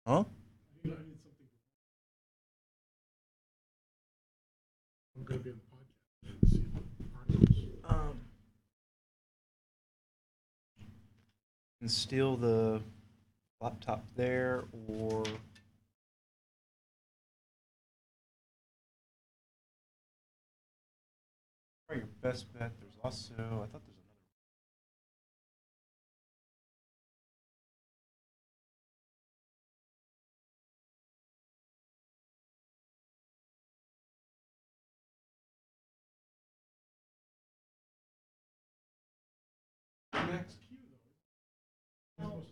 Huh? I need something. I'm going to be on the podcast and see the articles. And steal the laptop there, or probably your best bet. There's also, I thought there's another. Max Q, though.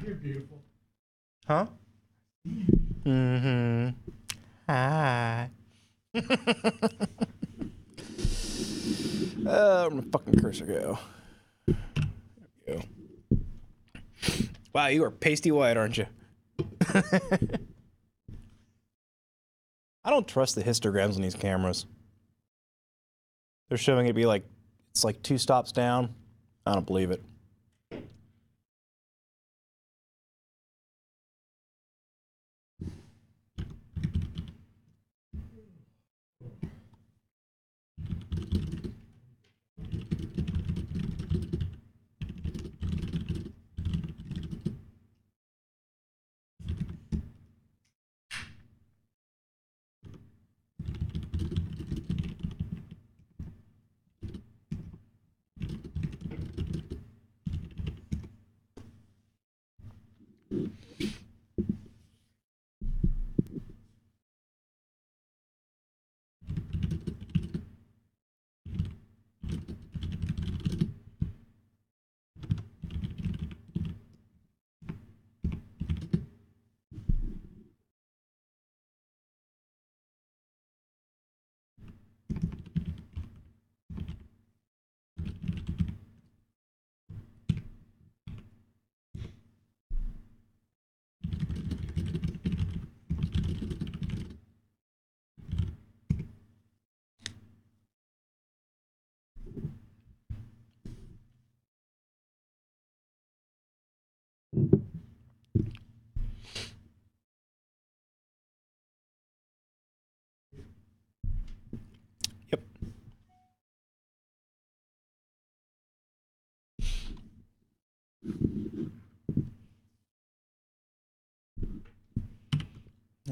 You're beautiful. Huh? Mm-hmm. Hi. Where my fucking cursor go? There we go. Wow, you are pasty white, aren't you? I don't trust the histograms on these cameras. They're showing it be like, it's like 2 stops down. I don't believe it.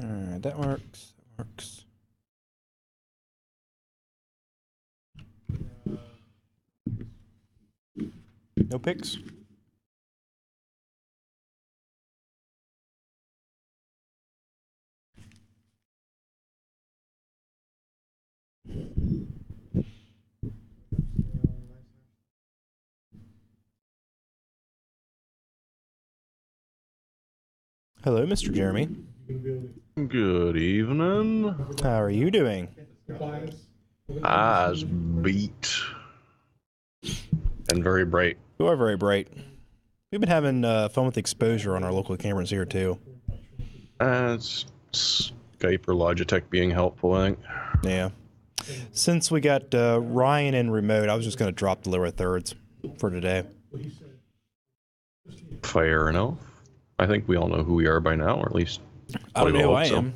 Alright, that works. That works. No pics? Hello, Mr. Jeremy. Good evening. How are you doing? Eyes beat. And very bright. You are very bright. We've been having fun with exposure on our local cameras here, too. It's Skype or Logitech being helpful, I think. Yeah. Since we got Ryan in remote, I was just going to drop the lower thirds for today. Fair enough. I think we all know who we are by now, or at least I don't know who I so. am.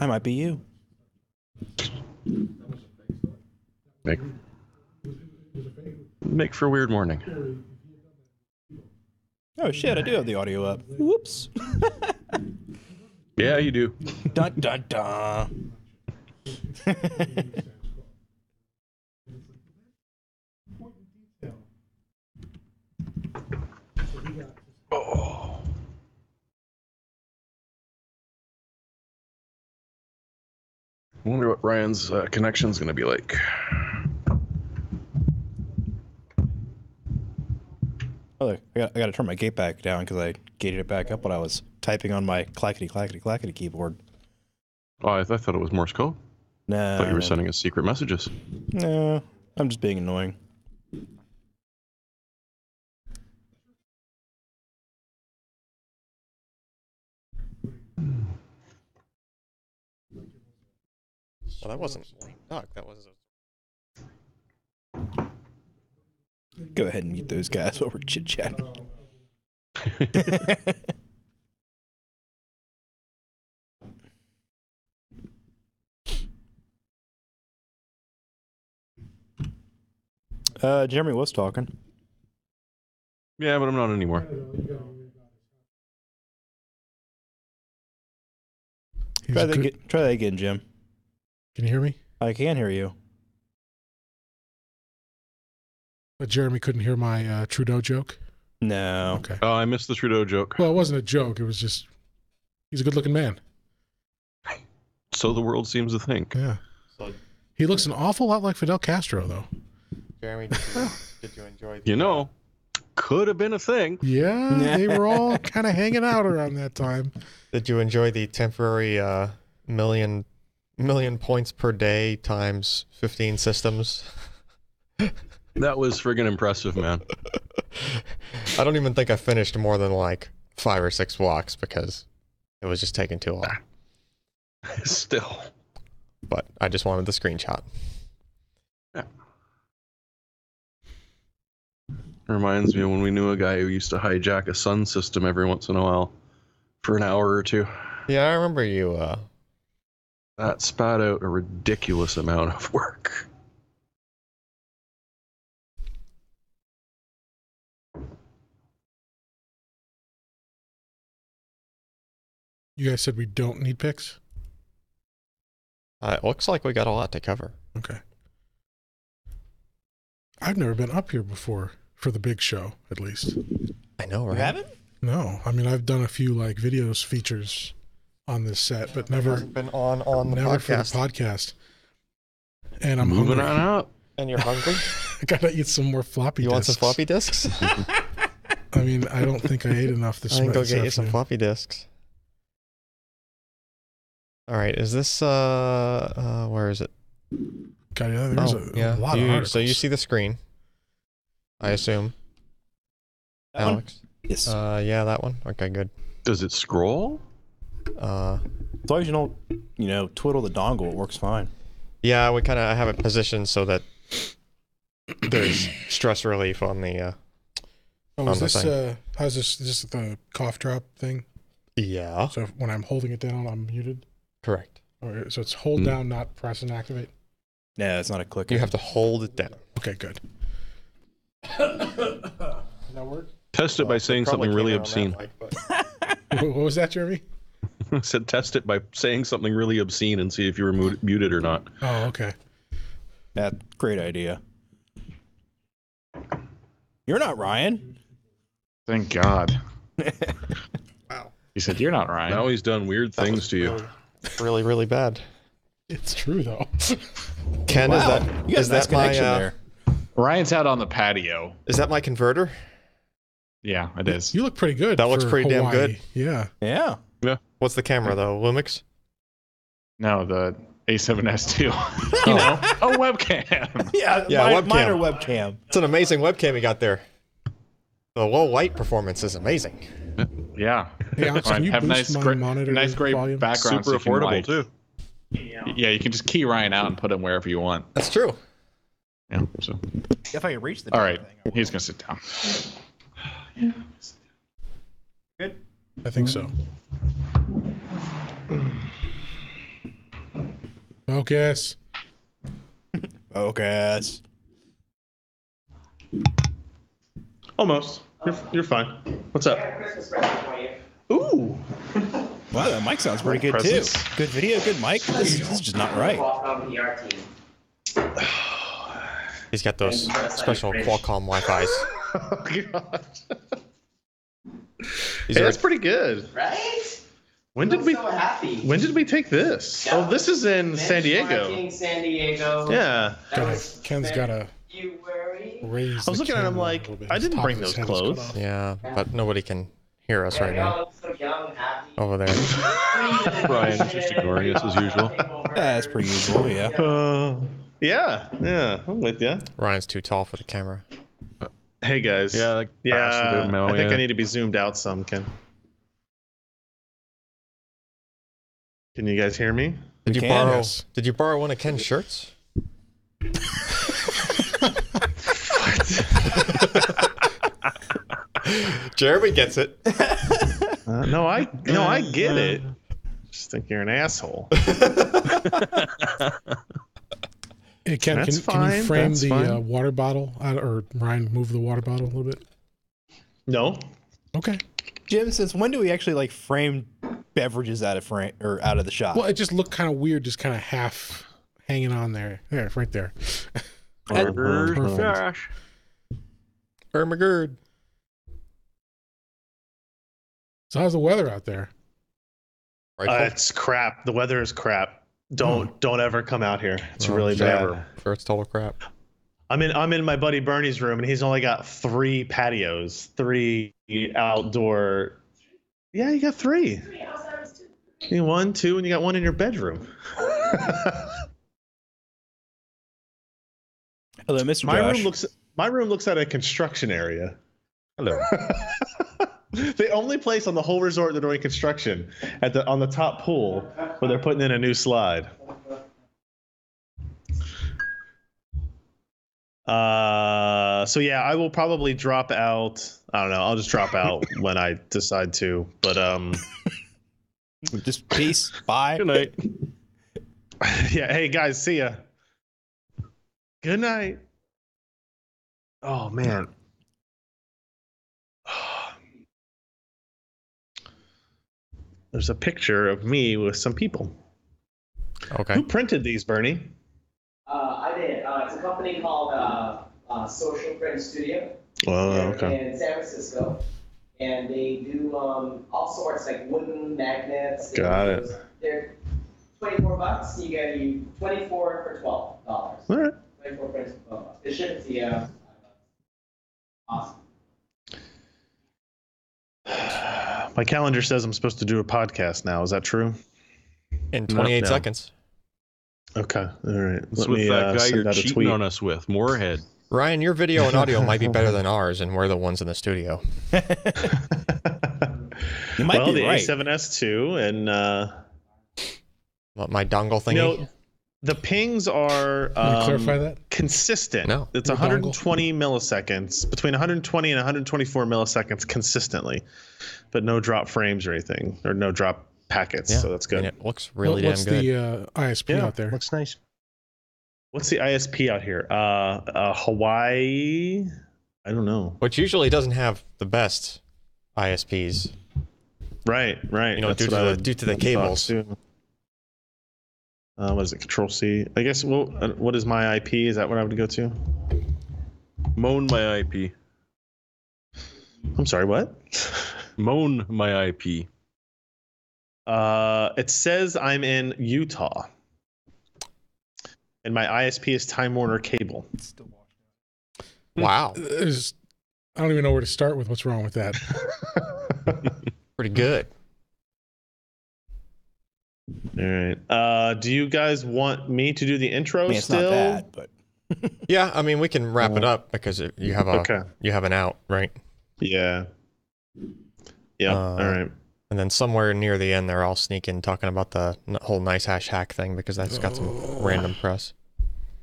I might be you. Make for a weird morning. Oh shit, I do have the audio up. Whoops. Yeah, you do. Dun dun dun. Oh. I wonder what Ryan's connection's going to be like. Oh, look, I got to turn my gate back down because I gated it back up when I was typing on my clackety clackety clackety keyboard. Oh, I thought it was Morse code. No. I thought you were sending us secret messages. No, I'm just being annoying. Well, that wasn't lame duck. That was Go ahead and mute those guys while we're chit-chatting. Jeremy was talking. Yeah, but I'm not anymore. Try that again, Jim. Can you hear me? I can hear you. But Jeremy couldn't hear my Trudeau joke? No. Okay. Oh, I missed the Trudeau joke. Well, it wasn't a joke. It was just, he's a good-looking man. So the world seems to think. Yeah. so. He looks an awful lot like Fidel Castro, though. Jeremy, did you enjoy? The, You know, could have been a thing. Yeah, they were all kind of hanging out around that time. Did you enjoy the temporary million points per day times 15 systems? That was friggin' impressive, man. I don't even think I finished more than like 5 or 6 walks because it was just taking too long. Still. But I just wanted the screenshot. Yeah. Reminds me of when we knew a guy who used to hijack a sun system every once in a while for an hour or two. Yeah, I remember you. That spat out a ridiculous amount of work. You guys said we don't need pics? It looks like we got a lot to cover. Okay. I've never been up here before for the big show, at least. I know, right? You haven't? No, I mean, I've done a few like videos, features on this set, but never, Hasn't been on the never for the podcast. podcast. And I'm Moving hungry. on up. And you're hungry? I gotta eat some more floppy You disks. want some floppy disks? I mean, I don't think I ate enough this I can go this get you some afternoon. floppy disks. All right, is this where is it? God, yeah, there's a lot of articles. So you see the screen, I assume, That one? Alex. Yes. Yeah, that one. Okay, good. Does it scroll? Uh, As long as you don't, twiddle the dongle, it works fine. yeah, we kind of have it positioned so that there's stress relief on the. Oh, on is the this thing. how's this? Is this the cough drop thing? Yeah. So when I'm holding it down, I'm muted. Correct. Or so it's hold down, not press and activate. No, it's not a clicker. You have to hold it down. Okay, good. Does that work? Test it by saying something really obscene. What was that, Jeremy? I said test it by saying something really obscene and see if you were muted or not. Oh, okay. That great idea. You're not Ryan. Thank God. Wow. He said, "You're not Ryan." Now he's done weird things to you. Really, really bad. It's true though. Ken, Wow, you got is a nice that my connection there. Ryan's out on the patio. is that my converter? Yeah, it is. You look pretty good. That looks for pretty damn Hawaii. good. Yeah. Yeah. What's the camera though? Lumix? No, the A7S II. You know, a webcam. Yeah, Yeah, mine, webcam. mine are webcam. It's an amazing webcam you got there. The low light performance is amazing. Yeah. Hey, Alex, Fine. can you Have boost my monitor nice gray volume? background. Super so you can, affordable like- too. Yeah, you can just key Ryan out and put him wherever you want. That's true. Yeah. So, If I could reach the all damn right, thing, I would. he's gonna sit down. Good. I think so. Focus. Focus. Almost. You're fine. What's up? Christmas present for you. Ooh. Wow, that mic sounds pretty good Presents. too. Good video, good mic. This is just not right. Welcome PR team. He's got those special Qualcomm Wi-Fi's. Oh god. These Hey, are that's pretty good. Right? When did I'm we so happy. when did we take this? Oh, this is in San Diego. Benchmarking San Diego. Yeah. That was Ken's got to February. raise I was the looking at him camera a like, little bit. I His didn't top bring of his those head is cut clothes. off. yeah, but nobody can hear us Yeah, right we all now look so young, happy. over there. Ryan's just ignoring us as usual. Yeah, that's pretty usual, yeah. Yeah, I'm with you. Ryan's too tall for the camera. Hey guys. Yeah, like bastard yeah. Mo, I think yeah. I need to be zoomed out some, Ken. Can you guys hear me? Did We you can. borrow? Yes. Did you borrow one of Ken's shirts? Jeremy gets it. No, I get it. Just think you're an asshole. Hey, Ken, That's can you fine, frame that's the fine. water bottle? Or Ryan, move the water bottle a little bit. No. Okay. Jim, since when do we actually like frame beverages out of frame or out of the shop? Well, it just looked kind of weird, just kind of half hanging on there. There, right there. Perfect. Gosh. Ermagerd. So how's the weather out there? Right. It's crap. The weather is crap. Don't ever come out here. It's Oh, really never. bad. Sure, it's total crap. I'm in my buddy Bernie's room, and he's only got 3 patios, 3 outdoor. Yeah, you got 3. You got 1, 2, and you got 1 in your bedroom. Hello, Mr. my Josh. room looks at a construction area. Hello. The only place on the whole resort they're doing construction on the top pool where they're putting in a new slide. So yeah, I will probably drop out. I don't know. I'll just drop out when I decide to. But Just peace. Bye. Good night. yeah. Hey guys, see ya. Good night. Oh man. There's a picture of me with some people. Okay. Who printed these, Bernie? I did. It's a company called Social Print Studio. Oh, They're okay. in San Francisco. And they do all sorts, like wooden magnets. Got it. They're $24. You get 24 for $12. All right. 24 prints for $12. They ship it to you. Awesome. My calendar says I'm supposed to do a podcast now. Is that true? In 28 No. seconds. Okay. All right. It's with that guy you're cheating on us with. Moorhead. Ryan, your video and audio might be better than ours, and we're the ones in the studio. You might Well, be the right. A7S II and What, my dongle thingy? you know, the pings are Can you clarify that? consistent. No. It's Your dongle? 120 milliseconds, between 120 and 124 milliseconds consistently, but no drop frames or anything, or no drop packets. Yeah, So that's good. And it looks really damn What's good. the ISP out there? looks nice. What's the ISP out here? Hawaii. I don't know. Which usually doesn't have the best ISPs. Right. You know, That's due to what I the- due to the thought cables. too. What is it? Control C. I guess. Well, what is my IP? Is that what I would go to? Moan my IP. I'm sorry. What? Moan my IP. It says I'm in Utah, and my ISP is Time Warner Cable. Wow. I don't even know where to start with what's wrong with that. Pretty good. All right. Do you guys want me to do the intro I mean, it's still? not bad, but Yeah, I mean, we can wrap it up because you have a Okay. you have an out, right? Yeah. Yeah. All right. And then somewhere near the end, they're all sneaking talking about the whole nice hash hack thing because that's got some random press.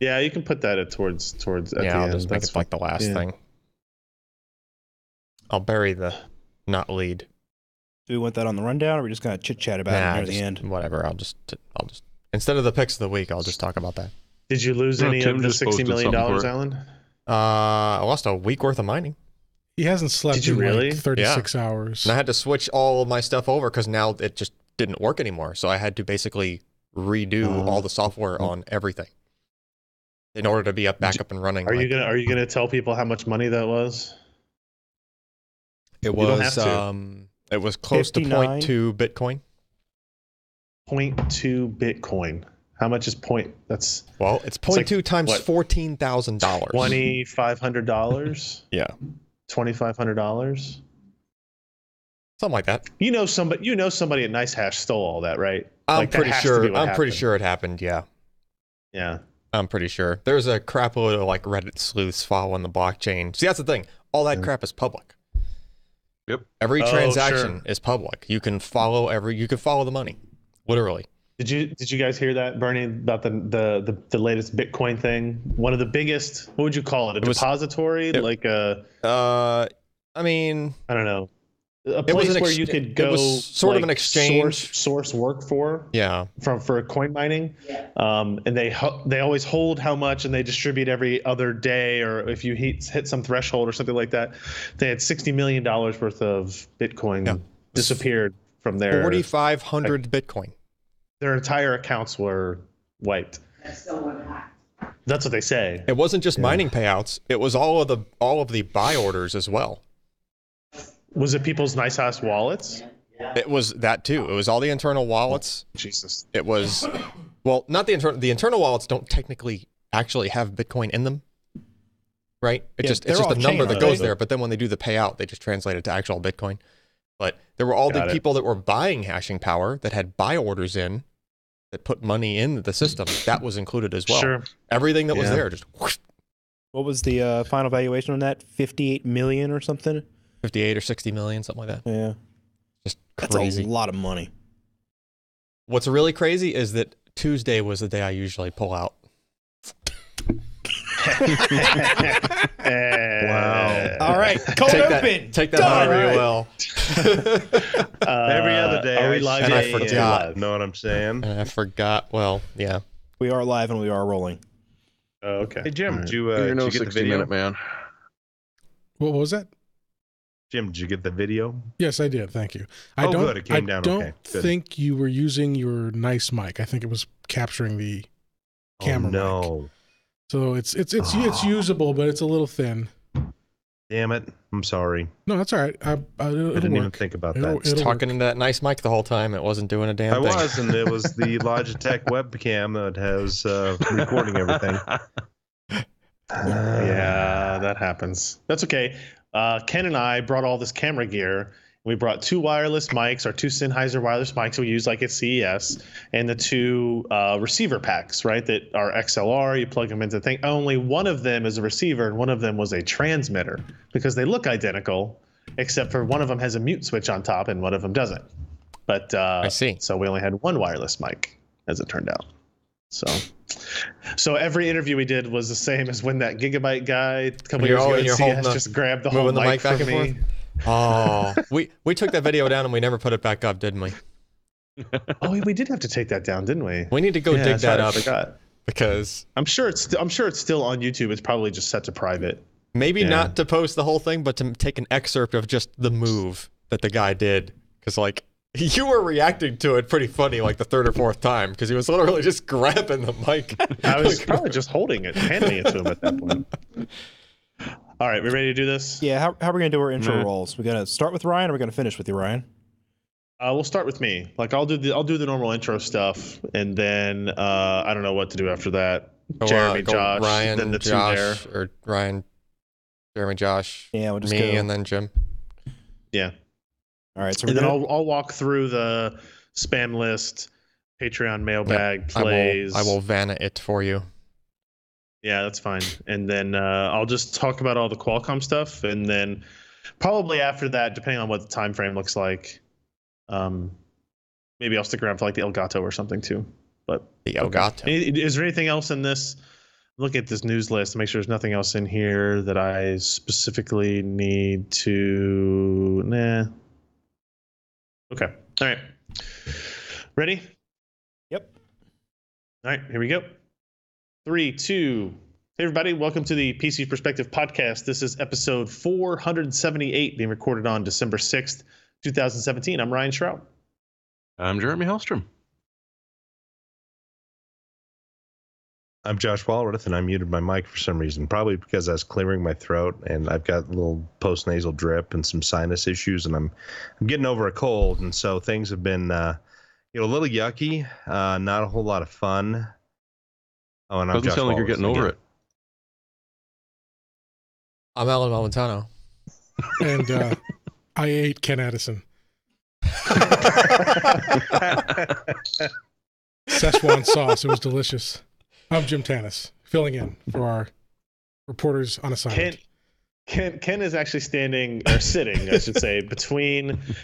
Yeah, you can put that at towards at the Yeah, I'll end. just make That's it like the last Yeah. thing. I'll bury the not lead. do we want that on the rundown, or are we just gonna chit chat about it near just, the end? whatever. I'll just instead of the picks of the week, I'll just talk about that. Did you lose No, any Tim of the just $60 posted million, something for it. Alan? I lost a week worth of mining, He hasn't slept Did you in really? like 36 hours. and I had to switch all of my stuff over because now it just didn't work anymore. So I had to basically redo all the software on everything in order to be back up and running. Are like- you gonna tell people how much money that was? It don't was have to. it was close 59. to 0.2 Bitcoin. 0.2 Bitcoin. How much is point? That's Well, it's like, 0.2 times what? $14,000. $2,500. Yeah, $2,500. something like that. You know somebody at NiceHash stole all that, right? I'm Like, that pretty has to be sure. what I'm pretty happened. sure it happened. Yeah, Yeah. I'm pretty sure. There's a crap load of like Reddit sleuths following the blockchain. See, that's the thing. All that crap is public. Yep. Every Oh, transaction sure. is public. You can follow the money, literally. Did you guys hear that, Bernie, about the latest Bitcoin thing? One of the biggest. What would you call it? A It was- depository, like a I mean, I don't know, a It was place an where ex- you could it go. was sort of like, an exchange. source work for yeah, for coin mining, and they always hold how much, and they distribute every other day, or if you hit some threshold or something like that. They had $60 million worth of Bitcoin Yeah. disappeared from their 4,500 Bitcoin. their entire accounts were wiped. That's what they say. It wasn't just mining payouts. It was all of the buy orders as well. Was it people's NiceHash wallets? It was that too. It was all the internal wallets. Jesus. It was, well, not the internal. The internal wallets don't technically actually have Bitcoin in them, right? Yeah, It's they're just a off-chain, number that aren't goes they? there. But then when they do the payout, they just translate it to actual Bitcoin. But there were all Got the it. people that were buying hashing power that had buy orders in, that put money in the system. That was included as well. Sure. Everything that was Yeah. there just whoosh, What was the final valuation on that? 58 million or something? 58 or 60 million, something like that. Yeah, Just that's crazy. a lot of money. What's really crazy is that Tuesday was the day I usually pull out. Wow. All right, cold Take open. that Done. however you All will. Every other day, Are we I live? And I stay in, forgot. Know what I'm saying? And I forgot. Well, yeah. We are live and we are rolling. Oh, okay. Hey Jim, All right. did you, You're did no you get the 60 video? minute man. What was that? Jim, did you get the video? Yes, I did. Thank you. Oh, good. It came down I don't okay. Good. think you were using your nice mic. I think it was capturing the camera mic. no. So it's usable, but it's a little thin. Damn it. I'm sorry. No, that's all right. I It'll didn't even work. think about It'll- that. it'll Talking into that nice mic the whole time. It wasn't doing a damn I thing. was, and it was the Logitech webcam that has recording everything. Yeah, that happens. That's okay. Ken and I brought all this camera gear. We brought two wireless mics, our two Sennheiser wireless mics we use like at CES, and the two receiver packs, right, that are XLR. You plug them into the thing. Only one of them is a receiver, and one of them was a transmitter because they look identical, except for one of them has a mute switch on top and one of them doesn't. But I see. So we only had one wireless mic, as it turned out. So every interview we did was the same as when that Gigabyte guy a couple You're years ago all- at you're CS holding the- just grabbed the whole moving the mic mic back from and me. Oh, we took that video down and we never put it back up, didn't we? Oh, we did have to take that down, didn't we? We need to go Yeah, dig that's that right, I up forgot. because I'm sure it's still on YouTube. It's probably just set to private. maybe Yeah. not to post the whole thing, but to take an excerpt of just the move that the guy did. Because like You were reacting to it pretty funny, like the third or fourth time, because he was literally just grabbing the mic. I was probably just holding it, handing it to him at that point. All right, we ready to do this? Yeah, how are we gonna do our intro Nah. rolls? We gonna start with Ryan, or we gonna finish with you, Ryan? We'll start with me. Like I'll do the normal intro stuff, and then I don't know what to do after that. Jeremy, Go Josh, Ryan, then the two there. Josh, or Ryan, Jeremy, Josh, Yeah, we'll just me, go. and then Jim. Yeah. All right, so And we're then gonna, I'll walk through the spam list, Patreon mailbag I plays. will Vanna it for you. Yeah, that's fine. And then I'll just talk about all the Qualcomm stuff, and then probably after that, depending on what the time frame looks like, maybe I'll stick around for like the Elgato or something too. But The Elgato. Is there anything else in this? Look at this news list to make sure there's nothing else in here that I specifically need to. Nah. Okay. All right. Ready? Yep. All right. Here we go. 3, 2. Hey, everybody. Welcome to the PC Perspective Podcast. This is episode 478 being recorded on December 6th, 2017. I'm Ryan Shroud. I'm Jeremy Hellstrom. I'm Josh Walrath, and I muted my mic for some reason, probably because I was clearing my throat, and I've got a little post-nasal drip and some sinus issues, and I'm getting over a cold, and so things have been a little yucky, not a whole lot of fun. Oh, and I'm Doesn't Josh sound like you're Walrath getting over again. it. I'm Alan Valentano. And I ate Ken Addison. Szechuan sauce. It was delicious. I'm Jim Tanis, filling in for our reporters on assignment. Ken is actually standing or sitting, I should say,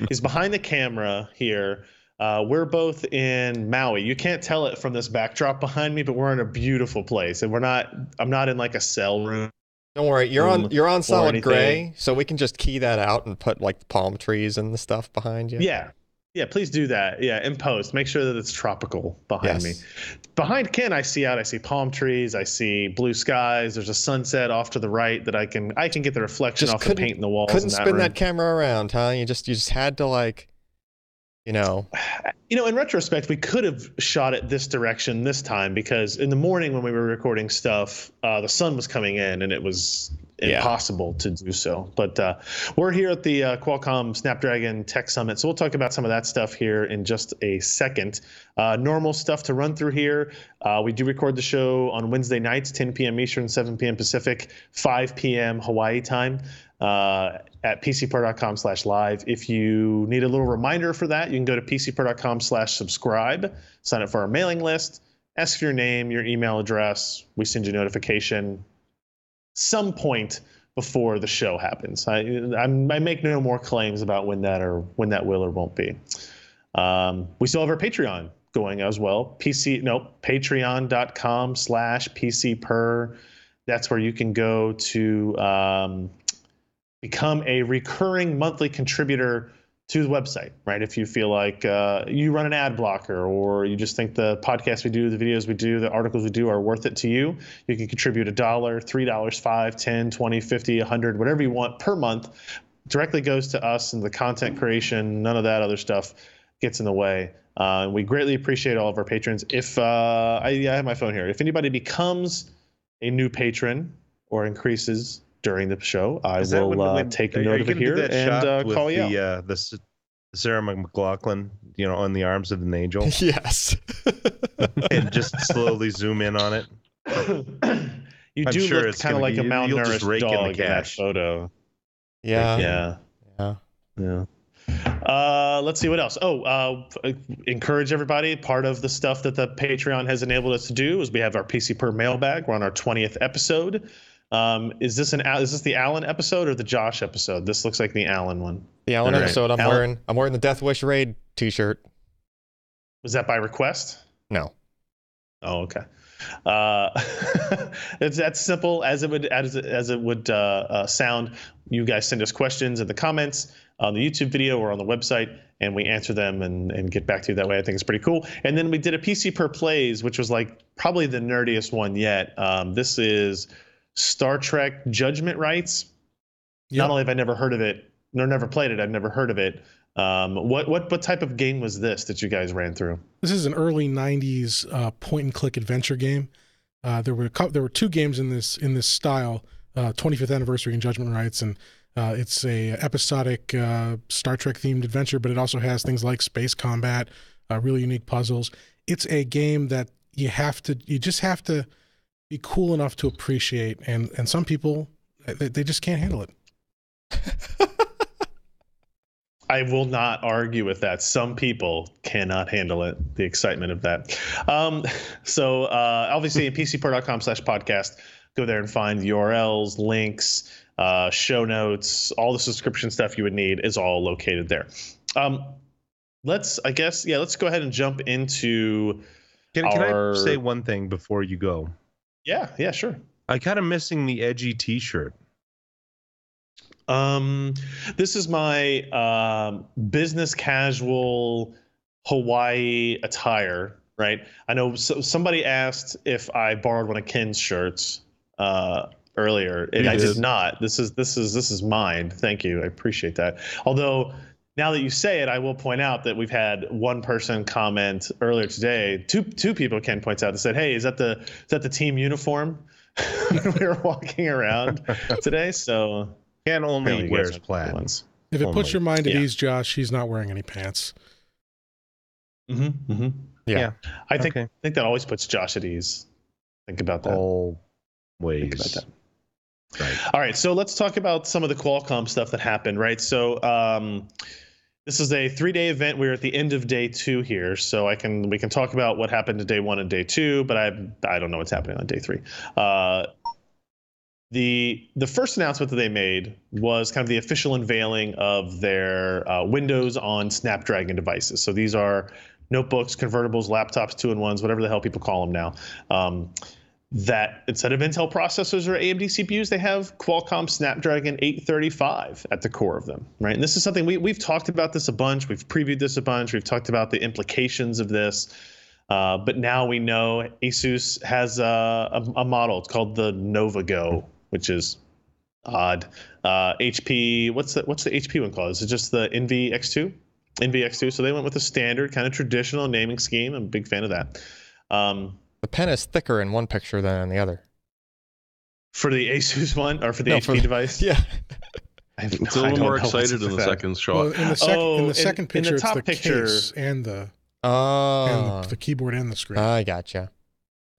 he's behind the camera here. We're both in Maui. You can't tell it from this backdrop behind me, but we're in a beautiful place, and I'm not in like a cell room. Don't worry, you're on solid anything. gray, so we can just key that out and put like palm trees and the stuff behind you. Yeah, please do that. Yeah, in post, make sure that it's tropical behind me. Yes. Behind Ken, I see palm trees, I see blue skies. There's a sunset off to the right that I can get the reflection Just off the paint in the walls. Couldn't in that spin room. that camera around, huh? You just had to like, In retrospect, we could have shot it this direction this time, because in the morning when we were recording stuff, the sun was coming in and it was impossible to do so. But we're here at the Qualcomm Snapdragon Tech Summit, so we'll talk about some of that stuff here in just a second. Normal stuff to run through here. We do record the show on Wednesday nights, 10 p.m. Eastern, 7 p.m. Pacific, 5 p.m. Hawaii time. At pcper.com/live. If you need a little reminder for that, you can go to pcper.com/subscribe, sign up for our mailing list, ask for your name, your email address. We send you a notification some point before the show happens. I make no more claims about when that will or won't be. We still have our Patreon going as well. Patreon.com/pcper. That's where you can go to become a recurring monthly contributor to the website, right? If you feel like you run an ad blocker, or you just think the podcasts we do, the videos we do, the articles we do are worth it to you, you can contribute $1, $3, $5, $10, $20, $50, $100, whatever you want per month. Directly goes to us and the content creation. None of that other stuff gets in the way. We greatly appreciate all of our patrons. If I have my phone here. If anybody becomes a new patron or increases during the show, I will take a note of it here and call you out. The Sarah McLachlan, on the arms of an angel, yes. and just slowly zoom in on it. You I'm do sure look it's kind of gonna like a be- you'll just malnourished rake in the dog in that cash. photo. Yeah. Yeah. Let's see what else. Encourage everybody. Part of the stuff that the Patreon has enabled us to do is we have our PC Per mailbag. We're on our 20th episode. Is this the Alan episode or the Josh episode? This looks like the Alan one. The Alan All right. episode. I'm Alan- wearing the Death Wish Raid T-shirt. Was that by request? No. Oh, okay. It's that simple as it would sound. You guys send us questions in the comments on the YouTube video or on the website, and we answer them and get back to you that way. I think it's pretty cool. And then we did a PC Per Plays, which was like probably the nerdiest one yet. This is Star Trek Judgment Rights. Yep. Not only have I never heard of it, nor never played it, I've never heard of it. What type of game was this that you guys ran through? This is an early '90s point-and-click adventure game. There were two games in this style, 25th Anniversary and Judgment Rights, and it's a episodic Star Trek themed adventure, but it also has things like space combat, really unique puzzles. It's a game that you just have to be cool enough to appreciate, and some people they just can't handle it. I will not argue with that. Some people cannot handle it, the excitement of that. So obviously at pcper.com/podcast, go there and find URLs, links, show notes, all the subscription stuff you would need is all located there. Let's go ahead and jump into Can I say one thing before you go? Yeah, sure. I kind of missing the edgy t-shirt. This is my business casual Hawaii attire, right? I know somebody asked if I borrowed one of Ken's shirts earlier, and I did not. This is mine. Thank you. I appreciate that. Although now that you say it, I will point out that we've had one person comment earlier today. Two people, Ken points out, that said, "Hey, is that the team uniform?" We were walking around today, so. Ken only wears plaid. If it puts your mind at ease, Josh, he's not wearing any pants. Yeah. I think that always puts Josh at ease. Think about that. Always. Think about that. Right. All right, so let's talk about some of the Qualcomm stuff that happened, right? So this is a 3-day event. We're at the end of day 2 here, so we can talk about what happened to day 1 and day 2, but I don't know what's happening on day 3. The first announcement that they made was kind of the official unveiling of their Windows on Snapdragon devices. So these are notebooks, convertibles, laptops, 2-in-1s, whatever the hell people call them now. That instead of Intel processors or AMD CPUs, they have Qualcomm Snapdragon 835 at the core of them, right? And this is something we've talked about this a bunch. We've previewed this a bunch. We've talked about the implications of this. But now we know Asus has a model. It's called the Nova Go, which is odd. HP, what's the HP one called? Is it just the Envy X2? Envy X2. So they went with a standard kind of traditional naming scheme. I'm a big fan of that. The pen is thicker in one picture than in the other. For the Asus one or for the HP device? Yeah. It's a little more excited in the second shot. Well, in the second picture, it's the case and the keyboard and the screen. I gotcha.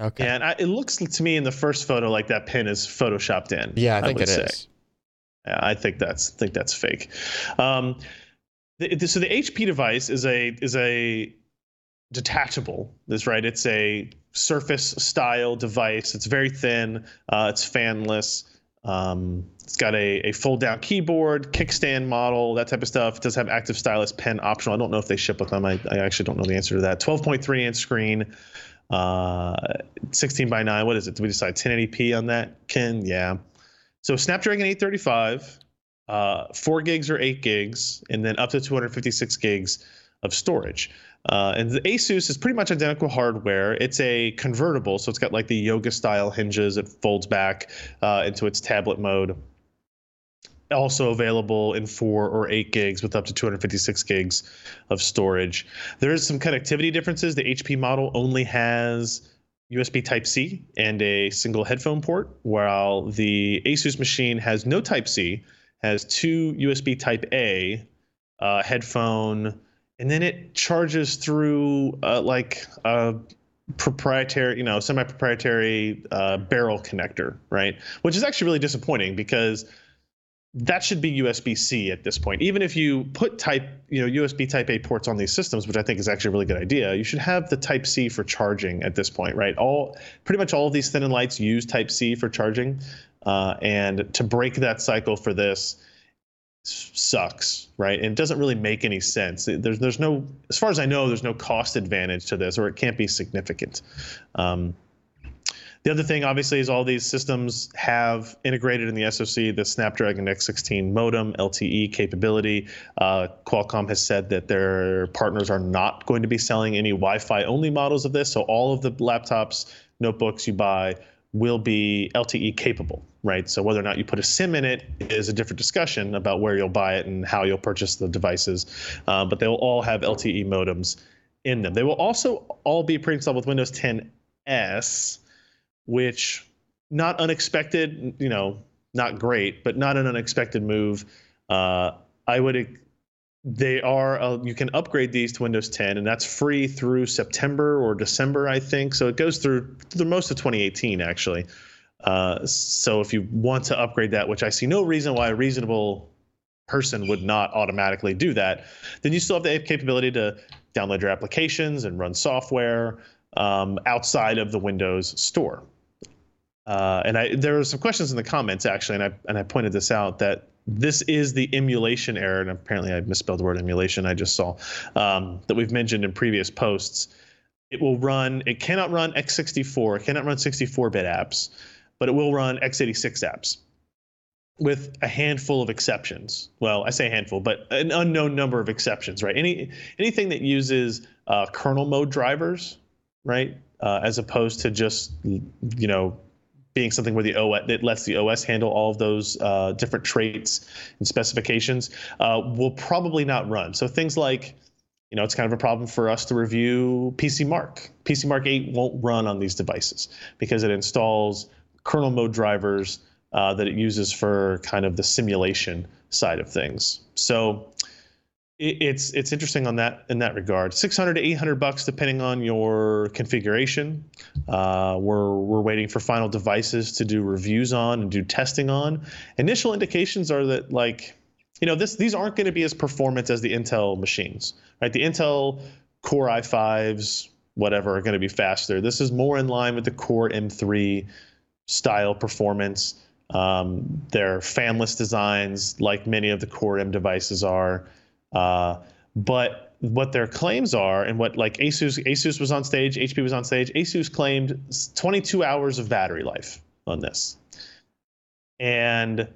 Okay. Yeah, and it looks to me in the first photo like that pen is photoshopped in. Yeah, I think it is. Yeah, I think that's fake. So the HP device is a detachable. That's right. It's a Surface style device. It's very thin. It's fanless. It's got a fold down keyboard, kickstand model, that type of stuff. It does have active stylus pen optional. I don't know if they ship with them. I actually don't know the answer to that. 12.3 inch screen. 16:9. What is it? Did we decide 1080p on that, Ken? Yeah. So Snapdragon 835, 4 gigs or 8 gigs, and then up to 256 gigs of storage. And the Asus is pretty much identical hardware. It's a convertible, so it's got like the yoga style hinges. It folds back into its tablet mode. Also available in 4 or 8 gigs with up to 256 gigs of storage. There is some connectivity differences. The HP model only has USB Type-C and a single headphone port, while the Asus machine has no Type-C, has 2 USB Type-A headphone, and then it charges through like a proprietary, semi-proprietary barrel connector, right? Which is actually really disappointing because that should be USB-C at this point. Even if you put USB Type-A ports on these systems, which I think is actually a really good idea, you should have the Type-C for charging at this point, right? Pretty much all of these thin and lights use Type-C for charging, and to break that cycle for this sucks, right? And it doesn't really make any sense. There's no, as far as I know, there's no cost advantage to this, or it can't be significant. The other thing, obviously, is all these systems have integrated in the SoC the Snapdragon X16 modem, LTE capability. Qualcomm has said that their partners are not going to be selling any Wi-Fi only models of this. So all of the laptops, notebooks you buy will be LTE capable, right? So whether or not you put a SIM in it is a different discussion about where you'll buy it and how you'll purchase the devices. But they will all have LTE modems in them. They will also all be pre-installed with Windows 10S, which not unexpected, not great, but not an unexpected move. They are, you can upgrade these to Windows 10, and that's free through September or December, I think. So it goes through the most of 2018, actually. So if you want to upgrade that, which I see no reason why a reasonable person would not automatically do that, then you still have the capability to download your applications and run software outside of the Windows Store. And there were some questions in the comments, actually, and I pointed this out, that this is the emulation error, and apparently I misspelled the word emulation, I just saw, that we've mentioned in previous posts. It cannot run x64, it cannot run 64-bit apps, but it will run x86 apps with a handful of exceptions. Well, I say a handful, but an unknown number of exceptions, right? Anything that uses kernel mode drivers, right, as opposed to just, being something where the OS, that lets the OS handle all of those different traits and specifications, will probably not run. So things like, it's kind of a problem for us to review PCMark. PCMark 8 won't run on these devices because it installs kernel mode drivers that it uses for kind of the simulation side of things. So it's interesting in that regard. $600 to $800 depending on your configuration. We're waiting for final devices to do reviews on and do testing on. Initial indications are that, these aren't going to be as performant as the Intel machines, right? The Intel Core i5s, whatever, are going to be faster. This is more in line with the Core M3 style performance. They're fanless designs, like many of the Core M devices are. But what their claims are, and what Asus was on stage, HP was on stage, Asus claimed 22 hours of battery life on this. And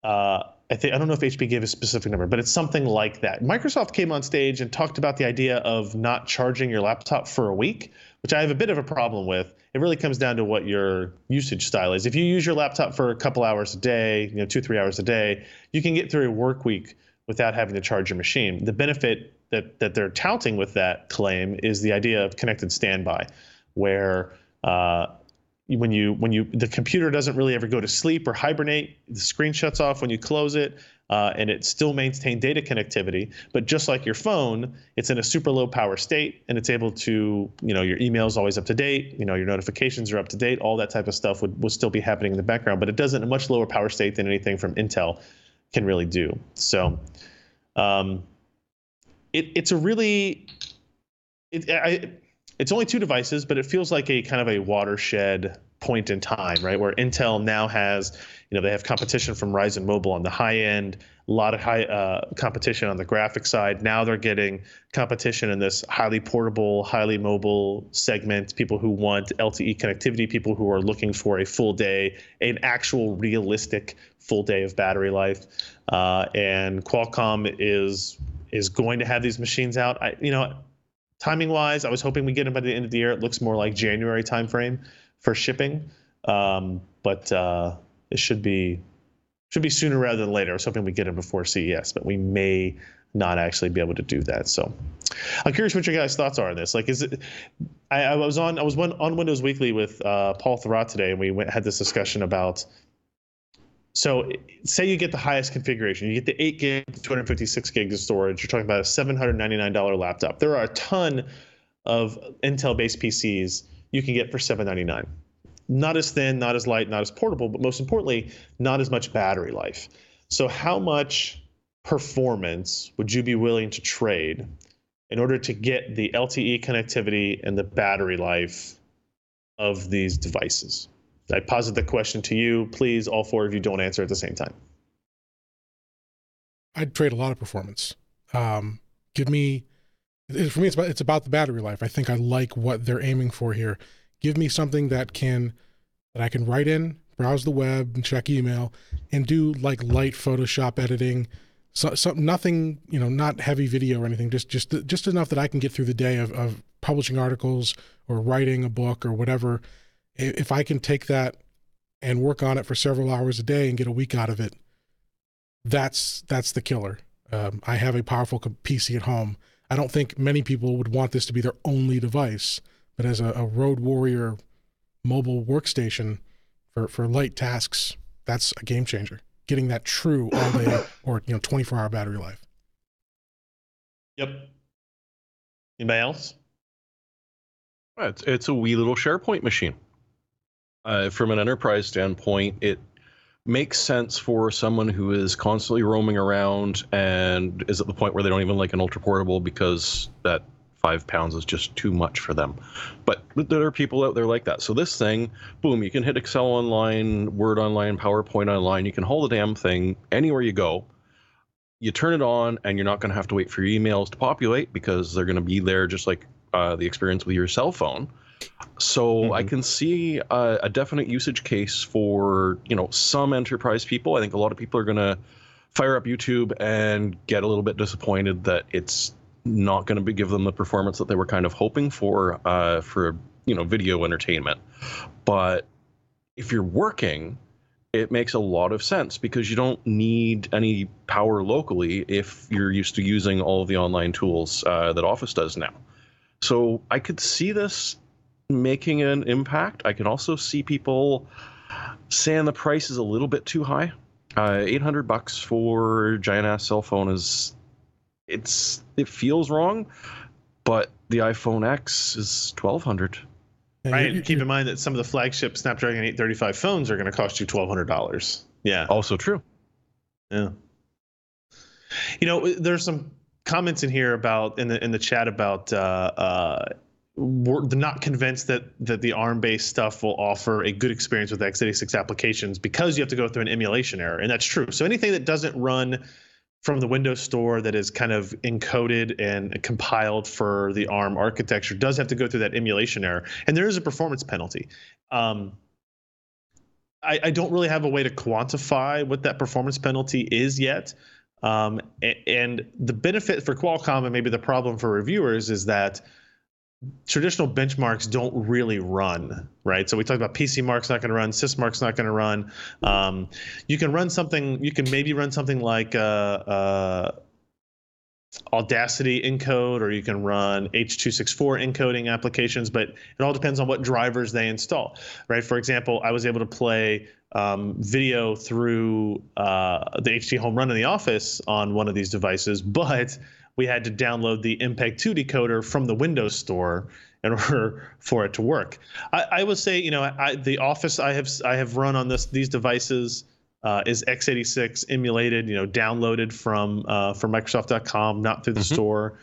I don't know if HP gave a specific number, but it's something like that. Microsoft came on stage and talked about the idea of not charging your laptop for a week, which I have a bit of a problem with. It really comes down to what your usage style is. If you use your laptop for a couple hours a day, 2-3 hours a day, you can get through a work week without having to charge your machine. The benefit that they're touting with that claim is the idea of connected standby, where when the computer doesn't really ever go to sleep or hibernate, the screen shuts off when you close it, and it still maintains data connectivity. But just like your phone, it's in a super low power state, and it's able to, your email's always up to date, your notifications are up to date, all that type of stuff would still be happening in the background, but it does it in a much lower power state than anything from Intel can really do. So it's only two devices, but it feels like a kind of a watershed point in time, right? Where Intel now has, they have competition from Ryzen Mobile on the high end, a lot of high competition on the graphic side. Now they're getting competition in this highly portable, highly mobile segment, people who want LTE connectivity, people who are looking for a full day, an actual realistic full day of battery life. And Qualcomm is going to have these machines out. Timing wise, I was hoping we get them by the end of the year. It looks more like January timeframe for shipping, but it should be sooner rather than later. I was hoping we get them before CES, but we may not actually be able to do that. So I'm curious what your guys' thoughts are on this. Like, is it? I was on Windows Weekly with Paul Thurrott today, and we had this discussion about. So say you get the highest configuration, you get the 8 gig, 256 gigs of storage, you're talking about a $799 laptop. There are a ton of Intel-based PCs you can get for $799. Not as thin, not as light, not as portable, but most importantly, not as much battery life. So how much performance would you be willing to trade in order to get the LTE connectivity and the battery life of these devices? I posit the question to you. Please, all four of you don't answer at the same time. I'd trade a lot of performance. For me, it's about the battery life. I think I like what they're aiming for here. Give me something that I can write in, browse the web, and check email, and do like light Photoshop editing. So nothing, not heavy video or anything. Just enough that I can get through the day of publishing articles or writing a book or whatever. If I can take that and work on it for several hours a day and get a week out of it, that's the killer. I have a powerful PC at home. I don't think many people would want this to be their only device, but as a road warrior mobile workstation for light tasks, that's a game changer. Getting that true all day or 24-hour battery life. Yep. Anybody else? It's a wee little SharePoint machine. From an enterprise standpoint, it makes sense for someone who is constantly roaming around and is at the point where they don't even like an ultra portable because that 5 pounds is just too much for them. But there are people out there like that. So this thing, boom, you can hit Excel online, Word online, PowerPoint online. You can hold the damn thing anywhere you go. You turn it on and you're not going to have to wait for your emails to populate because they're going to be there just like the experience with your cell phone. So I can see a definite usage case for, some enterprise people. I think a lot of people are going to fire up YouTube and get a little bit disappointed that it's not going to give them the performance that they were kind of hoping for video entertainment. But if you're working, it makes a lot of sense because you don't need any power locally if you're used to using all of the online tools that Office does now. So I could see this making an impact. I can also see people saying the price is a little bit too high. $800 for a giant ass cell phone it feels wrong, but the iPhone X is $1,200. Right. Keep in mind that some of the flagship Snapdragon 835 phones are going to cost you $1,200. Yeah. Also true. Yeah. There's some comments in here about in the chat about we're not convinced that the ARM-based stuff will offer a good experience with x86 applications because you have to go through an emulation error, and that's true. So anything that doesn't run from the Windows Store that is kind of encoded and compiled for the ARM architecture does have to go through that emulation error, and there is a performance penalty. I don't really have a way to quantify what that performance penalty is yet. And the benefit for Qualcomm and maybe the problem for reviewers is that traditional benchmarks don't really run, right? So we talked about PCMark's not going to run, SysMark's not going to run. You can maybe run something like Audacity encode, or you can run H.264 encoding applications, but it all depends on what drivers they install, right? For example, I was able to play video through the HD Home Run in the Office on one of these devices, but we had to download the MPEG-2 decoder from the Windows Store in order for it to work. I would say, the Office I have run on these devices is x86 emulated, downloaded from Microsoft.com, not through the store,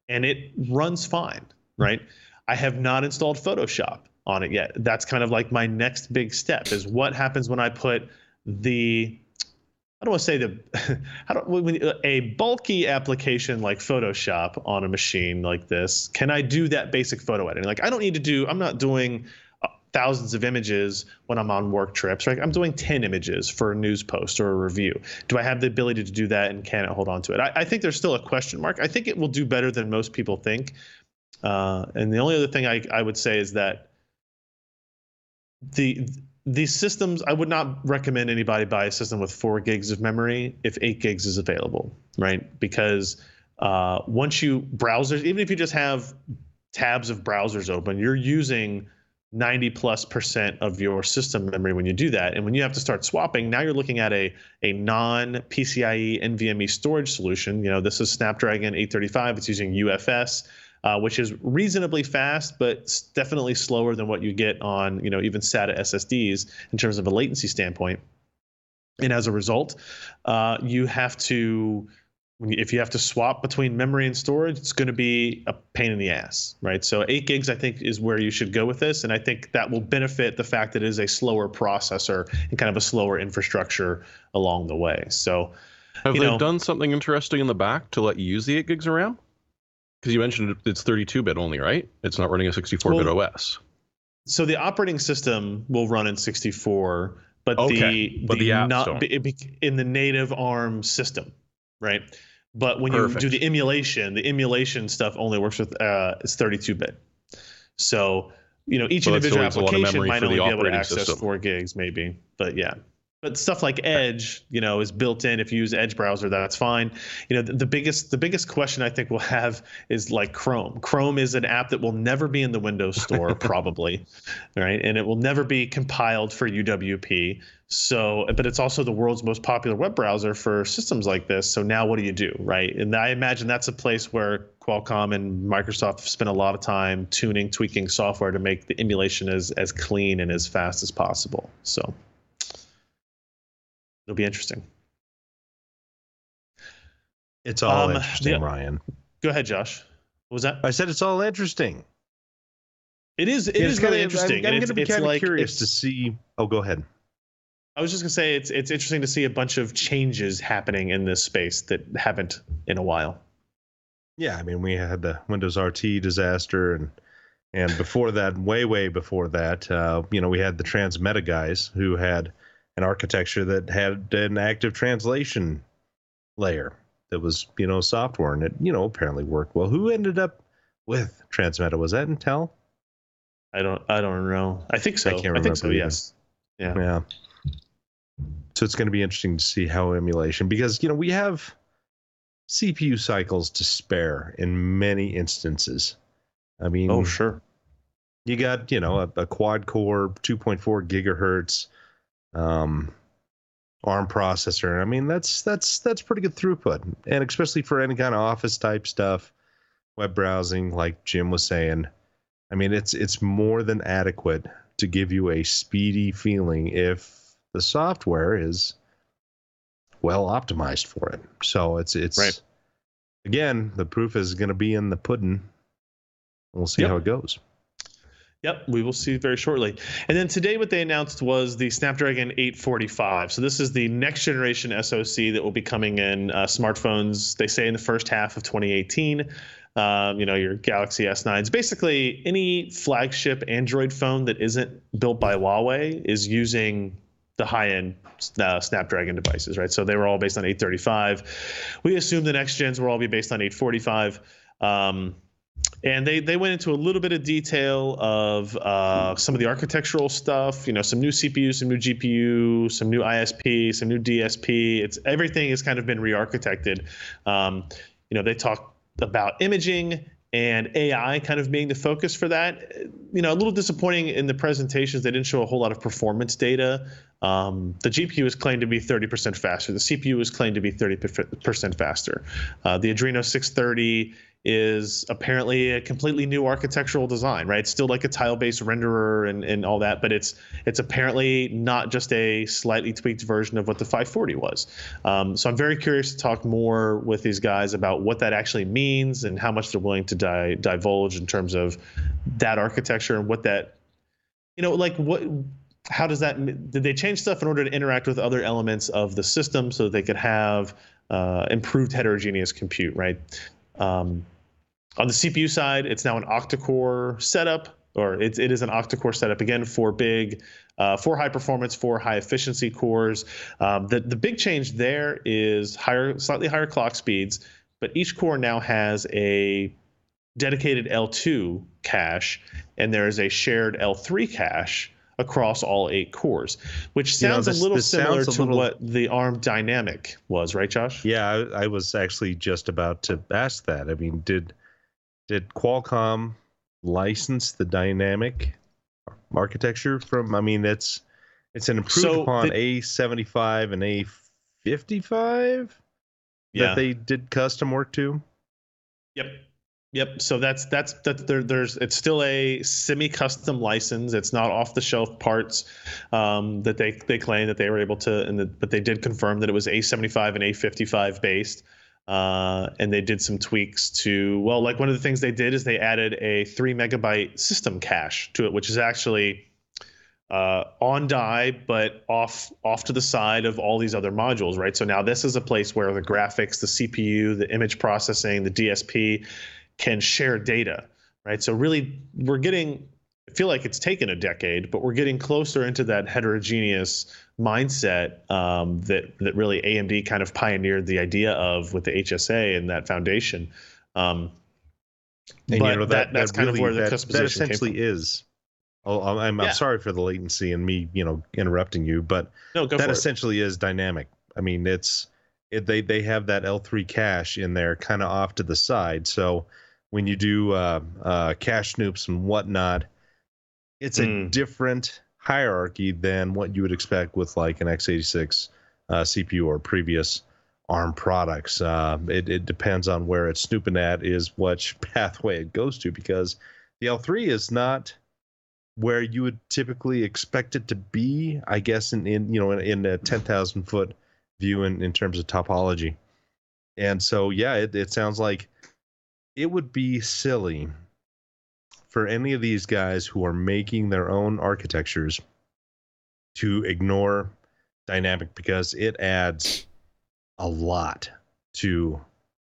and it runs fine, right? I have not installed Photoshop on it yet. That's kind of like my next big step is what happens when I put a bulky application like Photoshop on a machine like this. Can I do that basic photo editing? Like I'm not doing thousands of images when I'm on work trips, right? I'm doing 10 images for a news post or a review. Do I have the ability to do that, and can it hold on to it? I think there's still a question mark. I think it will do better than most people think. And the only other thing I would say is that these systems, I would not recommend anybody buy a system with 4 gigs of memory if 8 gigs is available, right? Because once browsers, even if you just have tabs of browsers open, you're using 90+% of your system memory when you do that. And when you have to start swapping, now you're looking at a non-PCIe NVMe storage solution. This is Snapdragon 835. It's using UFS. Which is reasonably fast, but definitely slower than what you get on, even SATA SSDs in terms of a latency standpoint. And as a result, if you have to swap between memory and storage, it's going to be a pain in the ass, right? So 8 gigs, I think, is where you should go with this. And I think that will benefit the fact that it is a slower processor and kind of a slower infrastructure along the way. So have they done something interesting in the back to let you use the 8 gigs of RAM? Because you mentioned it's 32-bit only, right? It's not running a 64-bit OS. So the operating system will run in 64, but the apps don't. In the native ARM system, right? But when you do the emulation stuff only works with it's 32-bit. So each Well, that's individual always a lot of application memory might for the only be able to operating access system. 4 gigs, maybe. But yeah. But stuff like Edge, is built in. If you use Edge browser, that's fine. The biggest question I think we'll have is like Chrome. Chrome is an app that will never be in the Windows Store, probably, right? And it will never be compiled for UWP. So, but it's also the world's most popular web browser for systems like this. So now what do you do, right? And I imagine that's a place where Qualcomm and Microsoft have spent a lot of time tuning, tweaking software to make the emulation as clean and as fast as possible. So it'll be interesting. It's all interesting, Ryan. Go ahead, Josh. What was that? I said it's all interesting. It is really interesting. I'm going to be kind of curious to it's- see. Oh, go ahead. I was just gonna say it's interesting to see a bunch of changes happening in this space that haven't in a while. Yeah, I mean, we had the Windows RT disaster, and before that, way before that, we had the Transmeta guys who had an architecture that had an active translation layer that was, software, and it, apparently worked well. Who ended up with Transmeta? Was that Intel? I don't know. I think so. I can't remember. I think so. Either. Yes. Yeah. Yeah. So it's going to be interesting to see how emulation, because we have CPU cycles to spare in many instances. I mean, Oh, sure. you got a quad core 2.4 gigahertz ARM processor. I mean, that's pretty good throughput, and especially for any kind of office type stuff, web browsing, like Jim was saying. I mean, it's more than adequate to give you a speedy feeling if the software is well optimized for it. So it's Right. Again, the proof is going to be in the pudding. We'll see Yep. how it goes. Yep, we will see very shortly. And then today what they announced was the Snapdragon 845. So this is the next generation SoC that will be coming in smartphones, they say in the first half of 2018. Your Galaxy S9s. Basically, any flagship Android phone that isn't built by Huawei is using the high-end Snapdragon devices, right? So they were all based on 835. We assume the next gens will all be based on 845. And they went into a little bit of detail of some of the architectural stuff, some new CPU, some new GPU, some new ISP, some new DSP. Everything has kind of been re-architected. They talk about imaging and AI kind of being the focus for that. A little disappointing in the presentations. They didn't show a whole lot of performance data. The GPU is claimed to be 30% faster. The CPU is claimed to be 30% faster. The Adreno 630 is apparently a completely new architectural design, right? It's still like a tile-based renderer and all that, but it's apparently not just a slightly tweaked version of what the 540 was. So I'm very curious to talk more with these guys about what that actually means and how much they're willing to divulge in terms of that architecture and what that, how does that, did they change stuff in order to interact with other elements of the system so that they could have improved heterogeneous compute, right? On the CPU side, it's now an octa-core setup, or it is an octa-core setup, again, for high performance, for high efficiency cores. The big change there is slightly higher clock speeds, but each core now has a dedicated L2 cache, and there is a shared L3 cache across all 8 cores, which sounds a little similar to what the ARM Dynamic was, right, Josh? Yeah, I was actually just about to ask that. I mean, did Qualcomm license the Dynamic architecture from? I mean, it's an improved upon A75 and A55 that they did custom work to. Yep. So that's it's still a semi-custom license. It's not off-the-shelf parts that they claim that they were able to, but they did confirm that it was A75 and A55 based. And they did some tweaks to, like one of the things they did is they added a 3 megabyte system cache to it, which is actually on die, but off to the side of all these other modules, right? So now this is a place where the graphics, the CPU, the image processing, the DSP can share data, right? So really, I feel like it's taken a decade, but we're getting closer into that heterogeneous mindset that really AMD kind of pioneered the idea of with the HSA and that foundation. And that's kind of where the customization that essentially came from. is I'm sorry for the latency and me, interrupting you, but No, go that for it. essentially is dynamic. I mean, they have that L3 cache in there kind of off to the side. So when you do cache snoops and whatnot, it's a different hierarchy than what you would expect with like an x86 CPU or previous ARM products. It depends on where it's snooping at, is which pathway it goes to, because the L3 is not where you would typically expect it to be, I guess, in a 10,000 foot view in terms of topology. And so, yeah, it sounds like it would be silly for any of these guys who are making their own architectures to ignore dynamic, because it adds a lot to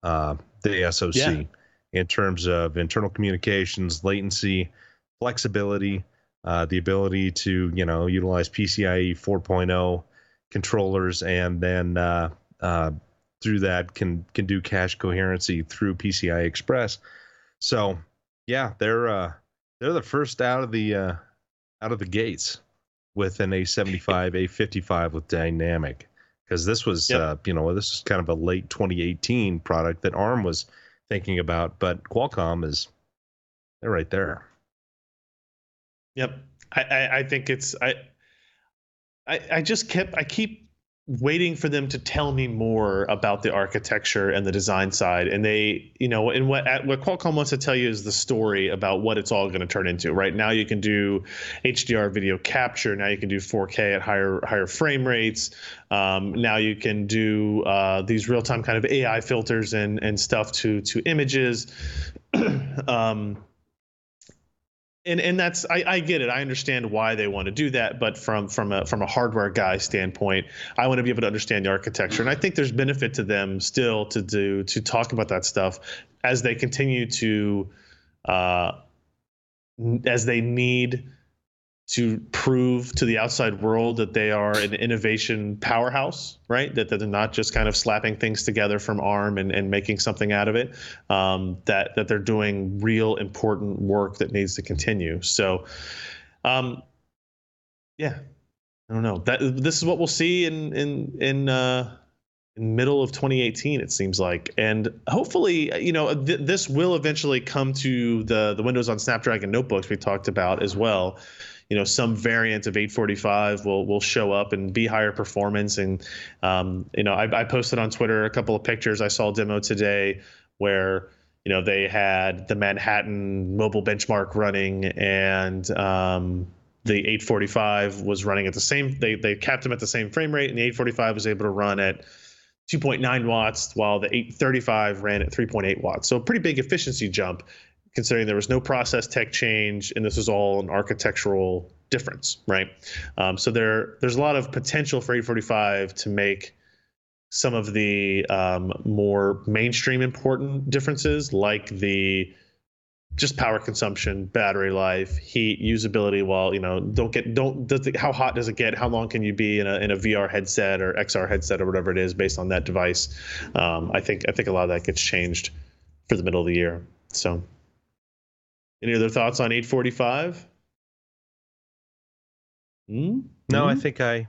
the SoC in terms of internal communications, latency, flexibility, the ability to utilize PCIe 4.0 controllers, and then through that can do cache coherency through PCI Express. So yeah, they're the first out of the gates with an A75, A55 with dynamic, because this was this is kind of a late 2018 product that ARM was thinking about, but Qualcomm they're right there. Yep. I think it's I keep waiting for them to tell me more about the architecture and the design side, and they, and what Qualcomm wants to tell you is the story about what it's all going to turn into. Right now, you can do HDR video capture. Now you can do 4K at higher frame rates. Now you can do these real time kind of AI filters and stuff to images. And that's I get it. I understand why they want to do that, but from a hardware guy standpoint, I want to be able to understand the architecture, and I think there's benefit to them still to talk about that stuff as they continue to as they need to prove to the outside world that they are an innovation powerhouse, right? That they're not just kind of slapping things together from ARM and making something out of it, that they're doing real important work that needs to continue. So, yeah, I don't know. This is what we'll see in middle of 2018, it seems like, and hopefully, this will eventually come to the Windows on Snapdragon notebooks we talked about as well. Some variant of 845 will show up and be higher performance. And, I posted on Twitter a couple of pictures. I saw a demo today where, they had the Manhattan mobile benchmark running, and the 845 was running at the same, they capped them at the same frame rate, and the 845 was able to run at 2.9 watts while the 835 ran at 3.8 watts. So a pretty big efficiency jump, considering there was no process tech change, and this is all an architectural difference, right? So there's a lot of potential for 845 to make some of the more mainstream important differences, like the just power consumption, battery life, heat, usability. While how hot does it get? How long can you be in a VR headset or XR headset or whatever it is based on that device? I think a lot of that gets changed for the middle of the year. So. Any other thoughts on 845? No, I think I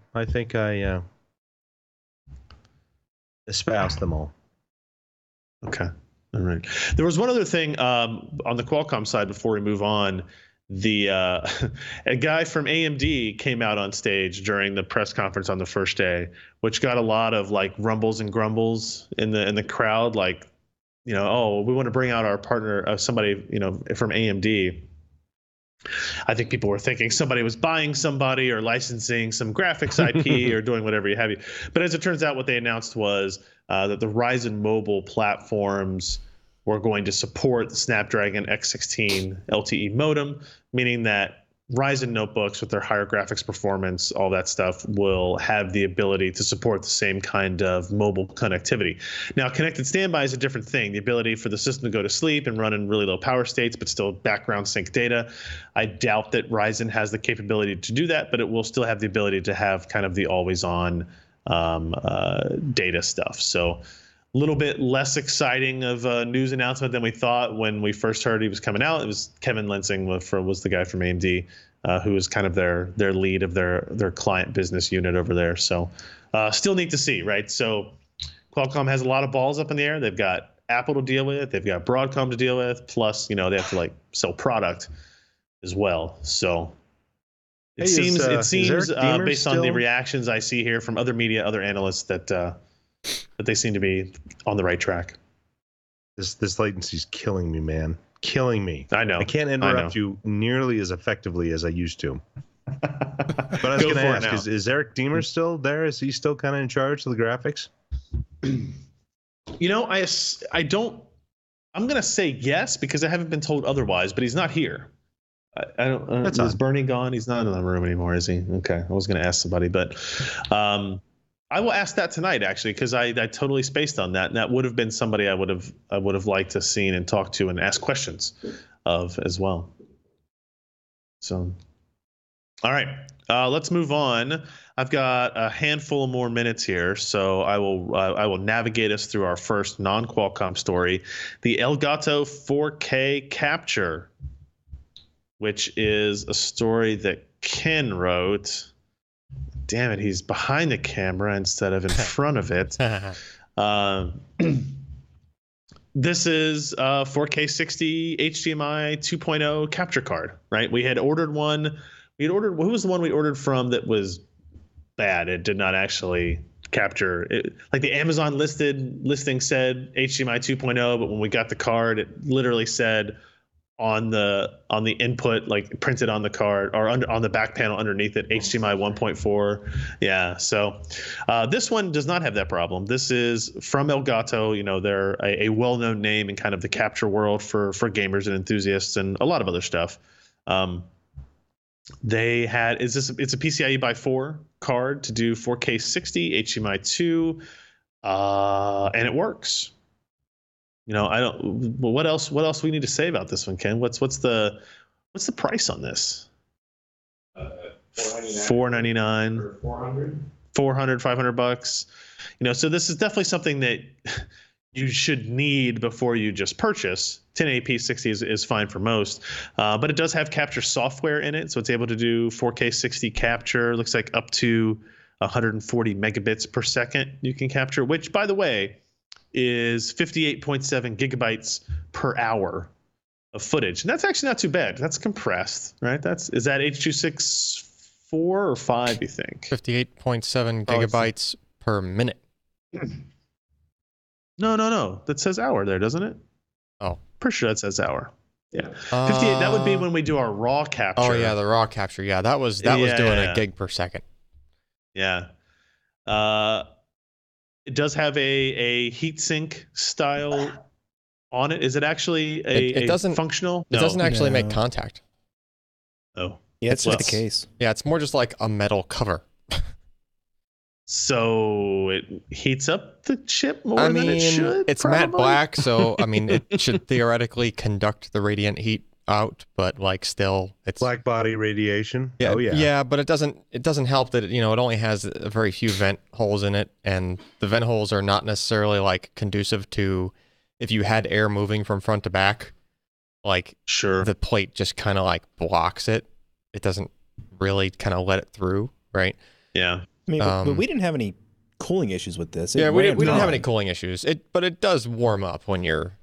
espoused them all. Okay. All right. There was one other thing on the Qualcomm side before we move on. A guy from AMD came out on stage during the press conference on the first day, which got a lot of like rumbles and grumbles in the crowd, like, we want to bring out our partner, somebody, from AMD. I think people were thinking somebody was buying somebody or licensing some graphics IP or doing whatever you have. But as it turns out, what they announced was that the Ryzen mobile platforms were going to support the Snapdragon X16 LTE modem, meaning that Ryzen notebooks with their higher graphics performance, all that stuff, will have the ability to support the same kind of mobile connectivity. Now, connected standby is a different thing. The ability for the system to go to sleep and run in really low power states, but still background sync data. I doubt that Ryzen has the capability to do that, but it will still have the ability to have kind of the always-on data stuff. So a little bit less exciting of a news announcement than we thought when we first heard he was coming out. It was Kevin Lensing was the guy from AMD who is kind of their lead of their client business unit over there. So still neat to see, right? So Qualcomm has a lot of balls up in the air. They've got Apple to deal with, they've got Broadcom to deal with, plus they have to like sell product as well. So it seems based on the reactions I see here from other media, other analysts that they seem to be on the right track. This latency's killing me, man. Killing me. I know. I can't interrupt you nearly as effectively as I used to. But I was going to ask, is Eric Deemer still there? Is he still kind of in charge of the graphics? I don't. I'm going to say yes because I haven't been told otherwise, but he's not here. I don't. Is Bernie gone? He's not in the room anymore, is he? Okay. I was going to ask somebody, but I will ask that tonight actually, because I totally spaced on that, and that would have been somebody I would have liked to seen and talk to and ask questions of as well. So, all right, let's move on. I've got a handful of more minutes here, so I will navigate us through our first non-Qualcomm story, the Elgato 4K capture, which is a story that Ken wrote. Damn it, he's behind the camera instead of in front of it. This is a 4K 60 HDMI 2.0 capture card, right? We had ordered one. Who was the one we ordered from that was bad? It did not actually capture it. Like the Amazon listing said HDMI 2.0, but when we got the card, it literally said on the input, like printed on the card or on the back panel underneath it, HDMI 1.4. Yeah. So this one does not have that problem. This is from Elgato. They're a well-known name in kind of the capture world for gamers and enthusiasts and a lot of other stuff. It's a PCIe by 4 card to do 4K 60 HDMI 2, and it works. What else we need to say about this one, Ken? What's the price on this? $499 or 400 $500. So this is definitely something that you should need before you just purchase. 1080p 60 is fine for most, but it does have capture software in it, so it's able to do 4K 60 capture. Looks like up to 140 megabits per second you can capture, which, by the way, is 58.7 gigabytes per hour of footage, and that's actually not too bad. That's compressed, right? Is that H.264 or 5? You think 58.7 gigabytes per minute? No. That says hour there, doesn't it? Oh, pretty sure that says hour. Yeah, 58. That would be when we do our raw capture. Oh yeah, the raw capture. Yeah, that was doing a gig per second. Yeah. It does have a heatsink style on it. Is it actually it doesn't functional? It doesn't actually make contact. Oh, yeah, it's just the case. Yeah, it's more just like a metal cover. So it heats up the chip more than it should. It's matte black, so it should theoretically conduct the radiant heat out, but like still it's black body radiation. Yeah, yeah, but it doesn't help that it only has a very few vent holes in it, and the vent holes are not necessarily like conducive to if you had air moving from front to back. Like the plate just kind of like blocks it. It doesn't really kind of let it through, right? Yeah. But we didn't have any cooling issues with this. We didn't have any cooling issues. But it does warm up when you're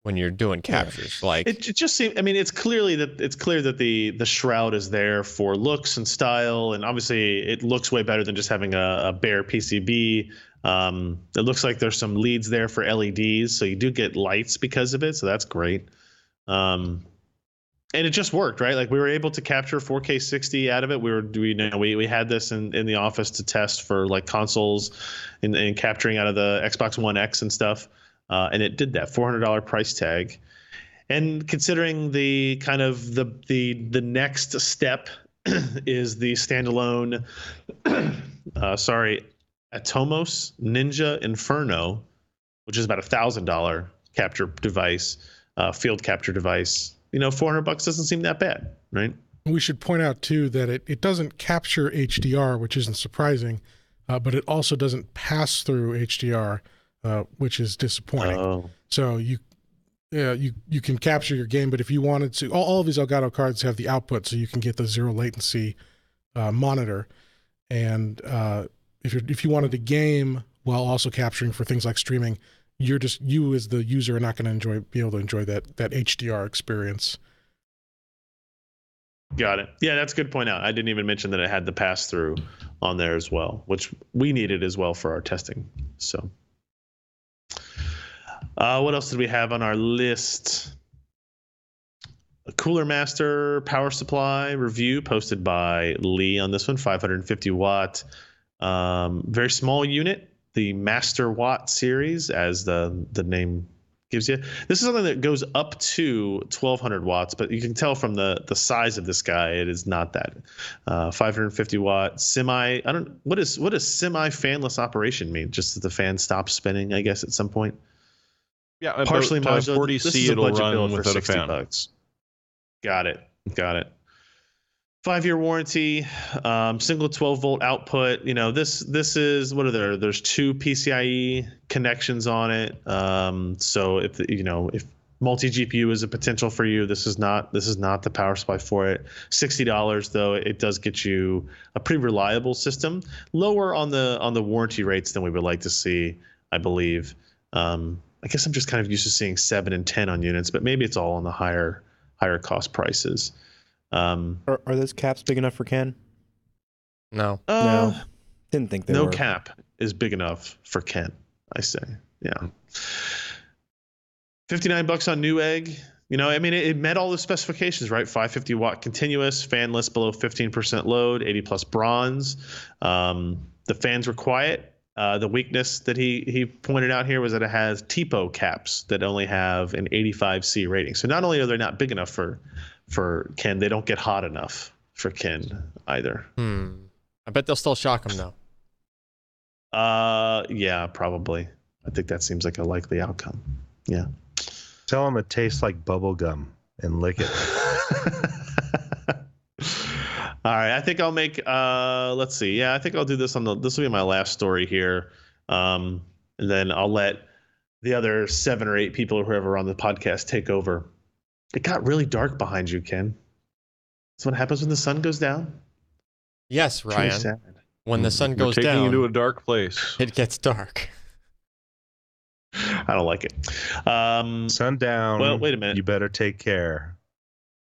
doing captures. Like it just seems, it's clear that the shroud is there for looks and style, and obviously it looks way better than just having a bare PCB. It looks like there's some leads there for LEDs, so you do get lights because of it, so that's great. And it just worked, right? Like we were able to capture 4K 60 out of it. We had this in the office to test for like consoles and capturing out of the Xbox One X and stuff. And it did that $400 price tag. And considering the kind of the next step is the standalone, Atomos Ninja Inferno, which is about $1,000 capture device, field capture device. $400 doesn't seem that bad, right? We should point out too that it doesn't capture HDR, which isn't surprising, but it also doesn't pass through HDR, which is disappointing. So you can capture your game, but if you wanted to, all of these Elgato cards have the output, so you can get the zero latency monitor. And if you wanted to game while also capturing for things like streaming, you as the user are not going to be able to enjoy that HDR experience. Got it. Yeah, that's a good point out. I didn't even mention that it had the pass through on there as well, which we needed as well for our testing. So, what else did we have on our list? A Cooler Master power supply review posted by Lee on this one, 550 watt, very small unit, the Master Watt series, as the name gives you. This is something that goes up to 1200 watts, but you can tell from the size of this guy, it is not that. 550 watt semi. What does semi fanless operation mean? Just that the fan stops spinning, I guess, at some point. Yeah, partially modular. 40C it'll run without a fan. $60. Got it. 5-year warranty, single 12-volt output. This is, what are there? There's 2 PCIe connections on it. So if multi-GPU is a potential for you, this is not the power supply for it. $60 though, it does get you a pretty reliable system. Lower on the warranty rates than we would like to see, I believe. I guess I'm just kind of used to seeing 7 and 10 on units, but maybe it's all on the higher cost prices. Are those caps big enough for Ken? No. No. Didn't think they were. No cap is big enough for Ken, I say. Yeah. $59 on Newegg. It met all the specifications, right? 550 watt continuous, fanless below 15% load, 80 plus bronze. The fans were quiet. The weakness that he pointed out here was that it has TPO caps that only have an 85C rating. So not only are they not big enough for Ken, they don't get hot enough for Ken either. I bet they'll still shock him though. Yeah, probably. I think that seems like a likely outcome. Yeah. Tell him it tastes like bubble gum and lick it. All right, I think I'll make. Let's see. Yeah, I think I'll do this this will be my last story here, and then I'll let the other 7 or 8 people or whoever on the podcast take over. It got really dark behind you, Ken. That's what happens when the sun goes down. Yes, Ryan. When the sun goes taking down, you to a dark place. it gets dark. I don't like it. Sundown. Well, wait a minute. You better take care.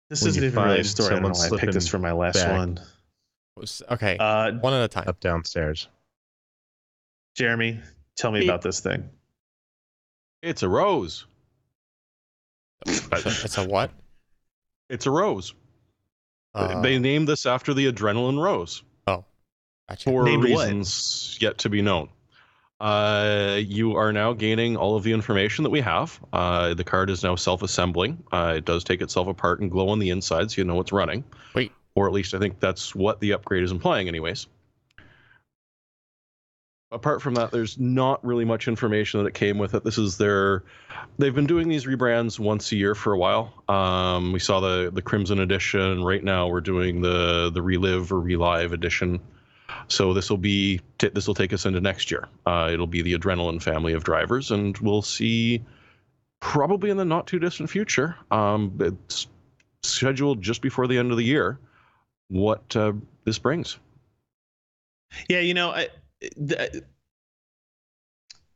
This when isn't you even really a find story. I don't know someone why I picked this slipping for my last back. one. Okay, one at a time. Up downstairs. Jeremy, tell me about this thing. It's a rose. It's a what? It's a rose. They named this after the adrenaline rose. Oh, gotcha. For Named reasons yet to be known. You are now gaining all of the information that we have. The card is now self-assembling. It does take itself apart and glow on the inside, so you know it's running. Wait. Or at least I think that's what the upgrade is implying anyways. Apart from that, there's not really much information that it came with it. They've been doing these rebrands once a year for a while. We saw the Crimson edition. Right now we're doing the Relive or Relive edition. So this will take us into next year. It'll be the Adrenaline family of drivers, and we'll see probably in the not too distant future. It's scheduled just before the end of the year. What this brings. Yeah,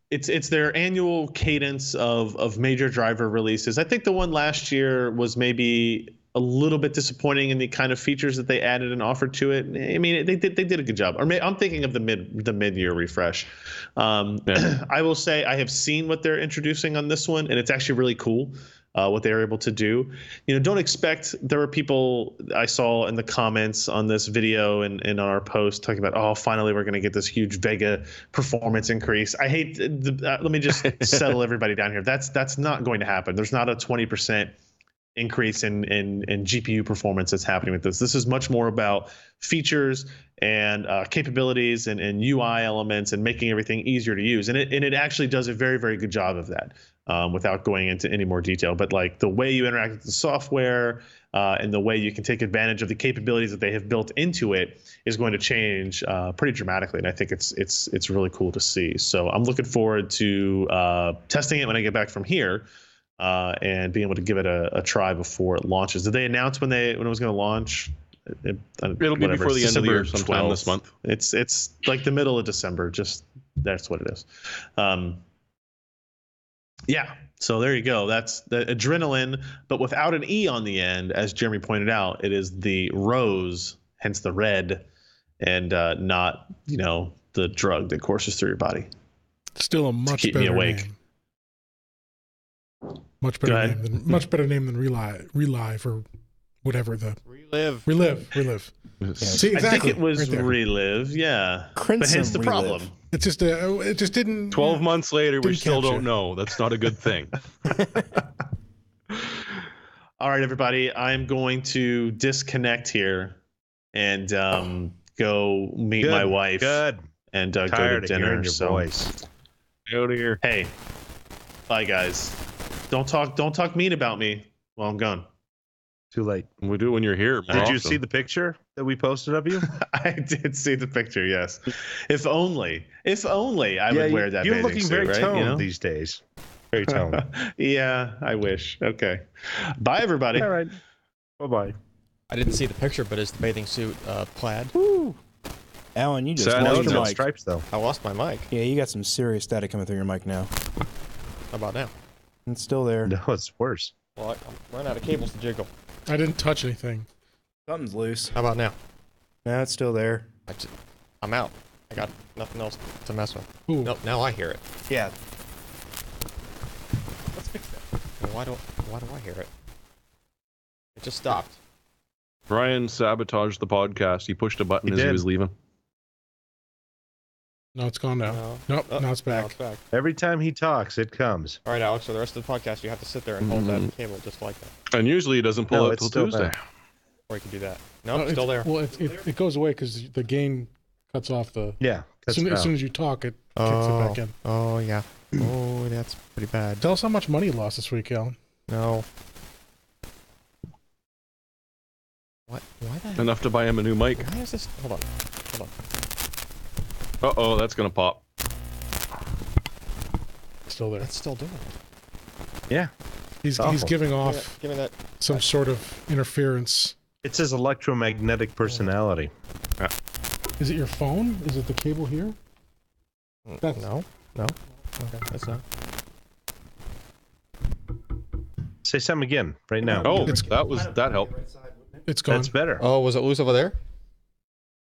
it's their annual cadence of major driver releases. I think the one last year was maybe a little bit disappointing in the kind of features that they added and offered to it. I mean, they did a good job. Or I'm thinking of the mid-year refresh. I will say I have seen what they're introducing on this one, and it's actually really cool. What they were able to do. Don't expect. There were people I saw in the comments on this video and on our post talking about, oh, finally we're going to get this huge Vega performance increase. I hate. Let me just settle everybody down here. That's not going to happen. There's not a 20% increase in GPU performance that's happening with this. This is much more about features and capabilities and UI elements and making everything easier to use. And it actually does a very, very good job of that. Without going into any more detail, but like the way you interact with the software and the way you can take advantage of the capabilities that they have built into it is going to change pretty dramatically, and I think it's really cool to see. So I'm looking forward to testing it when I get back from here, and being able to give it a try before it launches. Did they announce when it was going to launch? It'll be before the end of the year, sometime this month. It's like the middle of December. Just that's what it is. Yeah. So there you go. That's the Adrenaline, but without an E on the end, as Jeremy pointed out. It is the rose, hence the red, and not the drug that courses through your body. Still a much keep me better awake. name. Much better name than Relive or whatever the Relive. See, exactly. I think it was right there. Relive, yeah. Crimson But hence the Relive. problem. It's just it just didn't. 12 months later, we Didn't still capture. don't know. That's not a good thing. All right, everybody. I'm going to disconnect here and go meet my wife. Good. And go to Tired of dinner. hearing your so, voice. Out of here. hey, bye, guys. Don't talk mean about me while I'm gone. Too late. We do it when you're here. Did you see the picture that we posted of you? I did see the picture. Yes. If only I would wear that. You're bathing looking suit, very right? toned these days. Very toned. Yeah, I wish. Okay. Bye, everybody. All right. Bye-bye. I didn't see the picture, but is the bathing suit plaid? Alan, you just Sad lost note, your No mic. stripes though. I lost my mic. Yeah, you got some serious static coming through your mic now. How about now? It's still there. No, it's worse. Well, I'm running out of cables to jiggle. I didn't touch anything. Something's loose. How about now? No, it's still there. I'm out. I got nothing else to mess with. Ooh. Nope, now I hear it. Yeah. Let's fix that. Well, why do I hear it? It just stopped. Brian sabotaged the podcast. He pushed a button He as he did. was leaving. No, it's gone now. No. Nope, Oh, now it's back. Now it's back. Every time he talks, it comes. All right, Alex. For the rest of the podcast, you have to sit there and hold that cable just like that, And usually he doesn't pull No, out it's till still Tuesday. there. or you can do that. No, No, nope, still there. Well, it goes away because the gain cuts off the. Yeah. As soon as you talk, it kicks it back in. Oh yeah. Oh, that's pretty bad. Tell us how much money you lost this week, Alan. No. What? Why the heck? Enough to buy him a new mic. Why is this? Hold on. Uh-oh, that's going to pop. It's still there. It's still doing it. Yeah. He's awful. giving off Give me that. some sort of interference. It's his electromagnetic personality. Is it your phone? Is it the cable here? That's- No. Okay, that's not. Say something again right now. Oh, It's- that helped. It's gone. That's better. Oh, was it loose over there?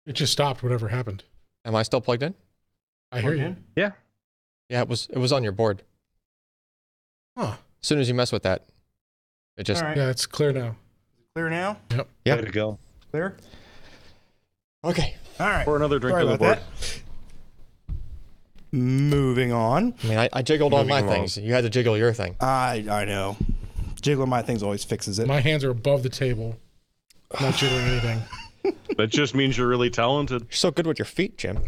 It just stopped. Whatever happened. Am I still plugged in? I hear you. Yeah. Yeah, it was on your board. Huh. As soon as you mess with that, it just. All right. Yeah, it's clear now. Clear now? Yeah. Way to go. Clear? Okay. All right. Pour another drink Sorry of the about board. that. Moving on. I mean, I jiggled all my Moving along. things. You had to jiggle your thing. I know. Jiggling my things always fixes it. My hands are above the table. Not jiggling anything. That just means you're really talented. You're so good with your feet, Jim.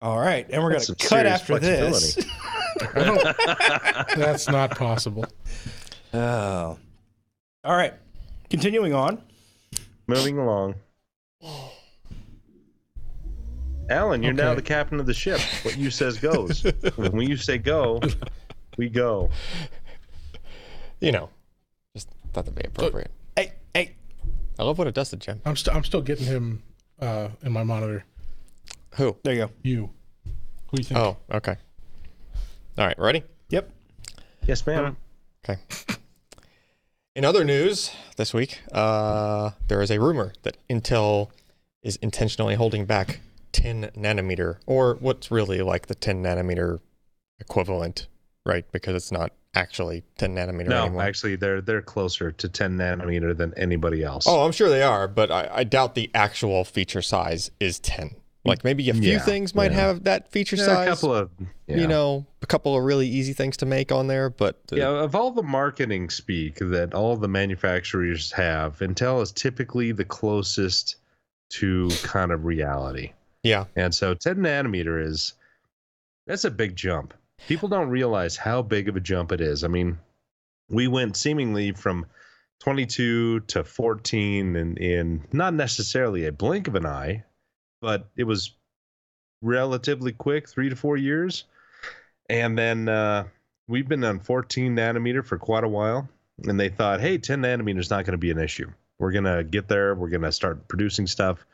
All right, and we're going That's to some cut serious after this. That's not possible. Oh. All right, continuing on. Moving along. Alan, you're now Okay. the captain of the ship. What you says goes. When you say go, we go. You know, just thought that'd be appropriate. Hey. I love what it does to Jim. I'm still getting him in my monitor. Who? There you go. You. Who do you think? Oh, okay. All right, ready? Yep. Yes, ma'am. Okay. In other news this week, there is a rumor that Intel is intentionally holding back 10 nanometer, or what's really like the 10 nanometer equivalent, right? Because it's not actually 10 nanometer No, anymore. actually, they're closer to 10 nanometer than anybody else. Oh, I'm sure they are, but I doubt the actual feature size is 10. Like maybe a few Yeah, things might yeah. have that feature Yeah, size. a couple of You know, a couple of really easy things to make on there, but Yeah, of all the marketing speak that all the manufacturers have, Intel is typically the closest to kind of reality. yeah. And so 10 nanometer that's a big jump. People don't realize how big of a jump it is. I mean, we went seemingly from 22 to 14 in not necessarily a blink of an eye, but it was relatively quick, 3 to 4 years. And then we've been on 14 nanometer for quite a while, and they thought, hey, 10 nanometer is not going to be an issue. We're going to get there. We're going to start producing stuff.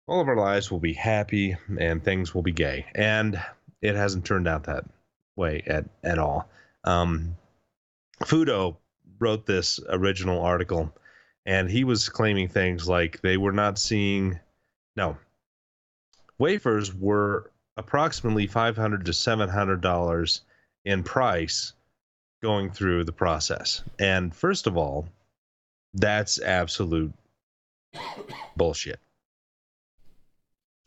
All of our lives will be happy and things will be gay. And it hasn't turned out that way at all. Fudo wrote this original article, and he was claiming things like they were not seeing, no, wafers were approximately $500 to $700 in price going through the process. And first of all, that's absolute bullshit.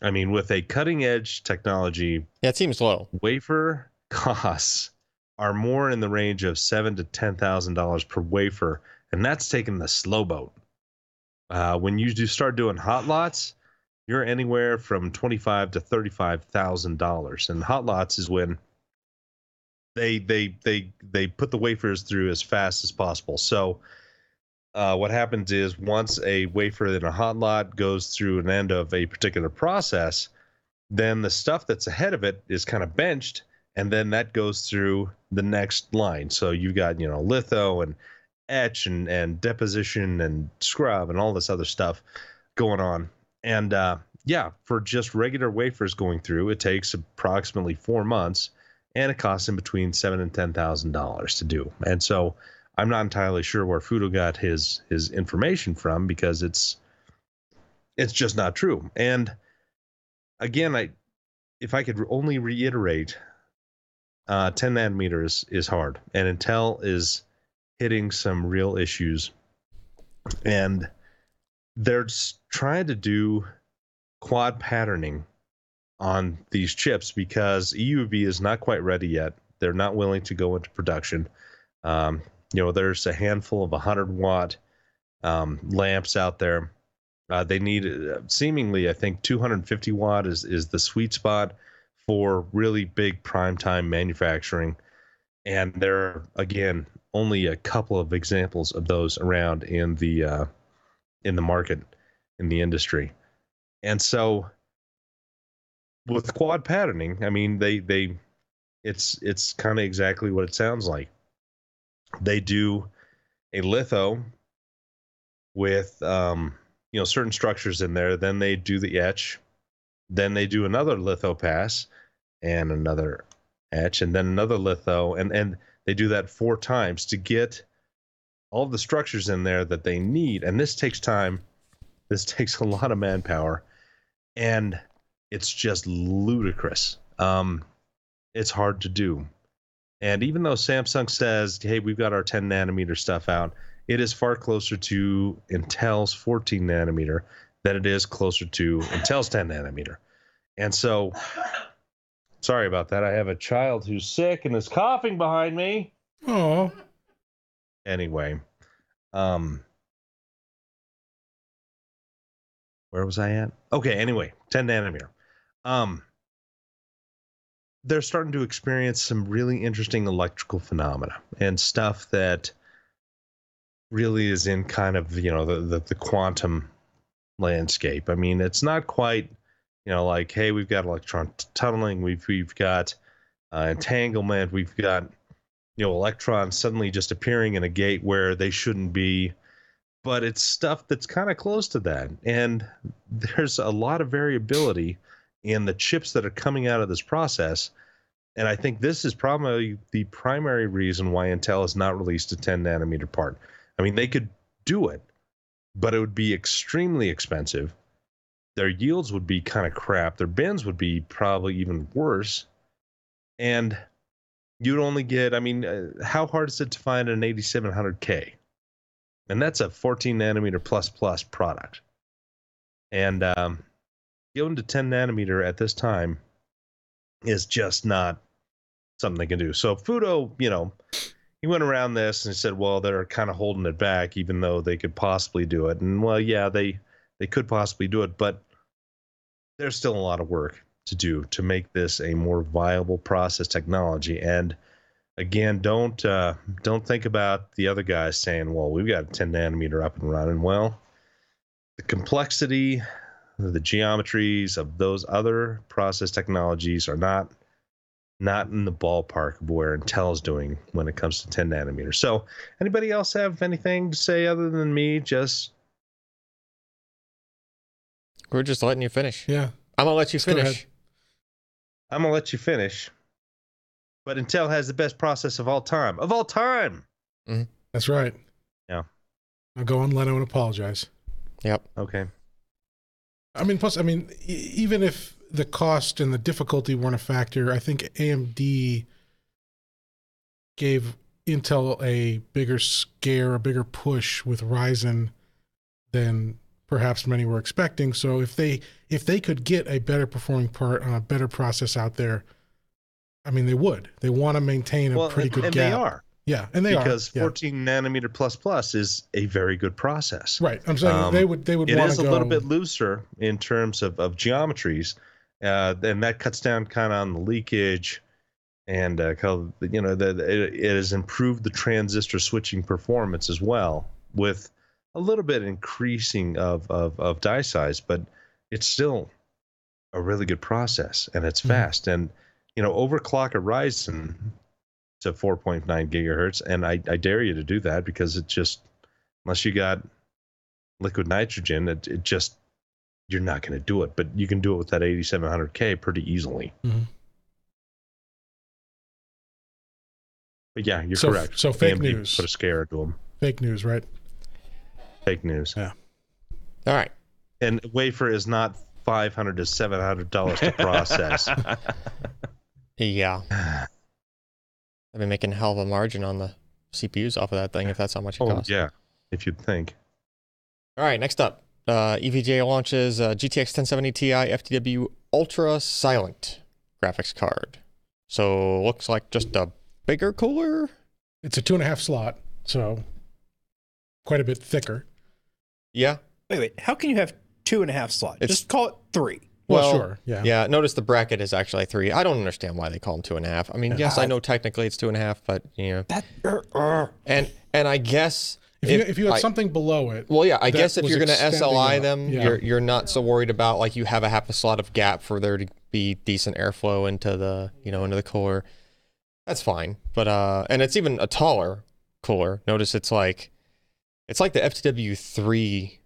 I mean, with a cutting edge technology, Yeah, it seems low. wafer costs are more in the range of $7,000 to $10,000 per wafer, and that's taking the slow boat. When you do start doing hot lots, you're anywhere from $25,000 to $35,000, and hot lots is when they put the wafers through as fast as possible. So what happens is once a wafer in a hot lot goes through an end of a particular process, then the stuff that's ahead of it is kind of benched, and then that goes through the next line. So you've got, litho and etch and deposition and scrub and all this other stuff going on. And for just regular wafers going through, it takes approximately 4 months, and it costs in between $7,000 and $10,000 to do. And so I'm not entirely sure where Fudo got his information from, because it's just not true. And again, if I could only reiterate, 10 nanometers is hard, and Intel is hitting some real issues, and they're trying to do quad patterning on these chips because EUV is not quite ready yet. They're not willing to go into production. There's a handful of 100-watt lamps out there. They need seemingly, I think, 250 watt is the sweet spot for really big primetime manufacturing. And there are, again, only a couple of examples of those around in the market, in the industry. And so with quad patterning, I mean, it's kind of exactly what it sounds like. They do a litho with certain structures in there, then they do the etch, then they do another litho pass and another etch, and then another litho, and they do that 4 times to get all of the structures in there that they need. And this takes time. This takes a lot of manpower, and it's just ludicrous. It's hard to do. And even though Samsung says, hey, we've got our 10 nanometer stuff out, it is far closer to Intel's 14 nanometer than it is closer to Intel's 10 nanometer. And so, sorry about that. I have a child who's sick and is coughing behind me. Oh. Anyway, where was I at? Okay, anyway, 10 nanometer. They're starting to experience some really interesting electrical phenomena and stuff that really is in kind of, the quantum landscape. I mean, it's not quite, like, hey, we've got electron tunneling, we've got entanglement, we've got, electrons suddenly just appearing in a gate where they shouldn't be, but it's stuff that's kind of close to that. And there's a lot of variability in the chips that are coming out of this process. And I think this is probably the primary reason why Intel has not released a 10 nanometer part. I mean, they could do it, but it would be extremely expensive. Their yields would be kind of crap. Their bins would be probably even worse. And you'd only get, how hard is it to find an 8700K? And that's a 14 nanometer plus product. And going to 10 nanometer at this time is just not something they can do. So Fudo, he went around this and said, well, they're kind of holding it back, even though they could possibly do it. And well, yeah, they could possibly do it, but there's still a lot of work to do to make this a more viable process technology. And again, don't think about the other guys saying, well, we've got a 10 nanometer up and running. Well, the complexity, the geometries of those other process technologies are not not in the ballpark of where Intel's doing when it comes to 10 nanometers. So, anybody else have anything to say other than me? Just We're just letting you finish. Yeah. I'm gonna let you Let's go finish. ahead. I'm gonna let you finish. But Intel has the best process of all time. Of all time. That's right. Yeah. Now go on Leno and apologize. Yep. Okay. I mean, plus, I mean, even if the cost and the difficulty weren't a factor, I think AMD gave Intel a bigger scare, a bigger push with Ryzen than perhaps many were expecting. So if they could get a better performing part on a better process out there, I mean, they would. They want to maintain a pretty good and gap. they are. Yeah, and they because are. 14 nanometer plus is a very good process. Right. I'm saying they would It want is to a go little bit looser in terms of geometries, and that cuts down kind of on the leakage, and it has improved the transistor switching performance as well, with a little bit increasing of die size, but it's still a really good process, and it's fast. And overclock a Ryzen to 4.9 gigahertz, and I dare you to do that, because it just, unless you got liquid nitrogen, it just, you're not going to do it. But you can do it with that 8700K pretty easily. Mm-hmm. But yeah, you're So- correct. so fake AMD news. put a scare into them. fake news, right? Fake news. Yeah. All right. And wafer is not $500 to $700 to process. Yeah. I've been making a hell of a margin on the CPUs off of that thing, if that's how much it Oh costs. yeah, if you'd think. All right, next up. EVGA launches GTX 1070 Ti FTW Ultra Silent graphics card. So looks like just a bigger cooler. It's a 2.5 slot, so quite a bit thicker. Yeah. Wait. How can you have 2.5 slots? It's- Just call it 3. Well, sure. Yeah. Yeah. Notice the bracket is actually 3. I don't understand why they call them 2.5. I mean, yes, I know technically it's 2.5, but and I guess If you had something below it. well, yeah, I that guess if was you're going to extending SLI up, them, yeah. you're not so worried about like you have a half a slot of gap for there to be decent airflow into the into the cooler. That's fine, but and it's even a taller cooler. Notice it's like the FTW3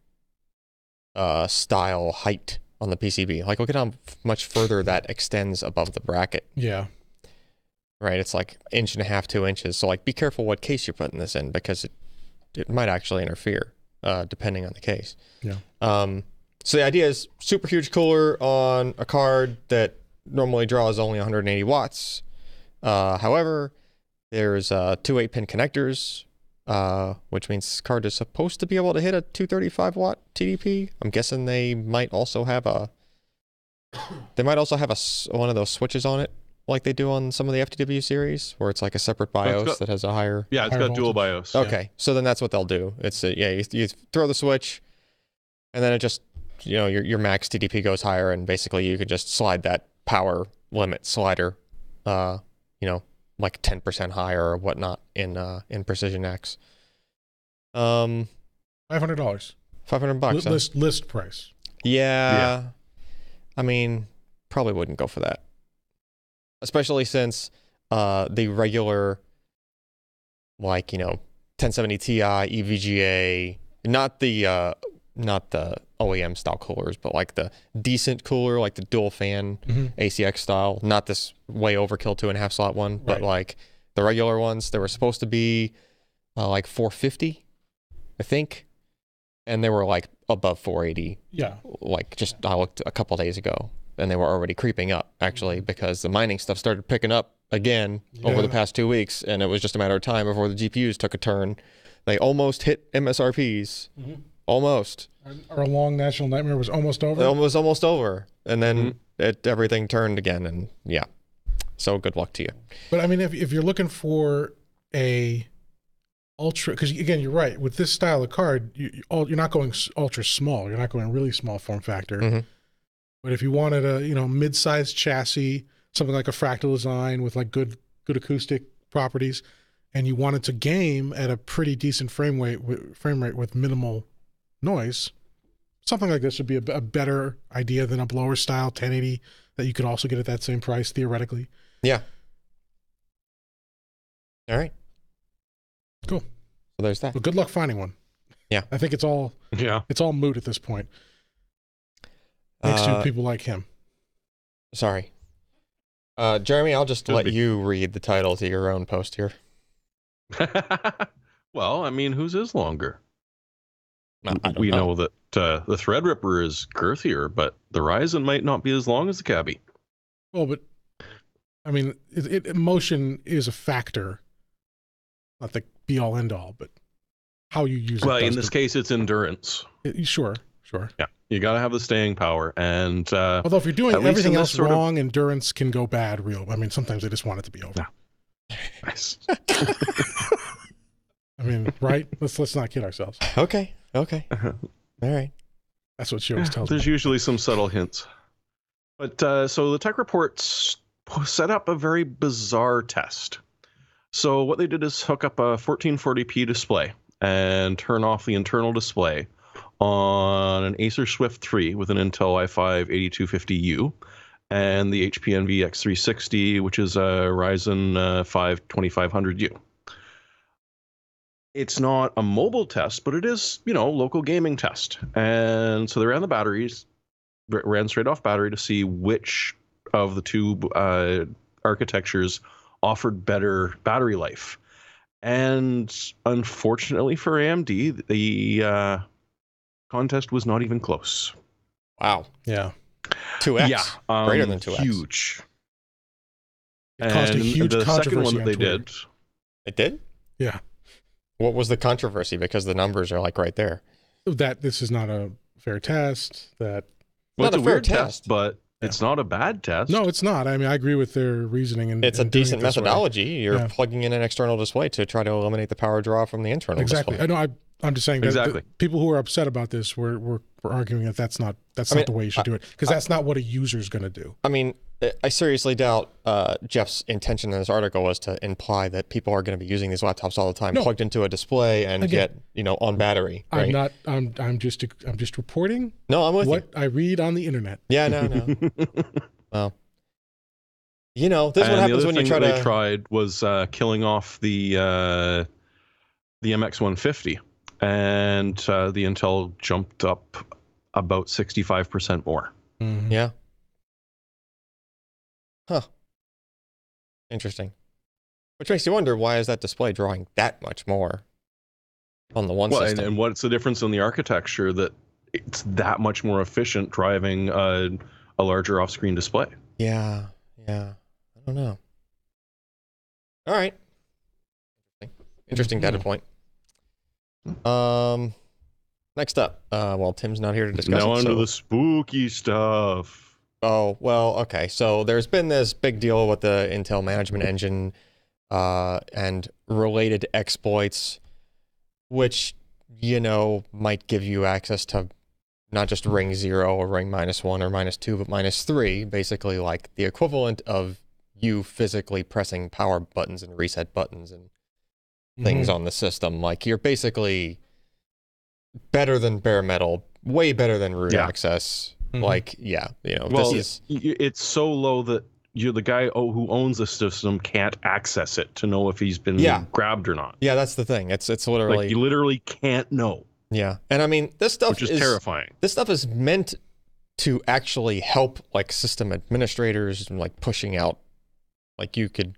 style height on the PCB. Like look at how much further that extends above the bracket. Yeah. Right, it's like 1.5 to 2 inches. So like be careful what case you're putting this in, because it might actually interfere depending on the case. Yeah. So the idea is super huge cooler on a card that normally draws only 180 watts. However, there's 2 8-pin connectors, which means this card is supposed to be able to hit a 235 watt TDP. I'm guessing they might also have one of those switches on it, like they do on some of the FTW series, where it's like a separate BIOS that has a higher. Yeah, it's Higher got dual voltage. BIOS. Okay, so then that's what they'll do. It's you throw the switch, and then it just your max TDP goes higher, and basically you can just slide that power limit slider, like 10% higher or whatnot in Precision X. $500. $500. Huh? List price. Yeah. I mean, probably wouldn't go for that, especially since the regular 1070 Ti EVGA, not the OEM style coolers, but like the decent cooler, like the dual fan ACX style, not this way overkill 2.5 slot one, but Right. like the regular ones, they were supposed to be like 450, I think, and they were like above 480. Yeah. Like just I looked a couple days ago, and they were already creeping up actually, because the mining stuff started picking up again over the Yeah. past 2 weeks, and it was just a matter of time before the GPUs took a turn. They almost hit MSRPs. Almost. Our long national nightmare was almost over. It was almost over, and then everything turned again, and yeah. So good luck to you. But I mean, if you're looking for a ultra, because again, you're right, with this style of card, you're not going ultra small. You're not going really small form factor. Mhm. But if you wanted a mid-sized chassis, something like a Fractal design with like good acoustic properties, and you wanted to game at a pretty decent frame rate with minimal noise, something like this would be a better idea than a blower style 1080 that you could also get at that same price theoretically. Yeah. All right. Cool. So there's that. Well, good luck finding one. Yeah. I think it's all moot at this point. Thanks to people like him. Sorry. Jeremy, I'll just let you read the title to your own post here. Well, I mean, whose is longer? We know that the Threadripper is girthier, but the Ryzen might not be as long as the Cabby. Well, but I mean, motion is a factor, not the be-all, end-all, but how you use it. Well, in this case, it's endurance. Sure. Yeah, you got to have the staying power, and although if you're doing everything else wrong, endurance can go bad. I mean, sometimes they just want it to be over. Yeah. Nice. I mean, right? Let's not kid ourselves. Okay. All right. That's what she always tells me. There's usually some subtle hints. But so the tech reports set up a very bizarre test. So what they did is hook up a 1440p display and turn off the internal display on an Acer Swift 3 with an Intel i5-8250U and the HP Envy X360, which is a Ryzen 5 2500U. It's not a mobile test, but it is, local gaming test. And so they ran the batteries, ran straight off battery to see which of the two architectures offered better battery life. And unfortunately for AMD, the contest was not even close. Wow. Yeah. 2x. Yeah. Greater than 2x. Huge. It caused a huge the controversy second one that on they Twitter. did. It did? Yeah. What was the controversy? Because the numbers are like right there. That this is not a fair test. That Well, not it's a a fair weird test, but Yeah. it's not a bad test. No, it's not. I mean, I agree with their reasoning. And It's a decent this way. methodology. You're Yeah. plugging in an external display to try to eliminate the power draw from the internal Exactly. display. I know. I'm just saying that Exactly. people who are upset about this were arguing that that's not I not mean, the way you should do it, because that's not what a user's going to do. I mean, I seriously doubt Jeff's intention in this article was to imply that people are going to be using these laptops all the time, No. plugged into a display and Again, on battery. Right? I'm not. I'm just reporting No, I'm with you. what I read on the internet. Yeah, no. Well, this is what And the happens other when you thing try that to. they tried was killing off the MX150, and the Intel jumped up about 65% more. Mhm. Yeah. Huh. Interesting. Which makes you wonder, why is that display drawing that much more on the one Well, system? and what's the difference in the architecture that it's that much more efficient driving a larger off-screen display? Yeah. I don't know. All right. Interesting data point. Next up, well, Tim's not here to discuss Now it, onto so- the spooky stuff. Oh, well, okay. So there's been this big deal with the Intel Management Engine and related exploits, which, might give you access to not just ring 0 or ring -1 or -2, but -3, basically like the equivalent of you physically pressing power buttons and reset buttons and things on the system. Like, you're basically better than bare metal, way better than root Yeah. access. Mhm. Like, Well, this is... it's so low that the guy who owns the system can't access it to know if he's been grabbed or not. Yeah, that's the thing. It's literally... Like, you literally can't know, Yeah. And I mean, this stuff which is terrifying. This stuff is meant to actually help like system administrators and like pushing out, like you could,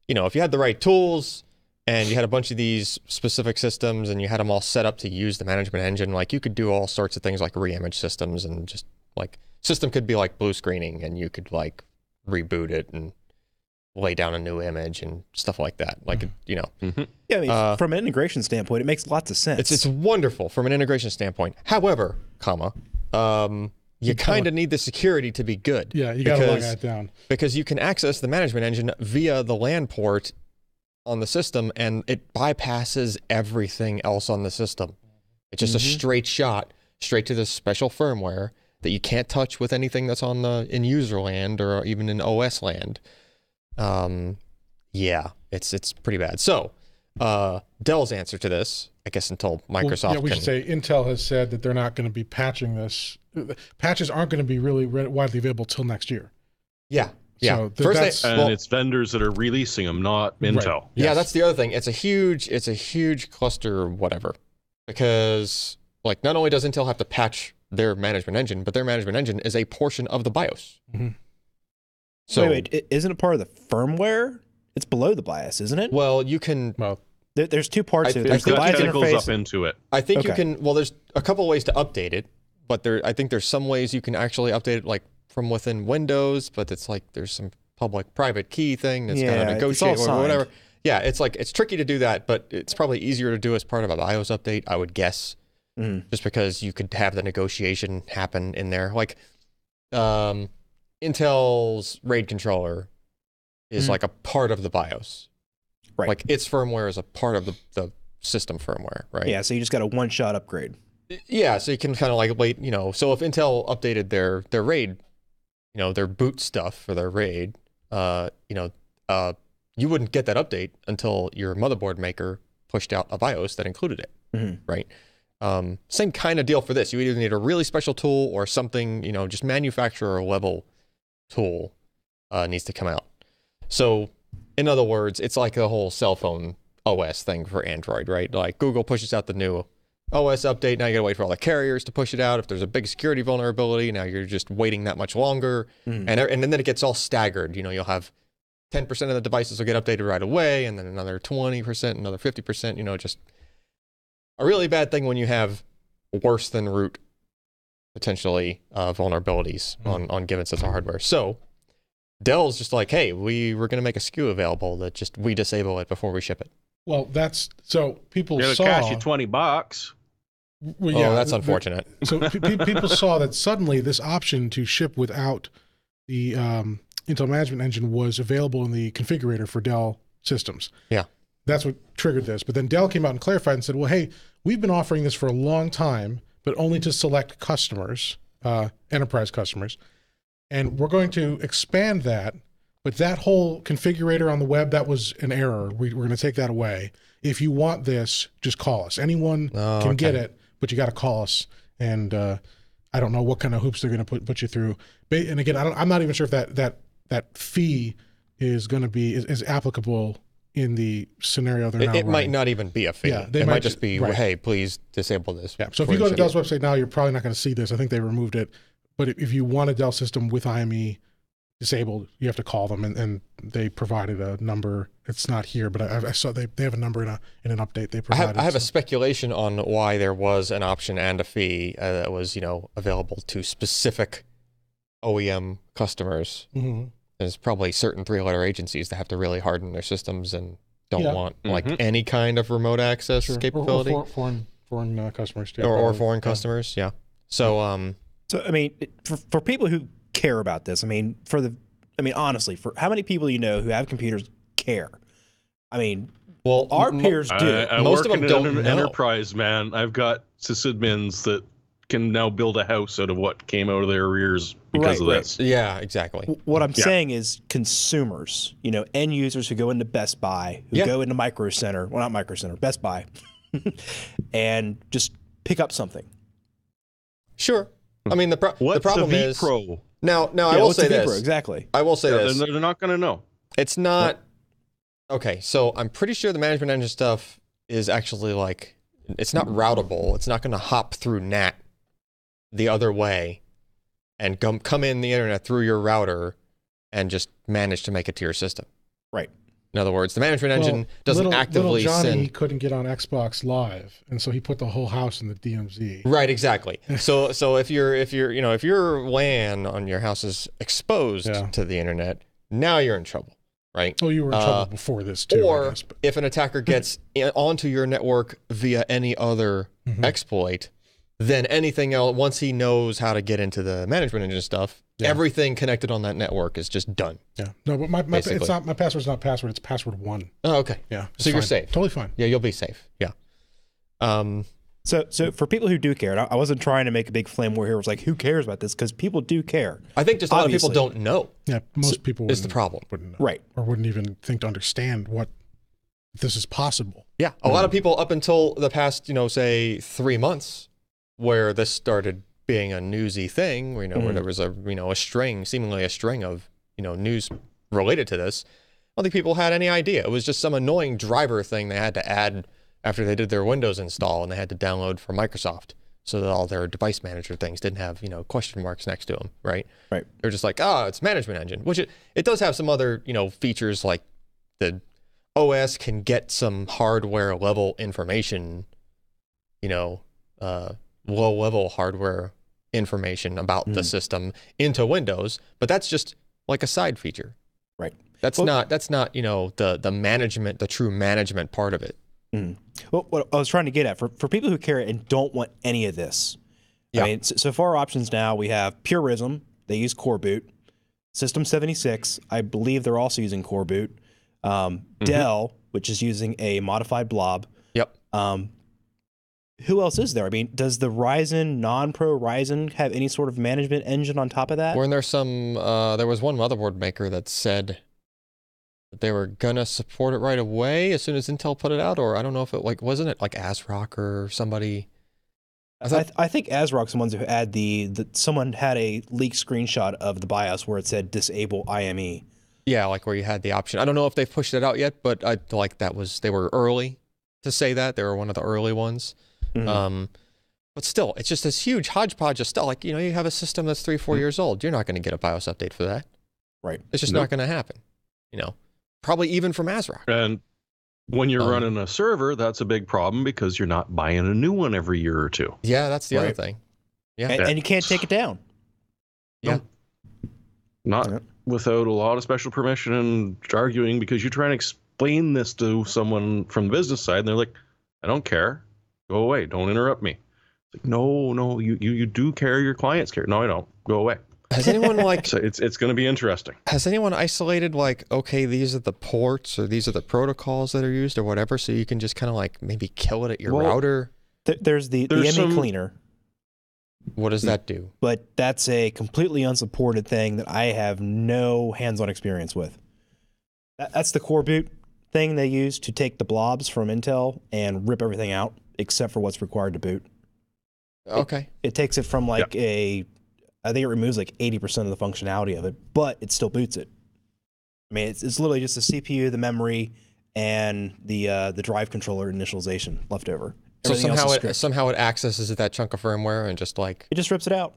if you had the right tools and you had a bunch of these specific systems and you had them all set up to use the management engine, like you could do all sorts of things like reimage systems, and just like system could be like blue screening and you could like reboot it and lay down a new image and stuff like that. Like, Yeah, I mean, from an integration standpoint, it makes lots of sense. it's wonderful from an integration standpoint. However, you kind of need the security to be good. Yeah, you got to log that down. Because you can access the management engine via the LAN port on the system, and it bypasses everything else on the system. It's just a straight shot, straight to this special firmware that you can't touch with anything that's in user land or even in OS land. Yeah, it's pretty bad. So, Dell's answer to this, I guess, until Microsoft we can... should say Intel has said that they're not going to be patching this. Patches aren't going to be really widely available till next year. Yeah, Yeah. So First that's, And well, it's vendors that are releasing them, not Intel. Yeah, Yes. that's the other thing. It's a huge cluster, whatever, because like not only does Intel have to patch their management engine, but their management engine is a portion of the BIOS. Mhm. So, wait, isn't it part of the firmware? It's below the BIOS, isn't it? well, you can. well, There's two parts to it. There's It's the got BIOS tentacles interface. up into it. I think you Okay. can. Well, there's a couple of ways to update it, but I think there's some ways you can actually update it, like from within Windows. But it's like there's some public-private key thing that's Yeah, got to it's negotiate all or whatever. signed. Yeah, it's like it's tricky to do that, but it's probably easier to do as part of a BIOS update, I would guess. Mhm. Just because you could have the negotiation happen in there. Like Intel's RAID controller is Mhm. like a part of the BIOS. Right. Like its firmware is a part of the system firmware, right? Yeah, so you just got a one-shot upgrade. Yeah, so you can kind of like wait, so if Intel updated their RAID, their boot stuff for their RAID, you wouldn't get that update until your motherboard maker pushed out a BIOS that included it, Mhm. right? Same kind of deal for this. You either need a really special tool or something, just manufacturer level tool needs to come out. So, in other words, it's like the whole cell phone OS thing for Android, right? Like Google pushes out the new OS update. Now you gotta wait for all the carriers to push it out. If there's a big security vulnerability, now you're just waiting that much longer. Mhm. And then it gets all staggered. You'll have 10% of the devices will get updated right away, and then another 20%, another 50%, just a really bad thing when you have worse than root potentially vulnerabilities on given sets of hardware. So Dell's just like, hey, we're going to make a SKU available that just we disable it before we ship it. well, that's so people It'll saw. cost you $20. Well, Oh, that's the- unfortunate. So people saw that suddenly this option to ship without the Intel Management Engine was available in the configurator for Dell systems. Yeah. That's what triggered this. But then Dell came out and clarified and said, well, hey, we've been offering this for a long time, but only to select customers, enterprise customers. And we're going to expand that. But that whole configurator on the web, that was an error. We're going to take that away. If you want this, just call us. Anyone Oh, can get okay. it, but you got to call us. And I don't know what kind of hoops they're going to put you through. And again, I'm not even sure if that fee is going to be is applicable in the scenario they're now It might running. not even be a fee. Yeah, they it might might just be, right. hey, please disable this. Yeah. So if before you go to ship Dell's it. website now, you're probably not going to see this. I think they removed it. But if you want a Dell system with IME disabled, you have to call them, and they provided a number. It's not here, but I saw they have a number in an update they I provided. have a so- speculation on why there was an option and a fee that was, available to specific OEM customers. Mhm. There's probably certain three-letter agencies that have to really harden their systems and don't Yeah. want like Mhm. any kind of remote access Sure. capability Or foreign customers too. or probably. foreign Yeah. customers. Yeah. So So I mean, for people who care about this, honestly, for how many people you know who have computers care? I mean, well, our peers do. I Most work of them in don't an know. enterprise, man. I've got sysadmins that can now build a house out of what came out of their ears because of Right, this. Yeah, exactly. What I'm Yeah. saying is consumers, end users who go into Best Buy, who Yeah. go into Micro Center, well, not Micro Center, Best Buy, and just pick up something. Sure. I mean, the What's problem the is vPro? now I Yeah, will what's say the vPro? this. Exactly. I will say Yeah, this. they're not going to know. It's not okay. So I'm pretty sure the management engine stuff is actually like it's not routable. It's not going to hop through NAT the other way and come in the internet through your router and just manage to make it to your system. Right. In other words, the management engine Well, doesn't little actively Johnny send. couldn't get on Xbox Live, and so he put the whole house in the DMZ. Right, exactly. So if your LAN on your house is exposed Yeah. to the internet, now you're in trouble, right? Oh, you were in trouble before this too. I Or guess, but- if an attacker gets onto your network via any other Mhm. exploit, then anything else, once he knows how to get into the management engine stuff, Yeah. everything connected on that network is just done. yeah, no, but my Basically. it's not my password's not password. It's password 1. Oh, okay. Yeah, So it's you're fine. safe. Totally fine. Yeah, you'll be safe. Yeah. So for people who do care, and I wasn't trying to make a big flame war here. It was like, who cares about this? Because people do care. I think just a lot of people Obviously. don't know. Yeah, most people is the wouldn't- problem. wouldn't know, Right. or wouldn't even think to understand what this is possible. Yeah. A lot of people up until the past, say 3 months where this started being a newsy thing, where there was seemingly a string of news related to this. I don't think people had any idea. It was just some annoying driver thing they had to add after they did their Windows install, and they had to download from Microsoft so that all their device manager things didn't have, question marks next to them, right? Right. They're just like, it's management engine, which it does have some other, features like the OS can get some hardware level information, low level hardware information about the system into Windows, but that's just like a side feature. Right. That's not the management, the true management part of it. Well, what I was trying to get at, for people who care and don't want any of this, Yeah. I mean, so for our options now, we have Purism. They use Core Boot. System 76, I believe they're also using Core Boot. Dell, which is using a modified blob. Yep. Who else is there? I mean, does the Ryzen, non-pro Ryzen, have any sort of management engine on top of that? Weren't there some, there was one motherboard maker that said that they were gonna support it right away as soon as Intel put it out, or I don't know if it wasn't it like ASRock or somebody? I think ASRock's the ones who had someone had a leaked screenshot of the BIOS where it said disable IME. Yeah, like where you had the option. I don't know if they've pushed it out yet, but I like they were early to say that. They were one of the early ones. But still, it's just this huge hodgepodge of stuff. Like, you have a system that's 3-4 years old. You're not going to get a BIOS update for that. Right. It's just not going to happen. Probably even from ASRock. And when you're running a server, that's a big problem because you're not buying a new one every year or two. Yeah, that's the other thing. Yeah. And you can't take it down. Yeah. Not without a lot of special permission and arguing, because you try and explain this to someone from the business side and they're like, I don't care. Go away. Don't interrupt me. It's like, no, you do care. Your clients care. No, I don't. Go away. Has anyone So it's going to be interesting. Has anyone isolated okay, these are the ports or these are the protocols that are used or whatever, so you can just kind of maybe kill it at your router? There's the ME cleaner. What does that do? But that's a completely unsupported thing that I have no hands-on experience with. That's the Core Boot thing they use to take the blobs from Intel and rip everything out except for what's required to boot. Okay. It takes it from I think it removes 80% of the functionality of it, but it still boots it. I mean, it's literally just the CPU, the memory, and the drive controller initialization left over. So Everything somehow it accesses that chunk of firmware and just it just rips it out.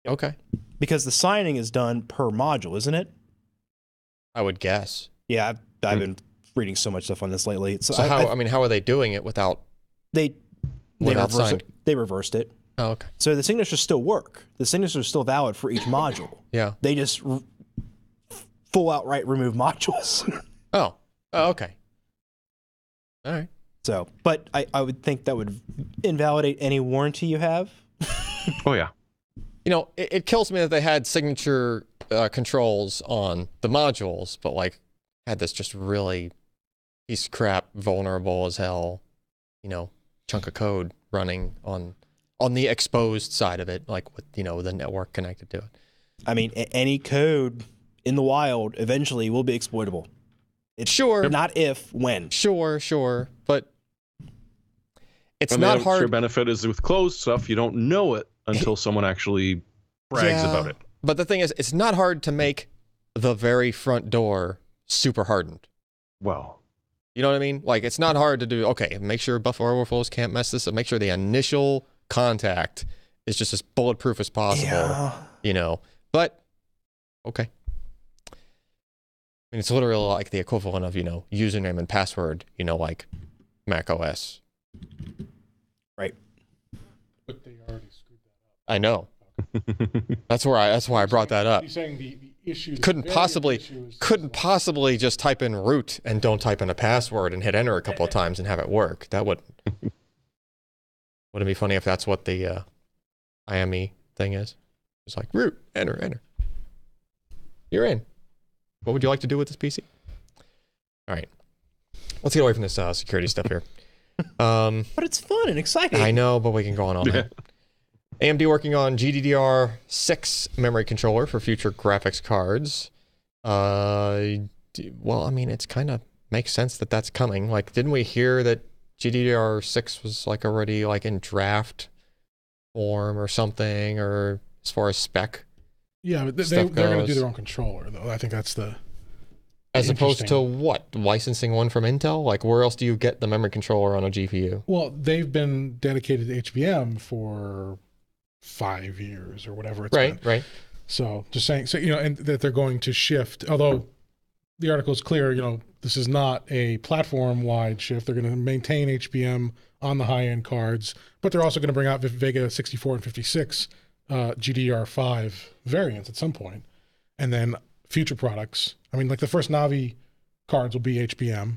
Okay. Because the signing is done per module, isn't it? I would guess. Yeah, I've been reading so much stuff on this lately. So how are they doing it without reversed it? Oh, okay. So the signatures still work. The signatures are still valid for each module. Yeah. They just full outright remove modules. Oh, okay. All right. So, but I would think that would invalidate any warranty you have. Oh, yeah. It kills me that they had signature controls on the modules, but had this just really piece of crap, vulnerable as hell, chunk of code running on the exposed side of it, with the network connected to it. I mean, any code in the wild eventually will be exploitable. It's sure. Not if, when. Sure. But it's and not the hard. Sure benefit is with closed stuff, you don't know it until someone actually brags about it. But the thing is, it's not hard to make the very front door super hardened. Well, you know what I mean? It's not hard to do. Okay, make sure buffer overflows can't mess this up. Make sure the initial contact is just as bulletproof as possible. Yeah. But okay. I mean, it's literally like the equivalent of, username and password, like Mac OS. Right. But they already screwed that up. I know. That's why I brought that up. You're saying the issue couldn't possibly just type in root and don't type in a password and hit enter a couple of times and have it work. That wouldn't it be funny if that's what the IME thing is? It's like root, enter. You're in. What would you like to do with this PC? All right. Let's get away from this security stuff here. But it's fun and exciting. I know, but we can go on all night. AMD working on GDDR6 memory controller for future graphics cards. Well, I mean, it's kind of makes sense that that's coming. Didn't we hear that GDDR6 was already in draft form or something, or as far as spec? Yeah, but they're stuff going to do goes. their own controller, though. I think that's the. As opposed to Interesting. what? Licensing one from Intel? Like, where else do you get the memory controller on a GPU? Well, they've been dedicated to HBM for 5 years or whatever it's been. Right. So just saying, so and that they're going to shift. Although the article is clear, this is not a platform-wide shift. They're going to maintain HBM on the high-end cards, but they're also going to bring out Vega 64 and 56 GDDR5 variants at some point, and then future products. I mean, like the first Navi cards will be HBM,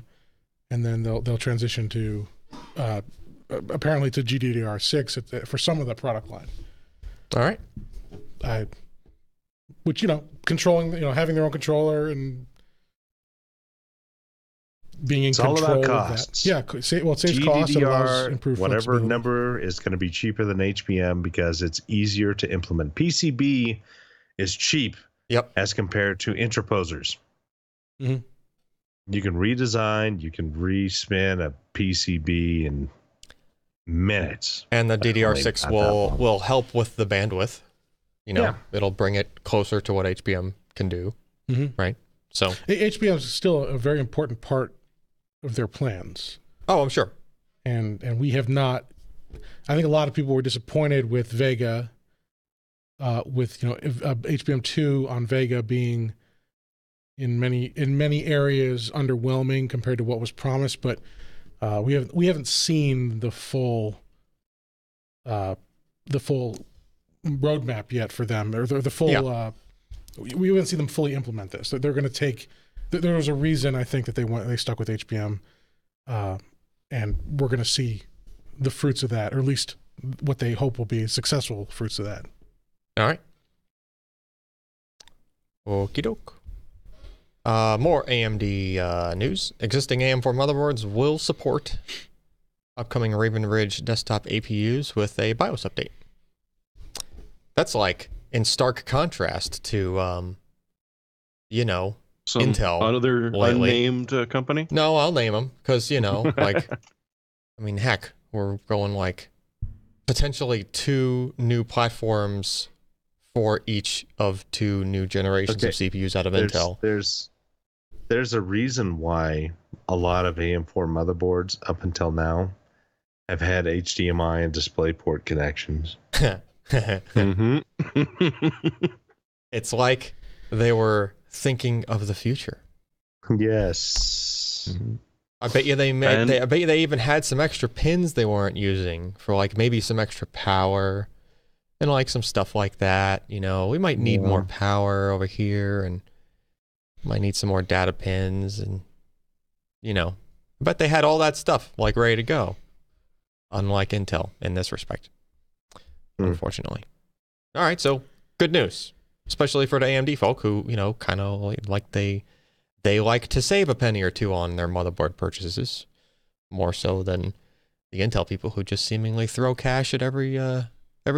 and then they'll transition to apparently to GDDR6 for some of the product line. All right. Which controlling, having their own controller and being in It's all control about of costs. that. Yeah, it saves costs and allows GDDR, improved whatever flexibility. number is going to be cheaper than HBM because it's easier to implement. PCB is cheap Yep. as compared to interposers. Mhm. You can redesign, you can respin a PCB in minutes. And the Definitely DDR6 not that long. will help with the bandwidth. Yeah. It'll bring it closer to what HBM can do. Mhm. Right. So, HBM is still a very important part of their plans. I'm sure. And we have not. I think a lot of people were disappointed with Vega, with HBM2 on Vega being in many areas underwhelming compared to what was promised. But we haven't seen the full roadmap yet for them, or the full. Yeah. We haven't seen them fully implement this. They're going to take. There was a reason I think that they stuck with HBM. And we're going to see the fruits of that, or at least what they hope will be successful fruits of that. All right. Okie doke. More AMD news. Existing AM4 motherboards will support upcoming Raven Ridge desktop APUs with a BIOS update. That's like in stark contrast to, Some Intel other lately. unnamed company. No, I'll name them because, like, I mean, heck, we're going like potentially 2 new platforms for each of 2 new generations of CPUs out of Intel. There's a reason why a lot of AM4 motherboards up until now have had HDMI and DisplayPort connections. Mm-hmm. It's like they were thinking of the future. Yes. I bet you I bet you they even had some extra pins they weren't using for like maybe some extra power and like some stuff like that. We might need more power over here and might need some more data pins and I bet they had all that stuff like ready to go. Unlike Intel in this respect. Unfortunately. All right, so good news. Especially for the AMD folk who, kind of like they like to save a penny or two on their motherboard purchases, more so than the Intel people who just seemingly throw cash at every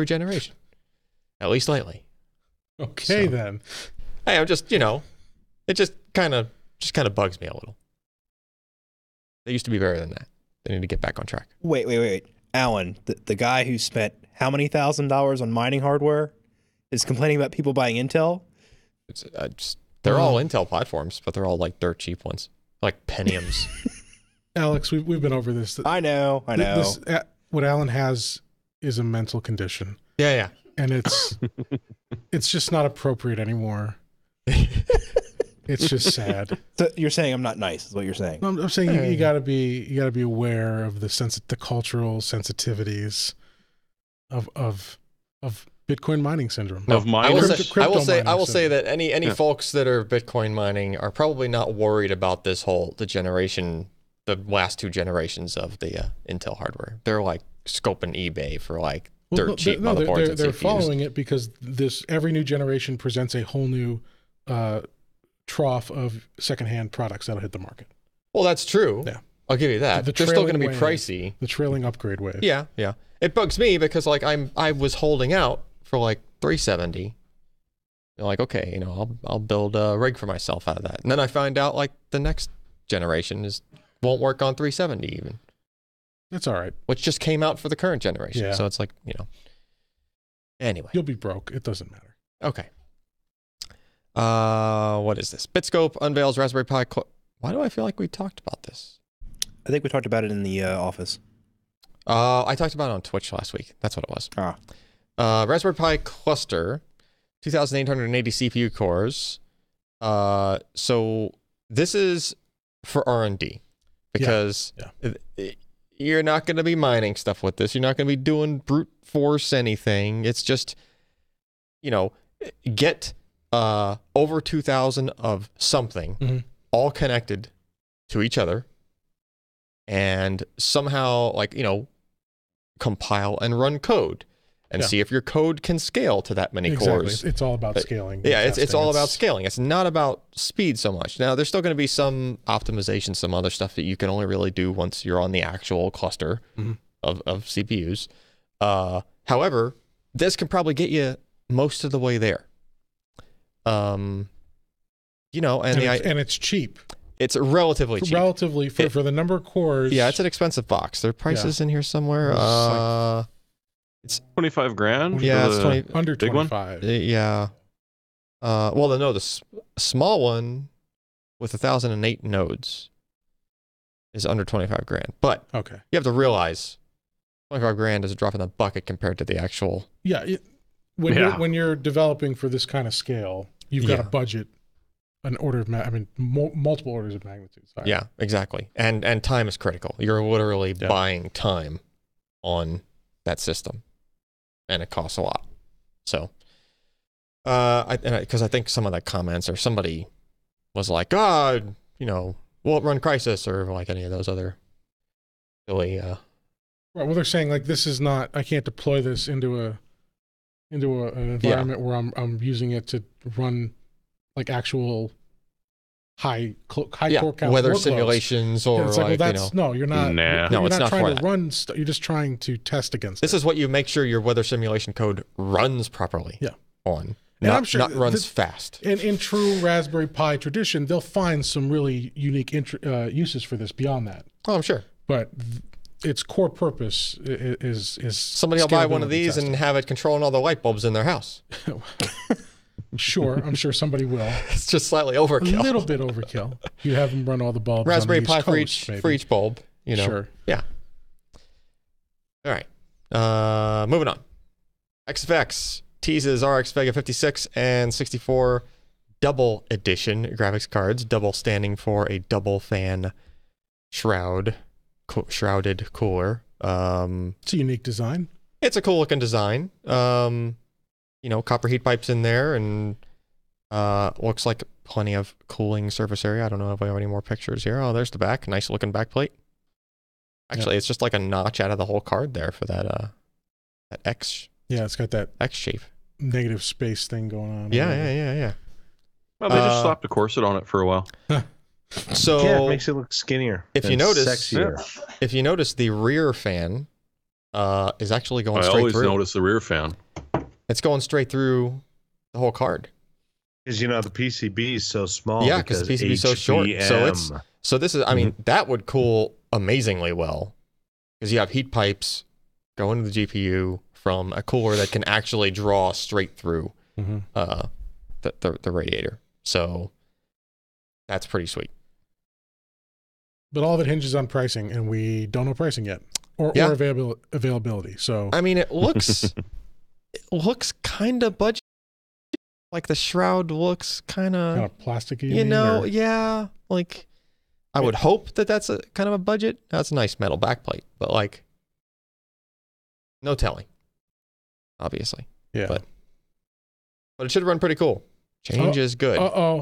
generation, at least lately. Okay, So- then. Hey, I'm just, it just kind of bugs me a little. They used to be better than that. They need to get back on track. Wait. Alan, the guy who spent how many $1,000s on mining hardware is complaining about people buying Intel? It's they're all Intel platforms, but they're all like dirt cheap ones, like Pentiums. Alex, we've been over this. I know. What Alan has is a mental condition, Yeah. and it's just not appropriate anymore. It's just sad. So you're saying I'm not nice, is what you're saying. I'm saying you gotta be aware of the cultural sensitivities of Bitcoin mining syndrome. Of I will miners. say, I will say, mining say that any folks that are Bitcoin mining are probably not worried about the last 2 generations of the Intel hardware. They're like scoping eBay for like dirt cheap motherboards and they're CPUs. following it because every new generation presents a whole new trough of secondhand products that'll hit the market. Well, that's true. Yeah. I'll give you that. The They're still going to be trailing pricey. The trailing upgrade wave. Yeah. It bugs me because like I was holding out for like 370. You're like, okay, I'll build a rig for myself out of that. And then I find out like the next generation won't work on 370 even. That's all right. Which just came out for the current generation. Yeah. So it's like, anyway. You'll be broke. It doesn't matter. Okay. What is this? Bitscope unveils Raspberry Pi. Why do I feel like we talked about this? I think we talked about it in the office. I talked about it on Twitch last week. That's what it was. Ah. Raspberry Pi cluster, 2,880 CPU cores. So this is for R&D because you're not going to be mining stuff with this. You're not going to be doing brute force anything. It's just, get over 2,000 of something all connected to each other and somehow compile and run code and see if your code can scale to that many cores. It's all about scaling. Yeah, it's all about scaling. It's not about speed so much. Now, there's still going to be some optimization, some other stuff that you can only really do once you're on the actual cluster of CPUs. However, this can probably get you most of the way there. And it's cheap. It's relatively cheap. Relatively for the number of cores. Yeah, it's an expensive box. There are prices in here somewhere. It's $25,000. Yeah, it's 20 under big 25. Yeah. The small one with 1,008 nodes is under $25,000. But okay, you have to realize $25,000 is a drop in the bucket compared to the actual. Yeah, when you're developing for this kind of scale, you've got a budget, an order of multiple orders of magnitude. Sorry. Yeah, exactly. And time is critical. You're literally buying time on that system, and it costs a lot. So, because I think some of the comments or somebody was like, will it run Crysis or like any of those other silly. Right. Well, they're saying like this is not. I can't deploy this into an environment where I'm using it to run like actual high core count weather workloads. simulations or it's like, well, no, you're not. Nah. You're it's not not trying for to run. You're just trying to test against. This is what you make sure your weather simulation code runs properly. Yeah. On. And not, I'm sure not runs fast. In true Raspberry Pi tradition, they'll find some really unique uses for this beyond that. Oh, I'm sure. But its core purpose is somebody will buy one of these and have it controlling all the light bulbs in their house. Sure, I'm sure somebody will. It's just slightly overkill. A little bit overkill. You have them run all the bulbs. Raspberry on the Pi East Coast, for each bulb. Sure. Yeah. All right. Moving on. XFX teases RX Vega 56 and 64 double edition graphics cards. Double standing for a double fan shrouded cooler. It's a unique design. It's a cool looking design. Copper heat pipes in there, and looks like plenty of cooling surface area. I don't know if I have any more pictures here. Oh, there's the back. Nice looking back plate. Actually, It's just like a notch out of the whole card there for that X. Yeah, it's got that X shape. Negative space thing going on. Yeah. Well, they just slapped a corset on it for a while. So it makes it look skinnier. If you notice, sexier. If you notice, the rear fan is actually going straight through. I always notice the rear fan. It's going straight through the whole card. Because the PCB is so small. Yeah, because the PCB is so short. So this is. I mean, that would cool amazingly well because you have heat pipes going to the GPU from a cooler that can actually draw straight through the radiator. So that's pretty sweet. But all of it hinges on pricing, and we don't know pricing yet, or availability. So I mean, it looks kind of budget. Like the shroud looks kind of plasticky. Yeah. Like I would hope that that's a kind of a budget. That's a nice metal backplate, but like no telling. Obviously. Yeah. But it should run pretty cool. Change is good.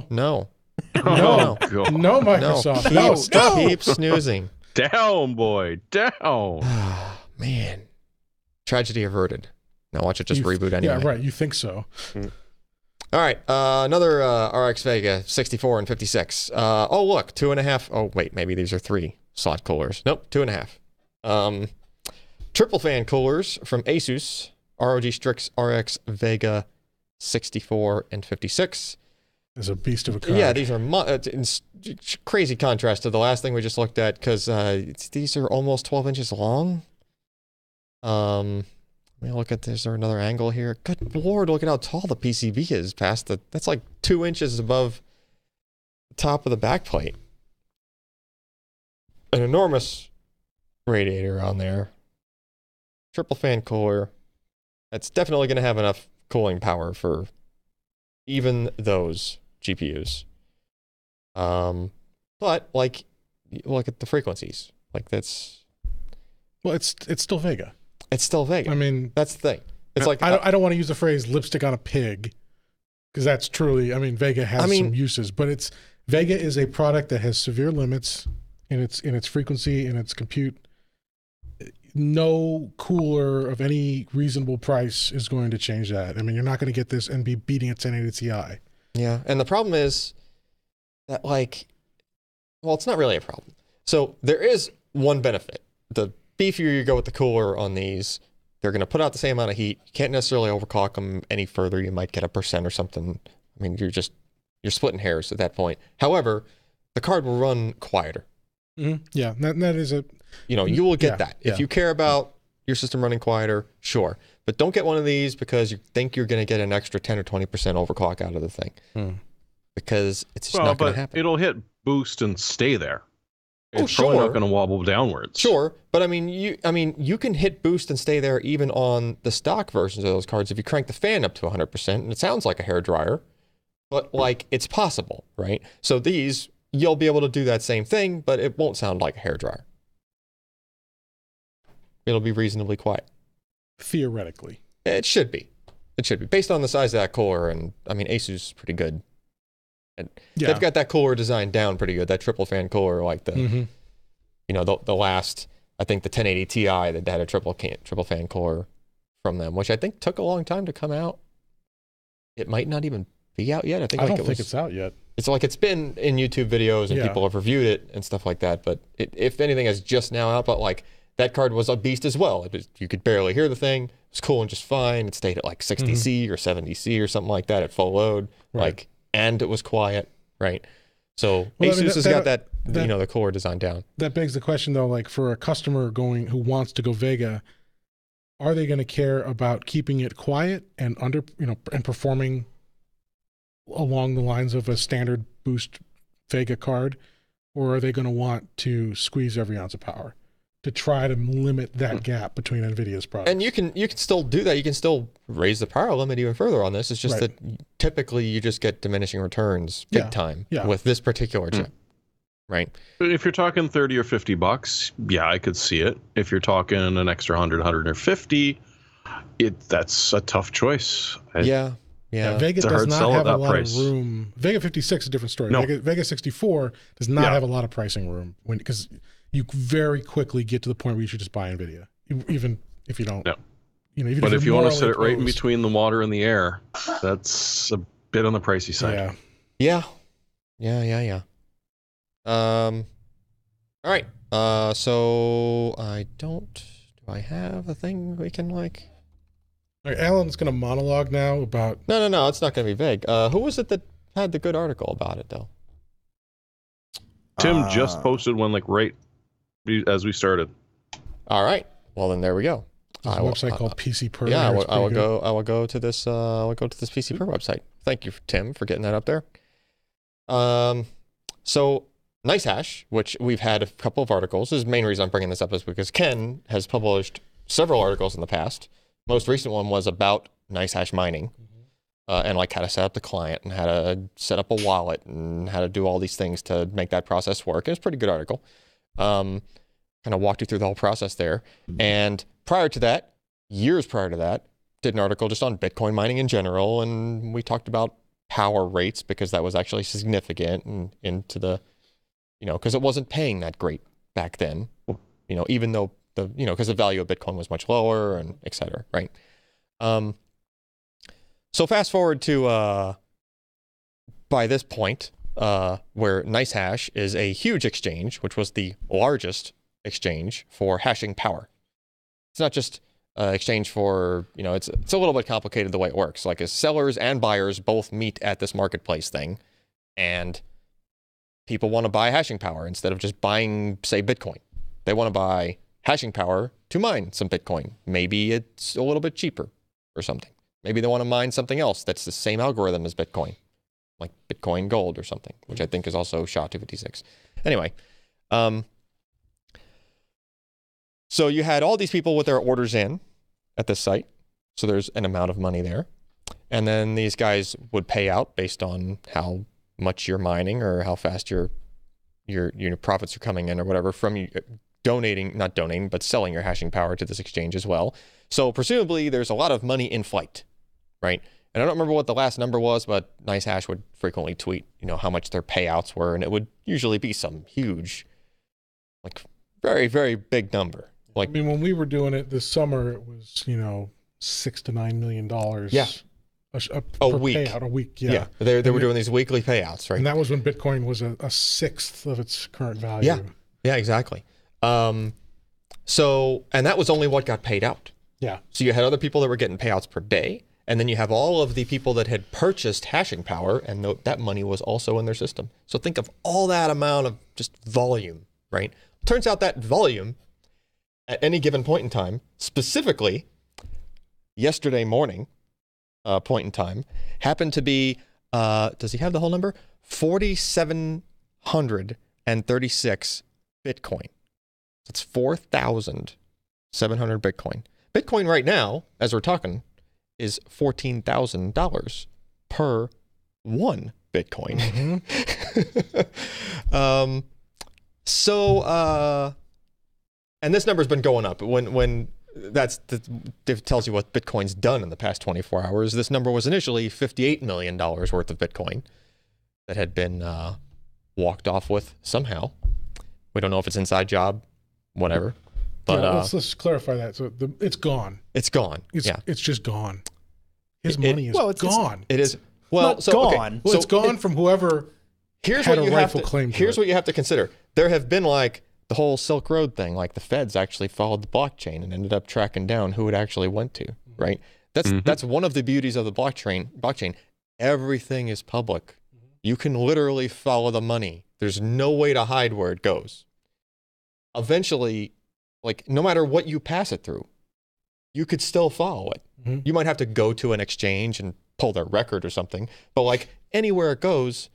No. No, Microsoft. No. Keep snoozing. Down, boy. Down. Man. Tragedy averted. Now watch it just reboot anyway. Yeah, right. You think so. All right. Another RX Vega 64 and 56. Oh, look. 2.5. Oh, wait. Maybe these are 3 slot coolers. Nope. 2.5. Triple fan coolers from Asus. ROG Strix RX Vega 64 and 56. There's a beast of a card. Yeah, these are in crazy contrast to the last thing we just looked at because these are almost 12 inches long. Let me look at this. Is there another angle here? Good Lord, look at how tall the PCB is that's like 2 inches above the top of the backplate. An enormous radiator on there. Triple fan cooler. That's definitely going to have enough cooling power for even those GPUs. But like, look at the frequencies. Like that's. Well, it's still Vega. It's still Vega. I mean, that's the thing. It's like I don't want to use the phrase "lipstick on a pig" because that's truly. I mean, Vega has some uses, but Vega is a product that has severe limits in its frequency, in its compute. No cooler of any reasonable price is going to change that. I mean, you're not going to get this and be beating a 1080 Ti. Yeah, and the problem is that it's not really a problem. So there is one benefit. The beefier you go with the cooler on these, they're going to put out the same amount of heat. You can't necessarily overclock them any further. You might get 1% or something. I mean, you're splitting hairs at that point. However, the card will run quieter. Mm-hmm. Yeah, that is a... you will get that. If you care about your system running quieter, sure. But don't get one of these because you think you're going to get an extra 10 or 20% overclock out of the thing. Because it's just not going to happen. It'll hit boost and stay there. It's sure. probably not going to wobble downwards. Sure, but I mean, you can hit boost and stay there even on the stock versions of those cards if you crank the fan up to 100%, and it sounds like a hairdryer, but it's possible, right? So these, you'll be able to do that same thing, but it won't sound like a hairdryer. It'll be reasonably quiet. Theoretically. It should be. Based on the size of that cooler, and I mean, Asus is pretty good. And they've got that cooler design down pretty good. That triple fan cooler, like the last, I think the 1080 Ti that had a triple fan cooler from them, which I think took a long time to come out. It might not even be out yet. I don't think it's out yet. It's it's been in YouTube videos and people have reviewed it and stuff like that. But if anything, is just now out. But that card was a beast as well. You could barely hear the thing. It was cooling just fine. It stayed at 60C or 70C or something like that at full load. Right. And it was quiet, right? So Asus has got that the cooler design down. That begs the question though, for a customer who wants to go Vega, are they going to care about keeping it quiet and and performing along the lines of a standard boost Vega card, or are they going to want to squeeze every ounce of power to try to limit that gap between NVIDIA's products? And you can still do that. You can still raise the power limit even further on this. It's just that typically you just get diminishing returns big time with this particular chip, right? If you're talking $30 or $50, yeah, I could see it. If you're talking an extra 150, that's a tough choice. Yeah, Vega does not have a lot of room. Vega 56 is a different story. No. Vega 64 does not have a lot of pricing room because you very quickly get to the point where you should just buy NVIDIA, even if you don't. No. Even but if you want to set it right in between the water and the air, that's a bit on the pricey side. Yeah. All right. So do I have a thing we can All right, Alan's going to monologue now about... No, it's not going to be vague. Who was it that had the good article about it, though? Tim just posted one right as we started. All right. Well, then there we go. There's a website called PC Per. Yeah, I will go to this. PC Per website. Thank you, Tim, for getting that up there. So NiceHash, which we've had a couple of articles. The main reason I'm bringing this up is because Ken has published several articles in the past. Most recent one was about NiceHash mining, and how to set up the client and how to set up a wallet and how to do all these things to make that process work. It's a pretty good article. Kind of walked you through the whole process there. And years prior to that, did an article just on Bitcoin mining in general, and we talked about power rates because that was actually significant and into the, because it wasn't paying that great back then, even though because the value of Bitcoin was much lower and et cetera, right? So fast forward to by this point, where NiceHash is a huge exchange, which was the largest exchange for hashing power. It's not just exchange for, it's a little bit complicated the way it works. As sellers and buyers both meet at this marketplace thing, and people want to buy hashing power instead of just buying, say, Bitcoin. They want to buy hashing power to mine some Bitcoin. Maybe it's a little bit cheaper or something. Maybe they want to mine something else that's the same algorithm as Bitcoin, like Bitcoin Gold or something, which I think is also SHA-256. Anyway, so you had all these people with their orders in at this site. So there's an amount of money there. And then these guys would pay out based on how much you're mining or how fast your profits are coming in or whatever from you not donating, but selling your hashing power to this exchange as well. So presumably there's a lot of money in flight, right? And I don't remember what the last number was, but NiceHash would frequently tweet, how much their payouts were, and it would usually be some huge, like very, very big number. Like, I mean, when we were doing it this summer, it was, $6 to $9 million. Yeah. A week. Payout, a week, Yeah. They were doing these weekly payouts, right? And that was when Bitcoin was a sixth of its current value. Yeah, exactly. So, and that was only what got paid out. Yeah. So you had other people that were getting payouts per day, and then you have all of the people that had purchased hashing power, and that money was also in their system. So think of all that amount of just volume, right? Turns out that volume at any given point in time, specifically yesterday morning point in time, happened to be, does he have the whole number? 4,736 Bitcoin. That's 4,700 Bitcoin. Bitcoin right now, as we're talking, is $14,000 per one Bitcoin. Mm-hmm. And this number's been going up. When it tells you what Bitcoin's done in the past 24 hours. This number was initially $58 million worth of Bitcoin that had been walked off with somehow. We don't know if it's inside job, whatever. But let's clarify that. So it's gone. It's gone. It's just gone. His money is gone. It is. Well, not so gone. Okay, well, so it's gone from whoever here's had what a you have rightful to, claim to Here's it. what you have to consider. There have been like the whole Silk Road thing, like the feds actually followed the blockchain and ended up tracking down who it actually went to, right? That's one of the beauties of the blockchain. Everything is public. You can literally follow the money. There's no way to hide where it goes. Eventually, like no matter what you pass it through, you could still follow it. Mhm. You might have to go to an exchange and pull their record or something, but like anywhere it goes,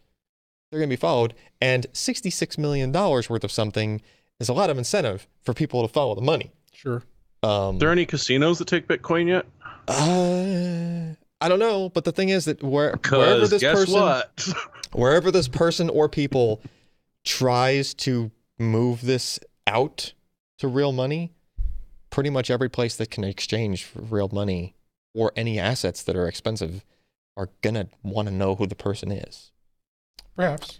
they're going to be followed. And $66 million worth of something is a lot of incentive for people to follow the money. Sure. Are there any casinos that take Bitcoin yet? I don't know, but the thing is that wherever Because this guess person, what? wherever this person or people tries to move this out to real money, pretty much every place that can exchange for real money or any assets that are expensive are gonna want to know who the person is. Perhaps.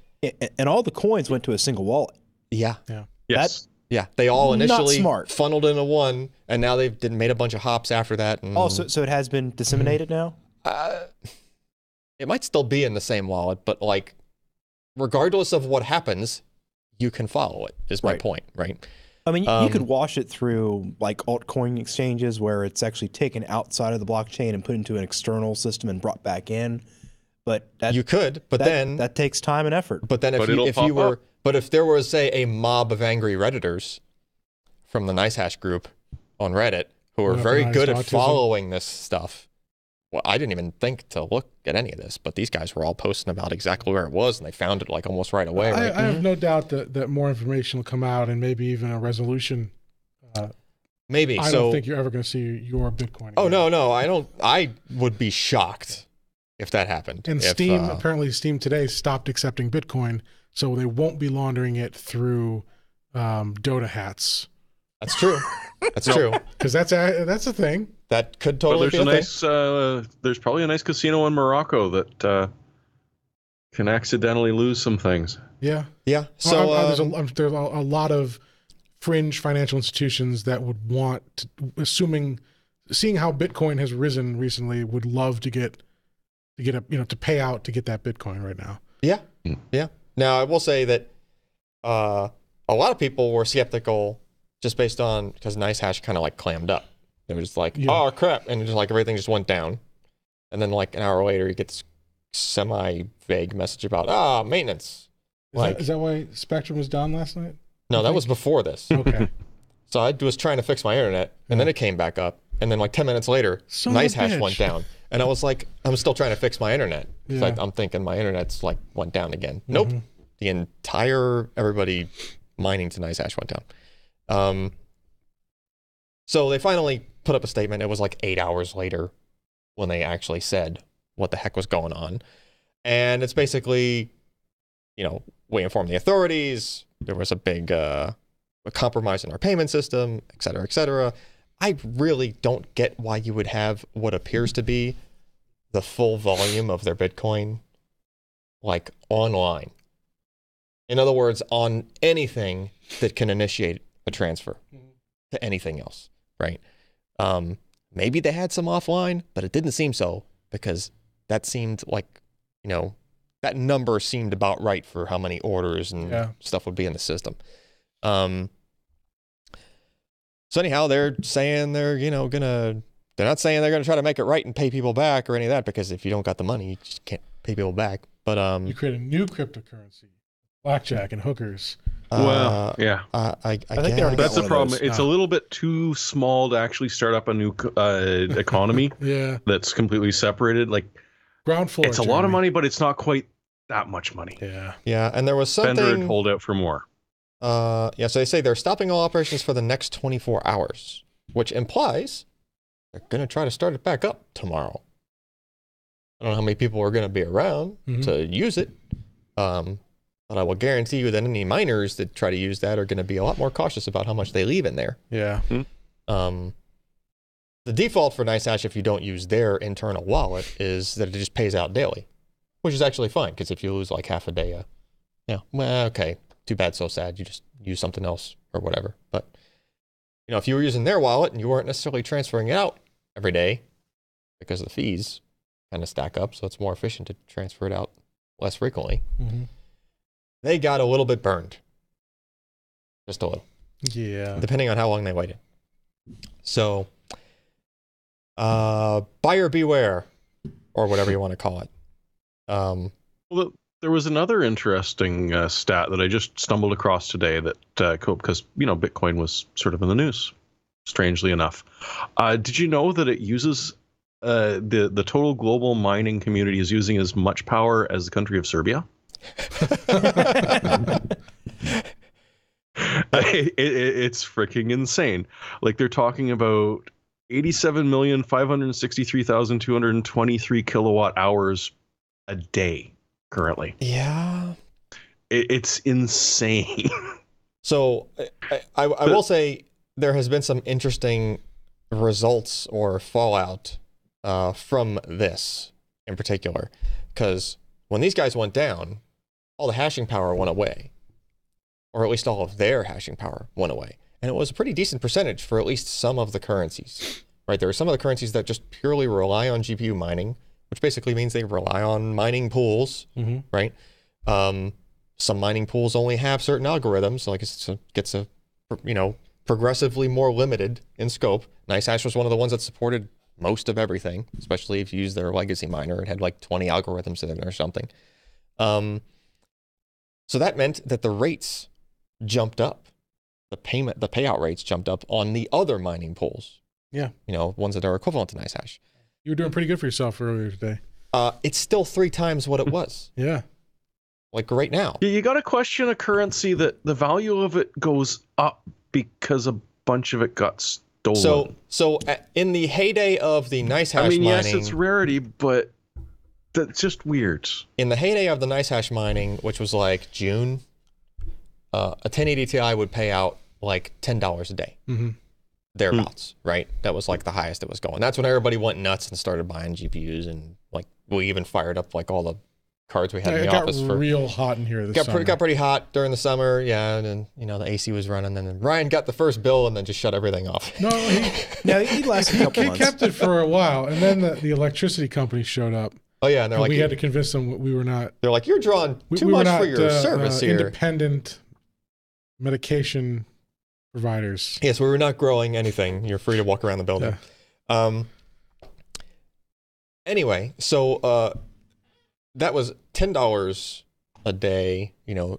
And all the coins went to a single wallet. Yeah. Yes. Yeah, they all Not initially smart. funneled into one, and now they've made a bunch of hops after that. And, So it has been disseminated now? it might still be in the same wallet, but like, regardless of what happens, you can follow it, is my Right. point, right? I mean, you could wash it through like altcoin exchanges where it's actually taken outside of the blockchain and put into an external system and brought back in. But You could, but then that takes time and effort. But then But it'll if pop you were, up. but if there was, say, a mob of angry Redditors from the NiceHash group on Reddit who are very good at Weaponized autism. following this stuff, well, I didn't even think to look at any of this, but these guys were all posting about exactly where it was, and they found it like almost right away, right? I have no doubt that more information will come out and maybe even a resolution. Maybe. I so, don't think you're ever going to see your Bitcoin. oh, again. no, I don't. I would be shocked if that happened. And If, Steam, apparently Steam today stopped accepting Bitcoin, so they won't be laundering it through Dota hats. That's true. That's true. Because that's a thing. That could But totally there's be a a thing. nice. There's probably a nice casino in Morocco that can accidentally lose some things. Yeah. Yeah. So there's a lot of fringe financial institutions that would want, seeing how Bitcoin has risen recently, would love to get to pay out to get that Bitcoin right now. Yeah. Yeah. Now, I will say that a lot of people were skeptical just based on, because NiceHash kind of like clammed up. It was just like, Yeah. oh, crap. And just like everything just went down. And then like an hour later, you get this semi-vague message about, maintenance. Is that why Spectrum was down last night? No, you that think? was before this. Okay. So I was trying to fix my internet, and then it came back up, and then like 10 minutes later, Son of a NiceHash went bitch. down, and I was like, I'm still trying to fix my internet. It's Yeah. like I'm thinking my internet's like went down again. Nope, the entire everybody mining to NiceHash went down. So they finally put up a statement. It was like 8 hours later when they actually said what the heck was going on, and it's basically, we informed the authorities. There was a big a compromise in our payment system, et cetera, et cetera. I really don't get why you would have what appears to be the full volume of their Bitcoin like online. In other words, on anything that can initiate a transfer to anything else, right? Maybe they had some offline, but it didn't seem so, because that seemed like, that number seemed about right for how many orders and stuff would be in the system. So anyhow, they're saying they're not saying they're gonna try to make it right and pay people back or any of that, because if you don't got the money, you just can't pay people back. But You create a new cryptocurrency, blackjack and hookers. Well, yeah. I think they already That's got the one of problem. those. It's a little bit too small to actually start up a new economy Yeah, that's completely separated. Like, ground floor. it's a lot of Jeremy. money, but it's not quite that much money. Yeah, and there was Bender would something. hold out for more. So they say they're stopping all operations for the next 24 hours, which implies they're gonna try to start it back up tomorrow. I don't know how many people are gonna be around to use it. But I will guarantee you that any miners that try to use that are going to be a lot more cautious about how much they leave in there. yeah. The default for NiceHash, if you don't use their internal wallet, is that it just pays out daily, which is actually fine, because if you lose like half a day, okay, too bad, so sad. You just use something else or whatever. But if you were using their wallet and you weren't necessarily transferring it out every day, because the fees kind of stack up, so it's more efficient to transfer it out less frequently. They got a little bit burned. Just a little. Yeah. Depending on how long they waited. So, buyer beware, or whatever you want to call it. Well, there was another interesting stat that I just stumbled across today that, because, Bitcoin was sort of in the news, strangely enough. Did you know that it uses, the total global mining community is using as much power as the country of Serbia? It's freaking insane. Like, they're talking about 87,563,223 kilowatt hours a day currently. Yeah. It's insane. So I will say there has been some interesting results or fallout from this in particular, because when these guys went down, all the hashing power went away, or at least all of their hashing power went away. And it was a pretty decent percentage for at least some of the currencies, right? There are some of the currencies that just purely rely on GPU mining, which basically means they rely on mining pools, right? Some mining pools only have certain algorithms, like it gets progressively more limited in scope. NiceHash was one of the ones that supported most of everything, especially if you use their legacy miner. It had like 20 algorithms in it or something. So that meant that the rates jumped up. The payout rates jumped up on the other mining pools. Yeah. Ones that are equivalent to NiceHash. You were doing pretty good for yourself earlier today. It's still 3 times what it was. Yeah. Like right now. You got to question a currency that the value of it goes up because a bunch of it got stolen. So in the heyday of the NiceHash mining, yes, it's rarity, but that's just weird. In the heyday of the NiceHash mining, which was like June, a 1080 Ti would pay out like $10 a day. Thereabouts, right? That was like the highest it was going. That's when everybody went nuts and started buying GPUs, and like we even fired up like all the cards we had in It the got office. real hot in here this summer. Got pretty hot during the summer, yeah. And then the AC was running, and then Ryan got the first bill, and then just shut everything off. No, he lasted a couple he months. kept it for a while, and then the electricity company showed up. Oh yeah, and they're And like, we had to convince them we were not. they're like, you're drawing too we were much not, for your service here. Independent medication providers. Yes, we were not growing anything. You're free to walk around the building. Yeah. Anyway, so that was $10 a day,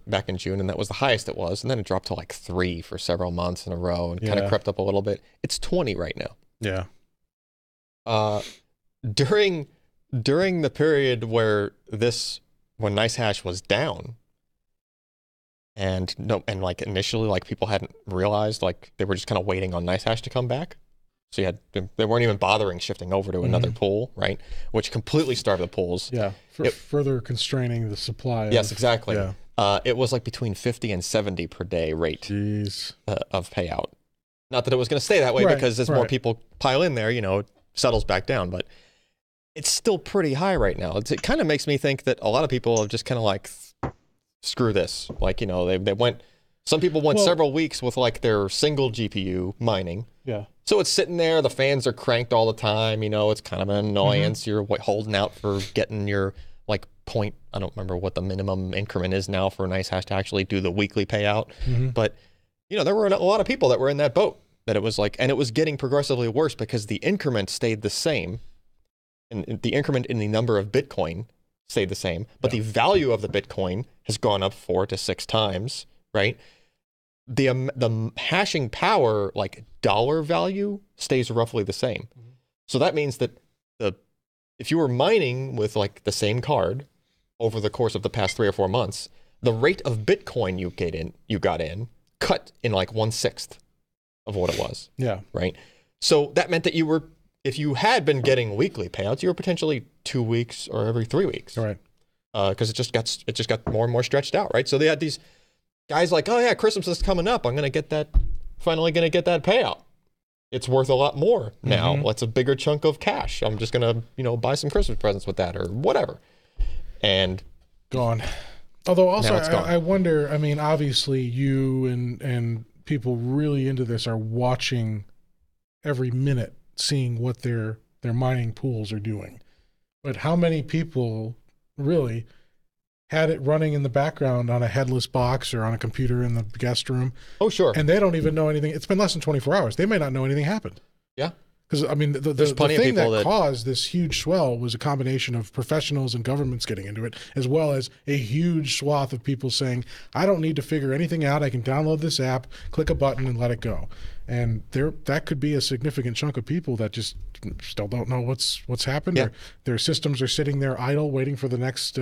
back in June, and that was the highest it was. And then it dropped to like 3 for several months in a row and kind of crept up a little bit. It's 20 right now. Yeah. During the period where NiceHash was down, and like initially, like people hadn't realized, like they were just kind of waiting on NiceHash to come back. So they weren't even bothering shifting over to another pool, right? Which completely starved the pools. Yeah, further constraining the supply. Yes, exactly. Yeah. It was like between 50 and 70 per day rate of payout. Not that it was going to stay that way, because as more people pile in there, it settles back down. But it's still pretty high right now. It kind of makes me think that a lot of people have just kind of like, screw this. Like, some people went several weeks with like their single GPU mining. Yeah. So it's sitting there, the fans are cranked all the time, it's kind of an annoyance. You're holding out for getting your like point, I don't remember what the minimum increment is now for NiceHash to actually do the weekly payout. But, there were a lot of people that were in that boat that it was like, and it was getting progressively worse because the increment stayed the same. And the increment in the number of Bitcoin stayed the same, but the value of the Bitcoin has gone up 4 to 6 times, right? The hashing power, like dollar value, stays roughly the same. So that means that if you were mining with like the same card over the course of the past 3 or 4 months, the rate of Bitcoin you got in cut in like 1/6 of what it was. Yeah. Right. So that meant that if you had been getting weekly payouts, you were potentially 2 weeks or every 3 weeks. Right. Because it just got more and more stretched out, right? So they had these guys like, oh yeah, Christmas is coming up. I'm finally gonna get that payout. It's worth a lot more now. It's a bigger chunk of cash. I'm just gonna, buy some Christmas presents with that or whatever. And gone. Although also gone. I wonder, obviously you and people really into this are watching every minute, seeing what their mining pools are doing. But how many people really had it running in the background on a headless box or on a computer in the guest room? Oh, sure. And they don't even know anything. It's been less than 24 hours. They may not know anything happened. Yeah. Because, There's plenty the thing of people that caused this huge swell was a combination of professionals and governments getting into it, as well as a huge swath of people saying, I don't need to figure anything out. I can download this app, click a button, and let it go. And that could be a significant chunk of people that just still don't know what's happened. Yeah. Or their systems are sitting there idle, waiting for the next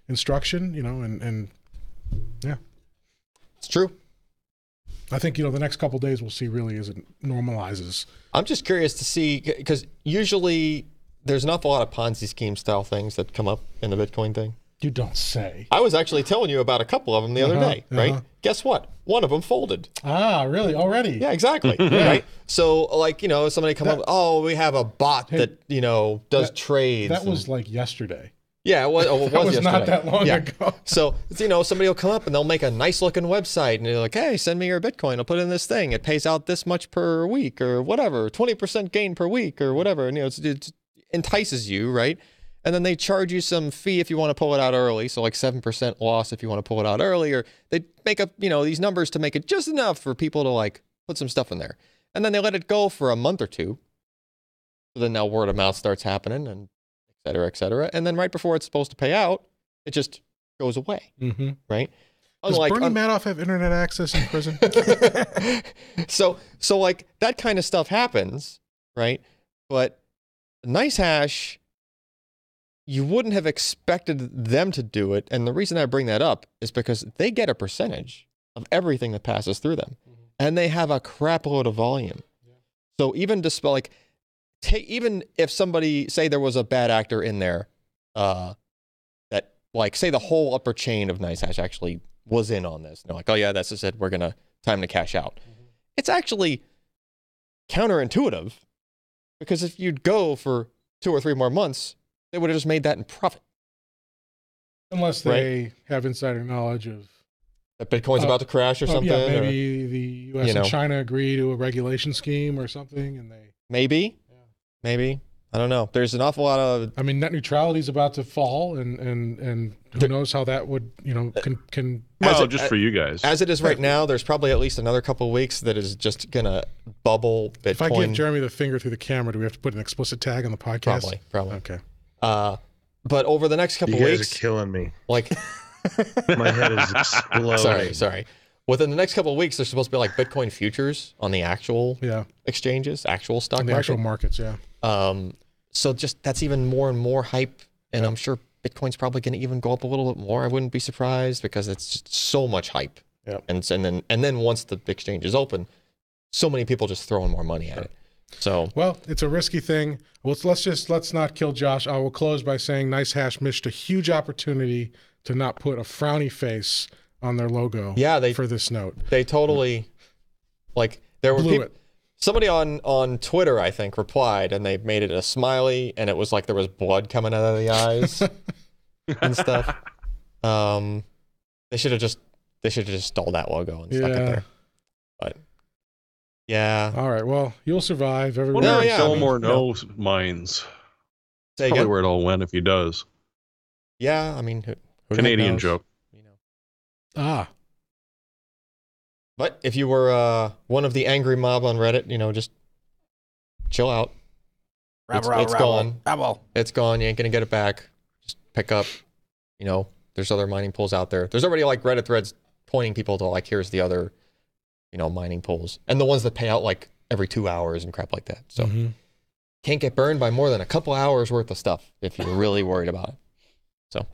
instruction, and yeah. It's true. I think, the next couple of days we'll see really as it normalizes. I'm just curious to see, because usually there's an awful lot of Ponzi scheme style things that come up in the Bitcoin thing. You don't say. I was actually telling you about a couple of them the other day, right? Guess what? One of them folded. Ah, really? Already? Yeah, exactly. Right. So, like, somebody come up, we have a bot that does trades. That was like yesterday. Yeah, it was yesterday. Not that long ago. So, somebody will come up and they'll make a nice looking website and they're like, hey, send me your Bitcoin. I'll put in this thing. It pays out this much per week or whatever, 20% gain per week or whatever. And, it entices you, right? And then they charge you some fee if you want to pull it out early. So like 7% loss if you want to pull it out early, or they make up, these numbers to make it just enough for people to like put some stuff in there. And then they let it go for a month or two. So then now word of mouth starts happening and et cetera, et cetera. And then right before it's supposed to pay out, it just goes away. Right. Does Bernie Madoff have internet access in prison? So like that kind of stuff happens, right? But NiceHash, you wouldn't have expected them to do it. And the reason I bring that up is because they get a percentage of everything that passes through them. And they have a crap load of volume. So even even if somebody, say there was a bad actor in there, that like, say the whole upper chain of NiceHash actually was in on this. And they're like, oh yeah, that's just it. We're going to time to cash out. It's actually counterintuitive, because if you'd go for 2 or 3 more months, they would have just made that in profit. Unless they have insider knowledge of that Bitcoin's about to crash or something. Yeah, maybe the U.S. and China agree to a regulation scheme or something, and they maybe. I don't know. There's an awful lot of. Net neutrality is about to fall, and who knows how that would can. Well, just for you guys. As it is right now, there's probably at least another couple of weeks that is just gonna bubble Bitcoin. If I give Jeremy the finger through the camera, do we have to put an explicit tag on the podcast? Probably. Okay. But over the next couple of weeks, you weeks, guys are killing me. Like, My head is exploding. Sorry. Within the next couple of weeks, there's supposed to be like Bitcoin futures on the actual Yeah, exchanges, actual stock on the market. actual markets. Yeah. So just that's even more and more hype, and I'm sure Bitcoin's probably going to even go up a little bit more. I wouldn't be surprised because it's just so much hype. Yeah. And then once the exchange is open, so many people just throwing more money at it. So Well, it's a risky thing. Let's not kill Josh. I will close by saying Nice Hash missed a huge opportunity to not put a frowny face on their logo. Yeah, for this note. they totally like there were Blew people. it. Somebody on Twitter, I think, replied, and they made it a smiley, and it was like there was blood coming out of the eyes and stuff. They should have just stole that logo and stuck it Yeah. there. But yeah, All right. Well, you'll survive. Everyone. No, Wonder yeah, if I Fillmore mean, knows mines. say Probably again. where it all went if he does. Yeah, I mean, who the heck Canadian knows? joke. You know. Ah, But if you were one of the angry mob on Reddit, just chill out. It's gone. Rabble. It's gone. You ain't gonna get it back. Just pick up. There's other mining pools out there. There's already like Reddit threads pointing people to like, here's the other, mining pools, and the ones that pay out like every 2 hours and crap like that. So mhm. can't get burned by more than a couple hours worth of stuff if you're really worried about it. So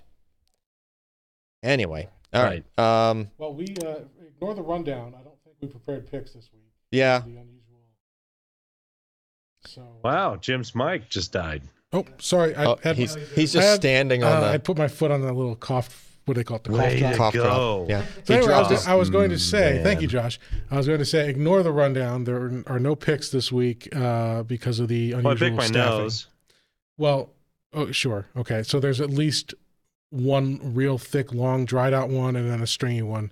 anyway, all right. Well, we ignore the rundown. I don't think we prepared picks this week. Yeah. The unusual. So. Wow, Jim's mic just died. Oh, sorry. He's just I had- standing on I the put my foot on the little cough. What do they call it? The cough Way drop. to cough go. drop. Yeah. So He anyway, dropped I was going to say, Man. thank you, Josh. I was going to say, ignore the rundown. There are no picks this week because of the unusual Well, I picked my staffing. nose. Well, oh, sure. Okay. So there's at least one real thick, long, dried out one, and then a stringy one.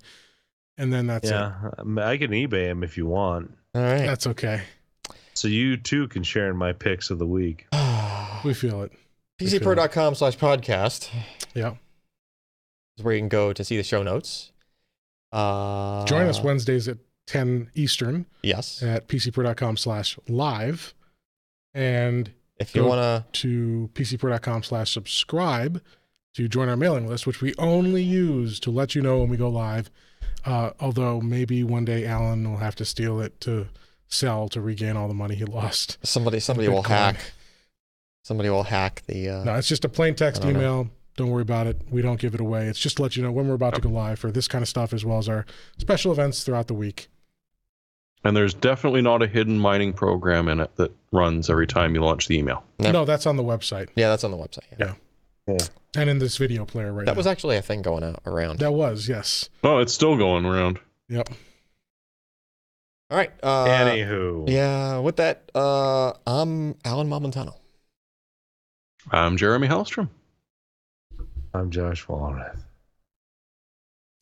And then that's it. Yeah, I can eBay him if you want. All right. That's okay. So you too can share in my picks of the week. We feel it. PCPro.com/podcast Yeah. is where you can go to see the show notes. Join us Wednesdays at 10 Eastern Yes. at pcpro.com/live. And If you Go- want to. to pcpro.com/subscribe to join our mailing list, which we only use to let you know when we go live. Although maybe one day Alan will have to steal it to sell to regain all the money he lost. Somebody will Bitcoin. hack. Somebody will hack the. No, it's just a plain text I don't know. email. Don't worry about it. We don't give it away. It's just to let you know when we're about to go live for this kind of stuff, as well as our special events throughout the week. And there's definitely not a hidden mining program in it that runs every time you launch the email. Yep. No, that's on the website Yeah, that's on the website. Yeah. and in this video player right That now. was actually a thing going out around. That was, yes. Oh, it's still going around. Yep. All right. Anywho. Yeah. With that, I'm Alan Malmontano. I'm Jeremy Hellstrom. I'm Josh Walrath.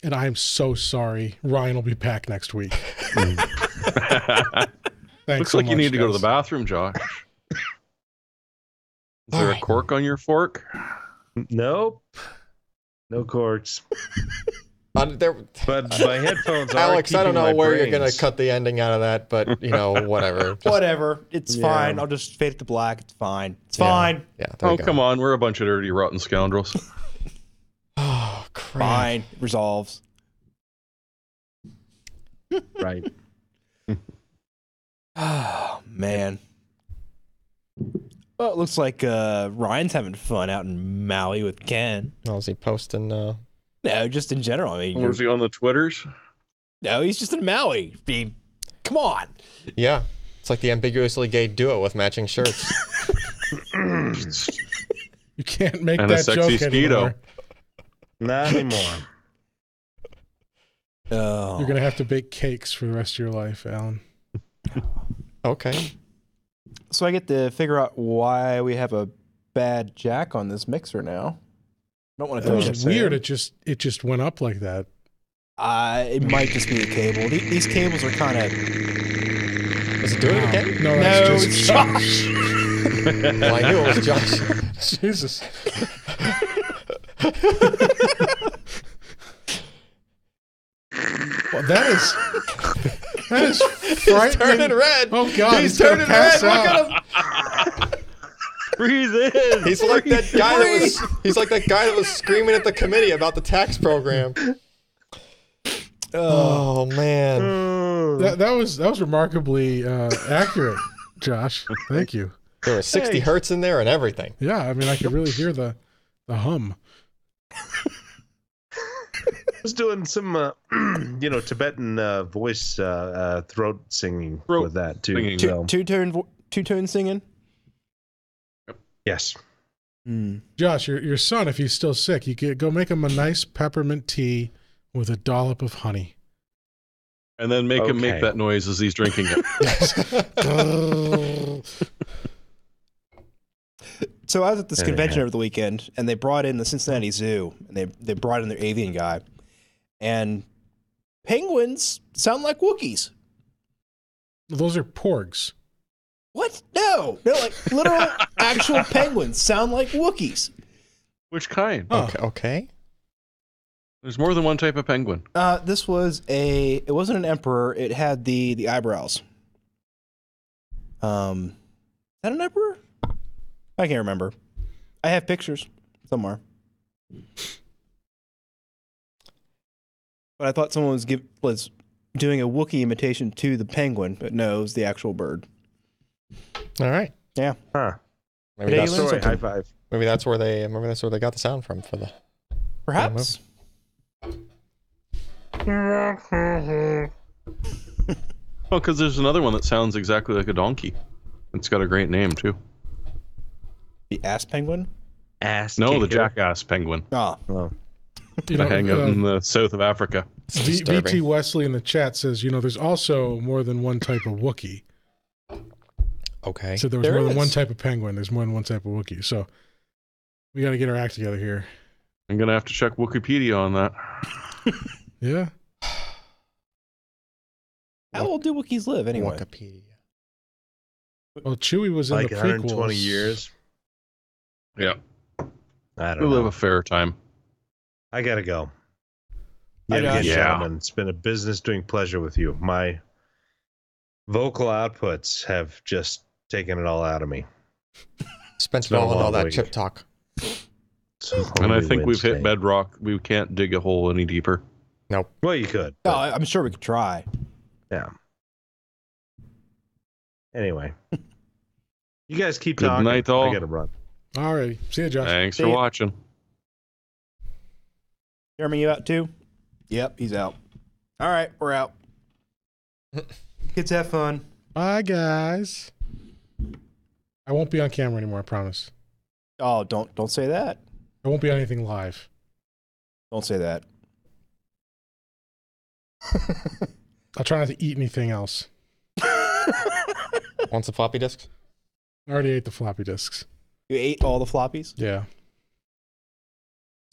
And I'm so sorry. Ryan will be back next week. Thanks Looks so like you much, need to go to the guys. bathroom, Josh. Is there Alright. a cork on your fork? Nope. No corks. There, But my headphones are Alex, I don't keeping know my where you're going brains. to cut the ending out of that, but, whatever. Just- Whatever. It's Yeah. fine. I'll just fade it to black. It's fine. It's Yeah. fine. Yeah, there Oh, you go. come on. We're a bunch of dirty, rotten scoundrels. Oh, crap. Fine. It resolves. Right. Oh, man. Well, it looks like Ryan's having fun out in Maui with Ken. Oh, is he posting? No, just in general. I mean, Was he on the Twitters? no, he's just in Maui. I mean, come on. Yeah. It's like the ambiguously gay duo with matching shirts. You can't make And a that sexy joke Skeeto. anymore. Not anymore. Oh. You're going to have to bake cakes for the rest of your life, Alan. Okay. So I get to figure out why we have a bad jack on this mixer now. I don't want to That tell you. was weird. It just went up like that. It might just be a cable. These cables are kind of. Is it doing it again? No, that's No, just it's Josh. Well, I knew it was Josh. Jesus. Well, that is frightening. He's turning red. Oh God, He's gonna turning red. pass Look out. at him. Breathe in. He's like that guy that was screaming at the committee about the tax program. Oh man. That was remarkably accurate, Josh. Thank you. There was 60 hertz in there and everything. Yeah, I mean I could really hear the hum. I was doing some, Tibetan voice throat singing with that too. Singing. So, Two-tone singing. yes. Josh, your son, if he's still sick, you could go make him a nice peppermint tea with a dollop of honey. And then make him Okay. make that noise as he's drinking it. So I was at this convention Anyhow. over the weekend, and they brought in the Cincinnati Zoo, and they brought in their avian guy, and penguins sound like Wookiees. Those are porgs. What? No, like literal actual penguins sound like Wookiees. Which kind? Huh. Okay. There's more than one type of penguin. This was it wasn't an emperor. It had the eyebrows. Is that an emperor? I can't remember. I have pictures somewhere. But I thought someone was doing a Wookiee imitation to the penguin, but no, it was the actual bird. All right. Yeah. Huh. Maybe Today that's, you learned Sorry, something. high five. maybe that's where they got the sound from for the. Perhaps. Oh, because there's another one that sounds exactly like a donkey. It's got a great name too. The ass penguin? Ass No, the kicker. jackass penguin. Oh. Oh. You That hang out in the south of Africa. It's VT disturbing. Wesley in the chat says, there's also more than one type of Wookiee. Okay. So there was There more than one is. type of penguin. There's more than one type of Wookiee. So we got to get our act together here. I'm gonna have to check Wikipedia on that. Yeah. How old do Wookiees live anyway? Wikipedia. Well, Chewie was in Like the 120 prequels. years. Yeah, I we don't live know. a fair time. I gotta go. Hi, Yet again, Josh. Yeah. gentlemen, it's been a business doing pleasure with you. My vocal outputs have just taken it all out of me. Spent it been a all on all long that week. chip talk. So And I only think we've hit Wednesday. bedrock. We can't dig a hole any deeper. Well, you could. Oh, but, I'm sure we could try. yeah. Anyway, you guys keep Good talking. night, all. I gotta run. All righty. See you, Josh. Thanks See for ya. watching. Jeremy, you out too? Yep, he's out. All right, we're out. Kids have fun. Bye, guys. I won't be on camera anymore, I promise. Oh, don't say that. I won't be on anything live. Don't say that. I'll try not to eat anything else. Want some floppy disks? I already ate the floppy disks. You ate all the floppies? Yeah.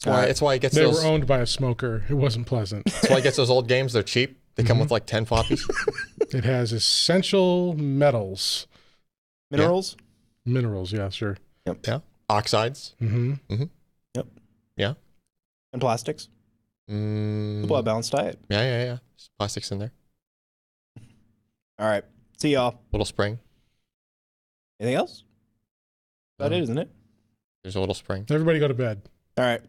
It's why it gets They those. were owned by a smoker. It wasn't pleasant. That's why it gets those old games. They're cheap. They come with like 10 floppies. It has essential metals. Minerals? Minerals, yeah, sure. Oxides. Mm-hmm. And plastics? Mm, People have a balanced diet. yeah. Just plastics in there. All right. See y'all. Little spring. Anything else? About it, isn't it? There's a little spring. Everybody go to bed. All right.